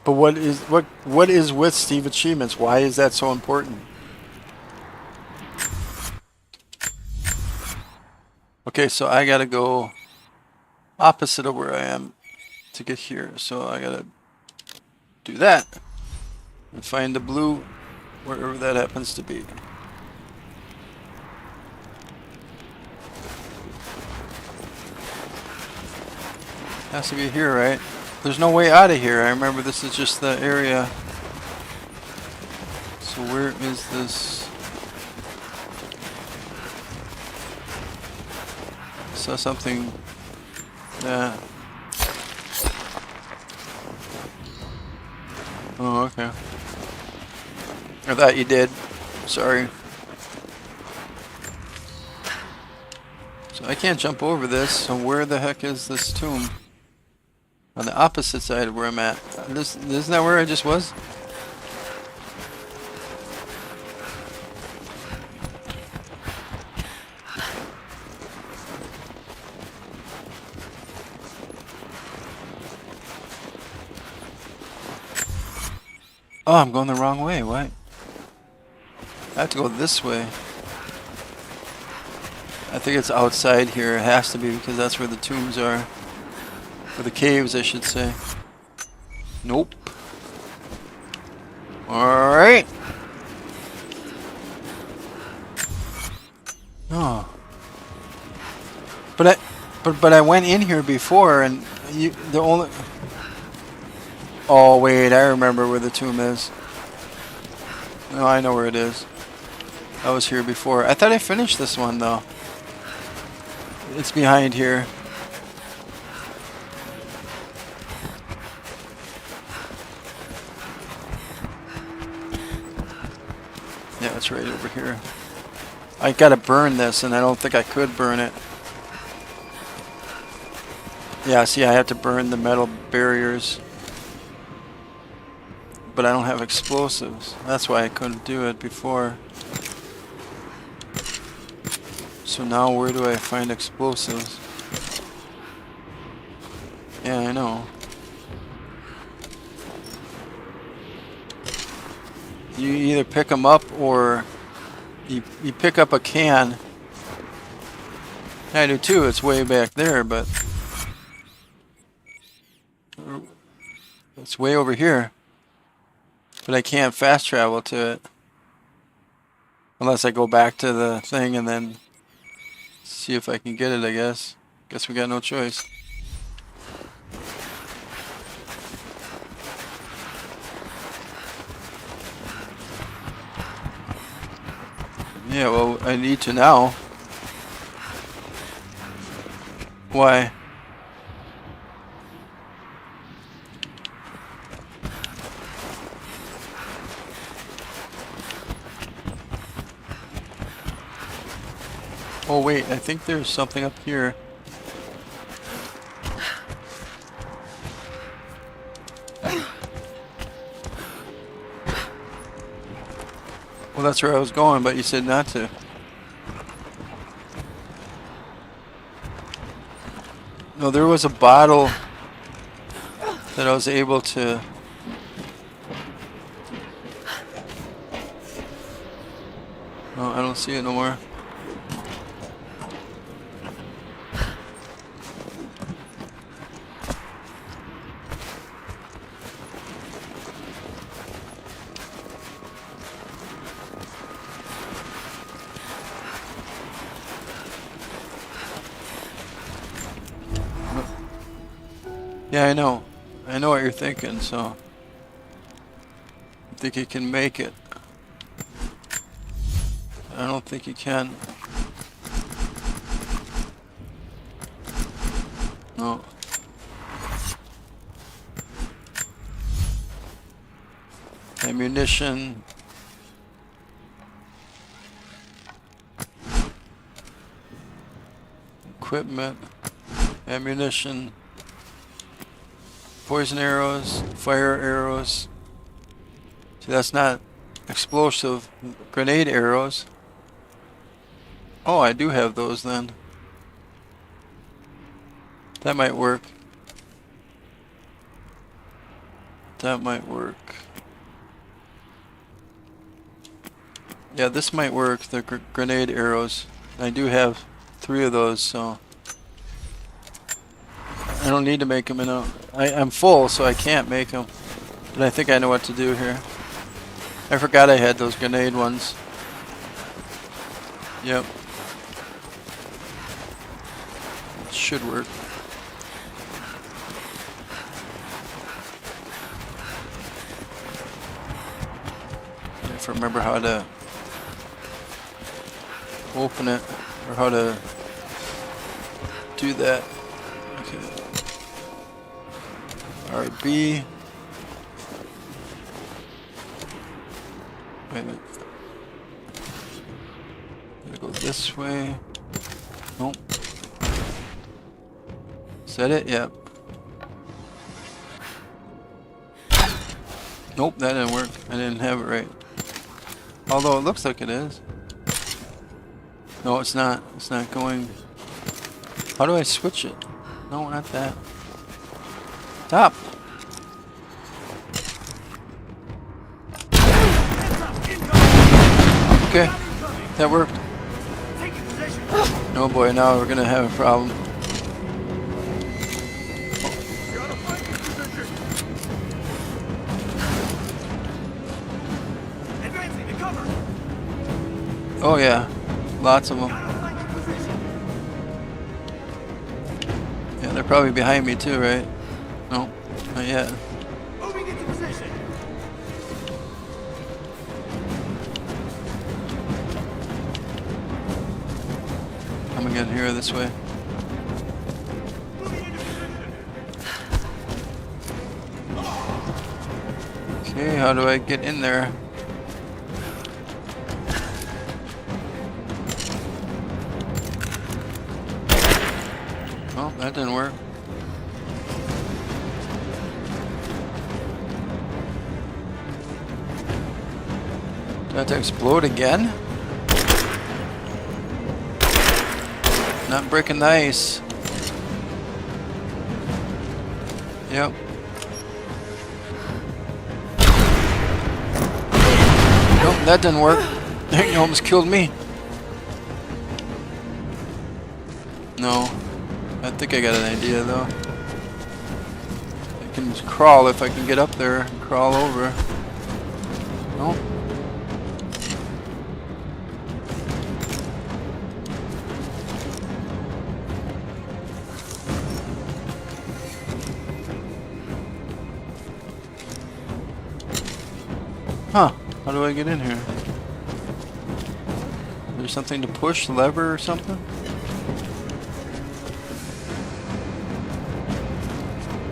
But what is with Steve Achievements? Why is that so important? Okay, so I gotta go opposite of where I am to get here. So I gotta do that and find the blue wherever that happens to be. Has to be here, right? There's no way out of here. I remember this is just the area. So where is this? Saw something. Yeah. Oh, okay. I thought you did. Sorry. So I can't jump over this. So where the heck is this tomb? On the opposite side of where I'm at. Isn't that where I just was? Oh, I'm going the wrong way. What? I have to go this way. I think it's outside here. It has to be because that's where the tombs are. Or the caves, I should say. Nope. Alright. Oh. But I went in here before and the only... Oh wait, I remember where the tomb is. No, I know where it is. I was here before. I thought I finished this one though. It's behind here. Yeah, it's right over here. I gotta burn this and I don't think I could burn it. Yeah, see, I have to burn the metal barriers. But I don't have explosives. That's why I couldn't do it before. So now where do I find explosives? Yeah, I know. You either pick them up or you pick up a can. I do too, it's way back there, but it's way over here. But I can't fast travel to it. Unless I go back to the thing and then see if I can get it, I guess. Guess we got no choice. Yeah, well, I need to now. Why? Oh wait, I think there's something up here. Well, that's where I was going, but you said not to. No, there was a bottle that I was able to... No, I don't see it no more. Yeah, I know. I know what you're thinking, so... I think you can make it. I don't think you can. No. Ammunition. Equipment. Ammunition. Poison arrows. Fire arrows. See, that's not explosive. Grenade arrows. Oh, I do have those then. That might work. That might work. Yeah, this might work, the grenade arrows. I do have 3 of those, so... I don't need to make them I'm full, so I can't make them. But I think I know what to do here. I forgot I had those grenade ones. Yep. Should work. If I remember how to open it or how to do that. Okay. RB. Wait a minute. Gotta go this way. Nope. Is that it? Yep. Nope, that didn't work. I didn't have it right. Although it looks like it is. No, it's not. It's not going. How do I switch it? No, not that. Stop. Okay, that worked. Oh boy, now we're gonna have a problem. Oh yeah, lots of them. Yeah, they're probably behind me too, right? No, not yet. I'm gonna get here this way. Okay, how do I get in there? Oh, that didn't work. Do I have to explode again? Not breaking the ice. Yep. Nope, that didn't work. You almost killed me. No. I think I got an idea though. I can crawl if I can get up there and crawl over. Nope. Huh. How do I get in here? Is there something to push? Lever or something?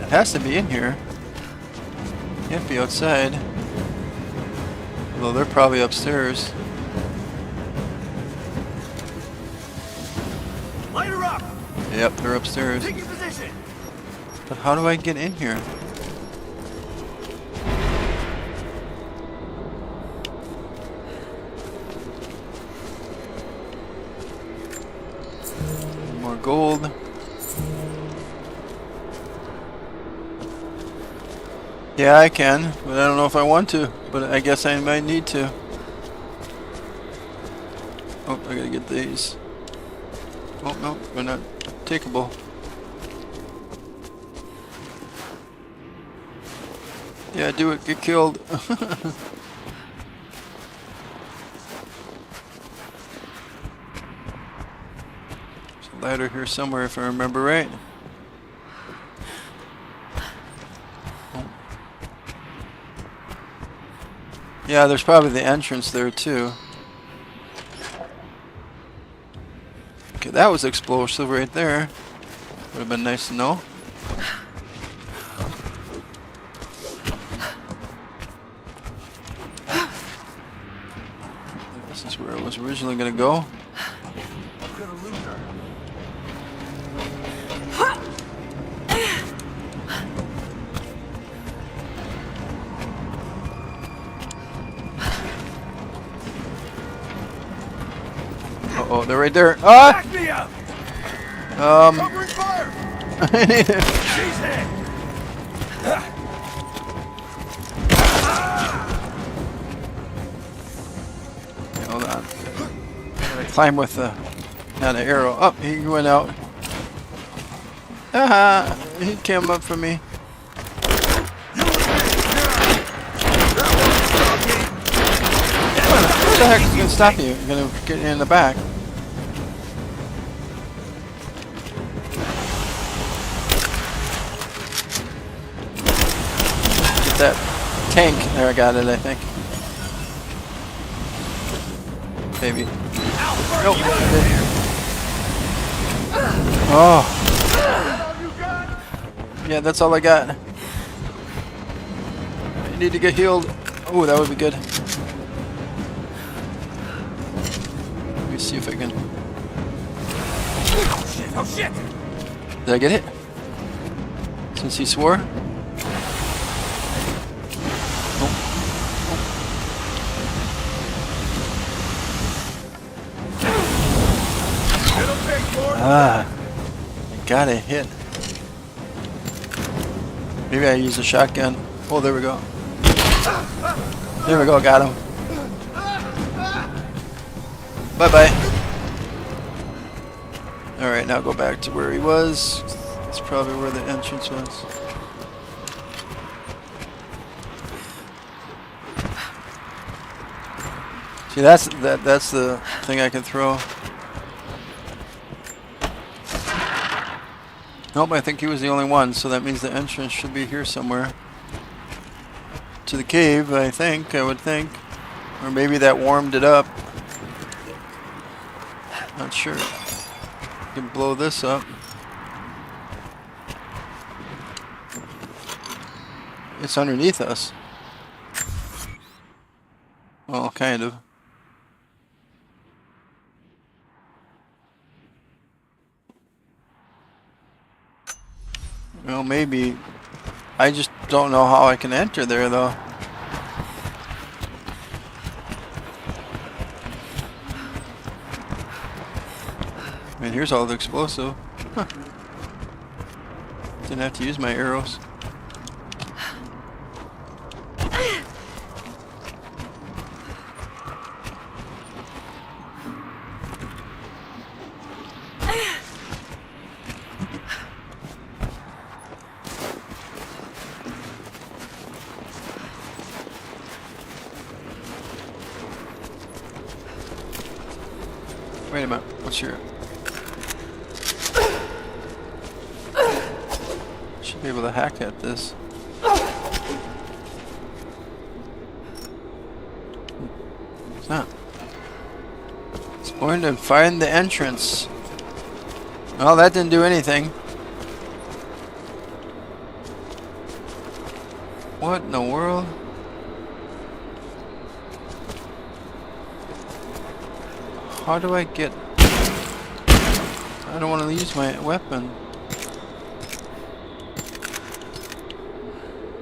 It has to be in here. Can't be outside. Although they're probably upstairs. Light her up! Yep, they're upstairs. Take your position! But how do I get in here? More gold. Yeah, I can, but I don't know if I want to. But I guess I might need to. Oh, I gotta get these. Oh, no, they're not takeable. Yeah, do it, get killed. There's a ladder here somewhere if I remember right. Oh. Yeah, there's probably the entrance there too. Okay, that was explosive right there. Would have been nice to know. This is where I was originally going to go. Uh-oh, they're right there. Ah! Back me up! Covering fire! She's hit! Hold on. Gotta climb with the not an arrow. Up, he went out. Aha! He came up for me. What the heck is gonna stop you? You're gonna get in the back. Get that tank. There, I got it, I think. Maybe. Nope. Oh. Yeah, that's all I got. I need to get healed. Oh, that would be good. Let me see if I can. Oh shit! Did I get it? Since he swore? Ah, I got a hit. Maybe I use a shotgun. Oh, there we go. There we go, got him. Bye-bye. Alright, now go back to where he was. That's probably where the entrance was. See, that's the thing I can throw. Nope, I think he was the only one, so that means the entrance should be here somewhere. To the cave, I would think. Or maybe that warmed it up. Not sure. You can blow this up. It's underneath us. Well, kind of. Well, maybe. I just don't know how I can enter there, though. I mean, here's all the explosive. Huh. Didn't have to use my arrows. Wait a minute, what's your... Should be able to hack at this. It's not. It's going to find the entrance. Well, that didn't do anything. What in the world? How do I get... I don't want to use my weapon.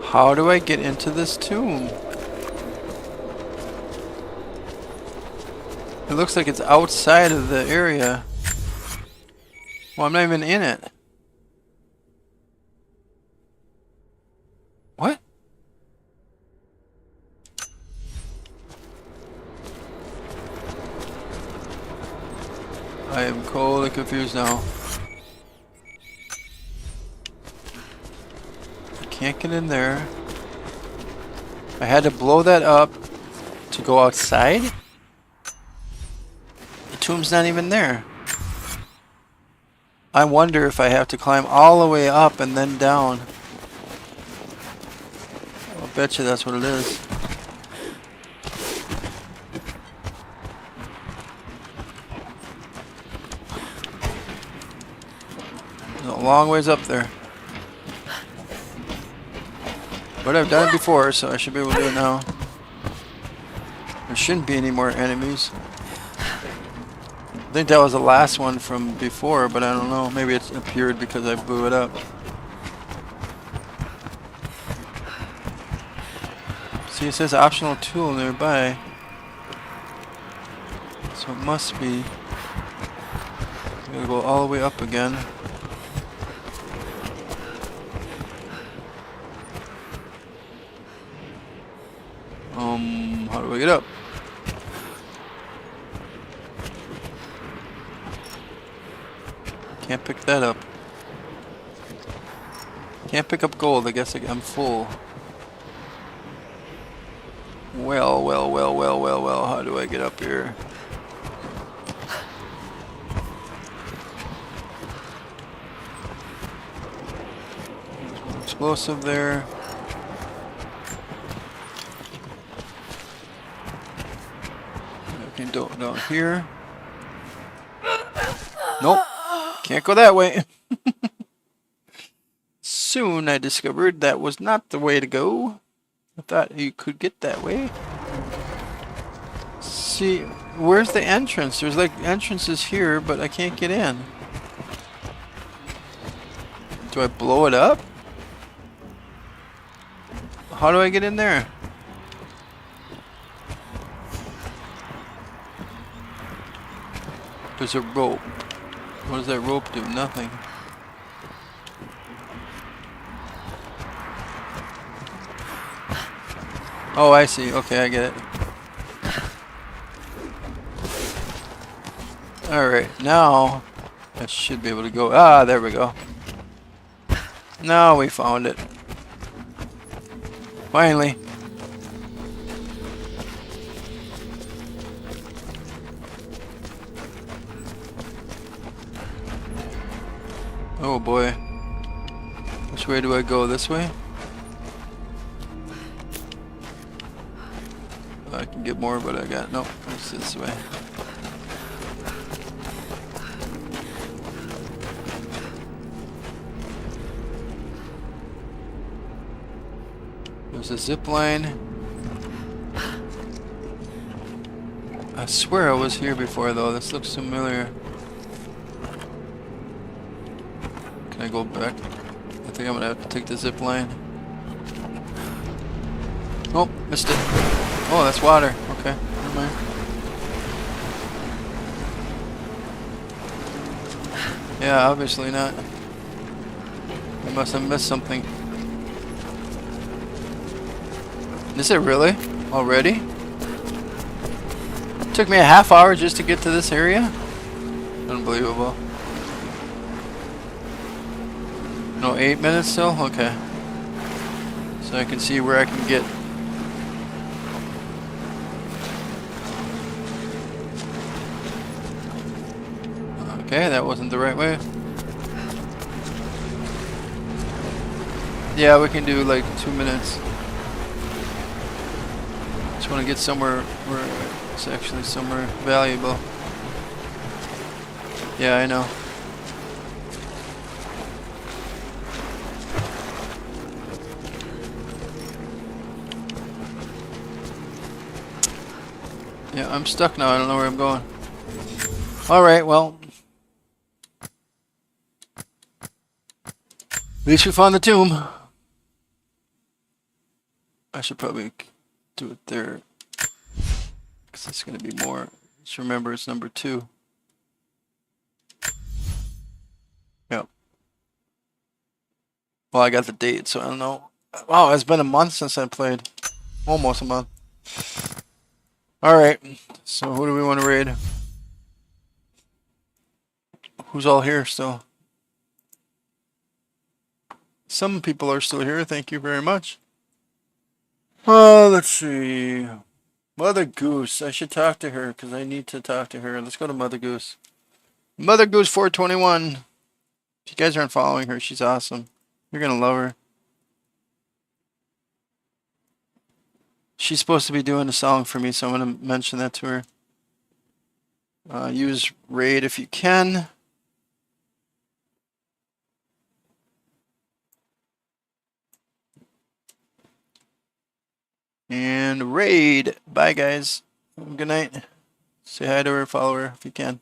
How do I get into this tomb? It looks like it's outside of the area. Well, I'm not even in it. What? I am totally confused now. I can't get in there. I had to blow that up to go outside? The tomb's not even there. I wonder if I have to climb all the way up and then down. I'll bet you that's what it is. There's a long ways up there. But I've done it before, so I should be able to do it now. There shouldn't be any more enemies. I think that was the last one from before, but I don't know. Maybe it appeared because I blew it up. See, it says optional tool nearby. So it must be... I'm gonna go all the way up again. How do I get up? Can't pick that up. Can't pick up gold. I guess I'm full. Well, how do I get up here? Explosive there. Okay, down here. Nope. Can't go that way. Soon I discovered that was not the way to go. I thought you could get that way. See, where's the entrance? There's like entrances here, but I can't get in. Do I blow it up? How do I get in there? There's a rope. What does that rope do? Nothing. Oh, I see. Okay, I get it. Alright, now I should be able to go. Ah, there we go. Now we found it. Finally. Oh boy. Which way do I go? This way? I can get more, but I got... Nope, it's this way. There's a zip line. I swear I was here before though. This looks familiar. Can I go back? I think I'm gonna have to take the zip line. Oh, missed it. Oh, that's water. Okay, never mind. Yeah, obviously not. I must have missed something. Is it really? Already? Took me a half hour just to get to this area? Unbelievable. No, 8 minutes still? Okay. So I can see where I can get. Okay, that wasn't the right way. Yeah, we can do like 2 minutes. Just want to get somewhere where It's actually somewhere valuable. Yeah, I know. Yeah, I'm stuck now. I don't know where I'm going. Alright, well. At least we found the tomb. I should probably do it there. Because it's going to be more. Just remember it's number 2. Yep. Well, I got the date, so I don't know. Wow, it's been a month since I played. Almost a month. Alright, so who do we want to raid? Who's all here still? Some people are still here, thank you very much. Let's see. Mother Goose, I should talk to her because I need to talk to her. Let's go to Mother Goose. Mother Goose 421. If you guys aren't following her, she's awesome. You're gonna love her. She's supposed to be doing a song for me, so I'm gonna mention that to her. Use raid if you can. And raid. Bye, guys. Good night. Say hi to her, follow her if you can.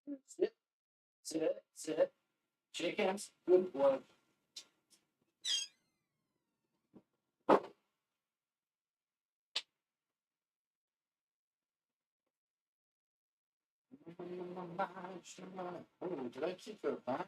Sit, sit, sit. Shake hands. Good boy. Oh, did I keep it on?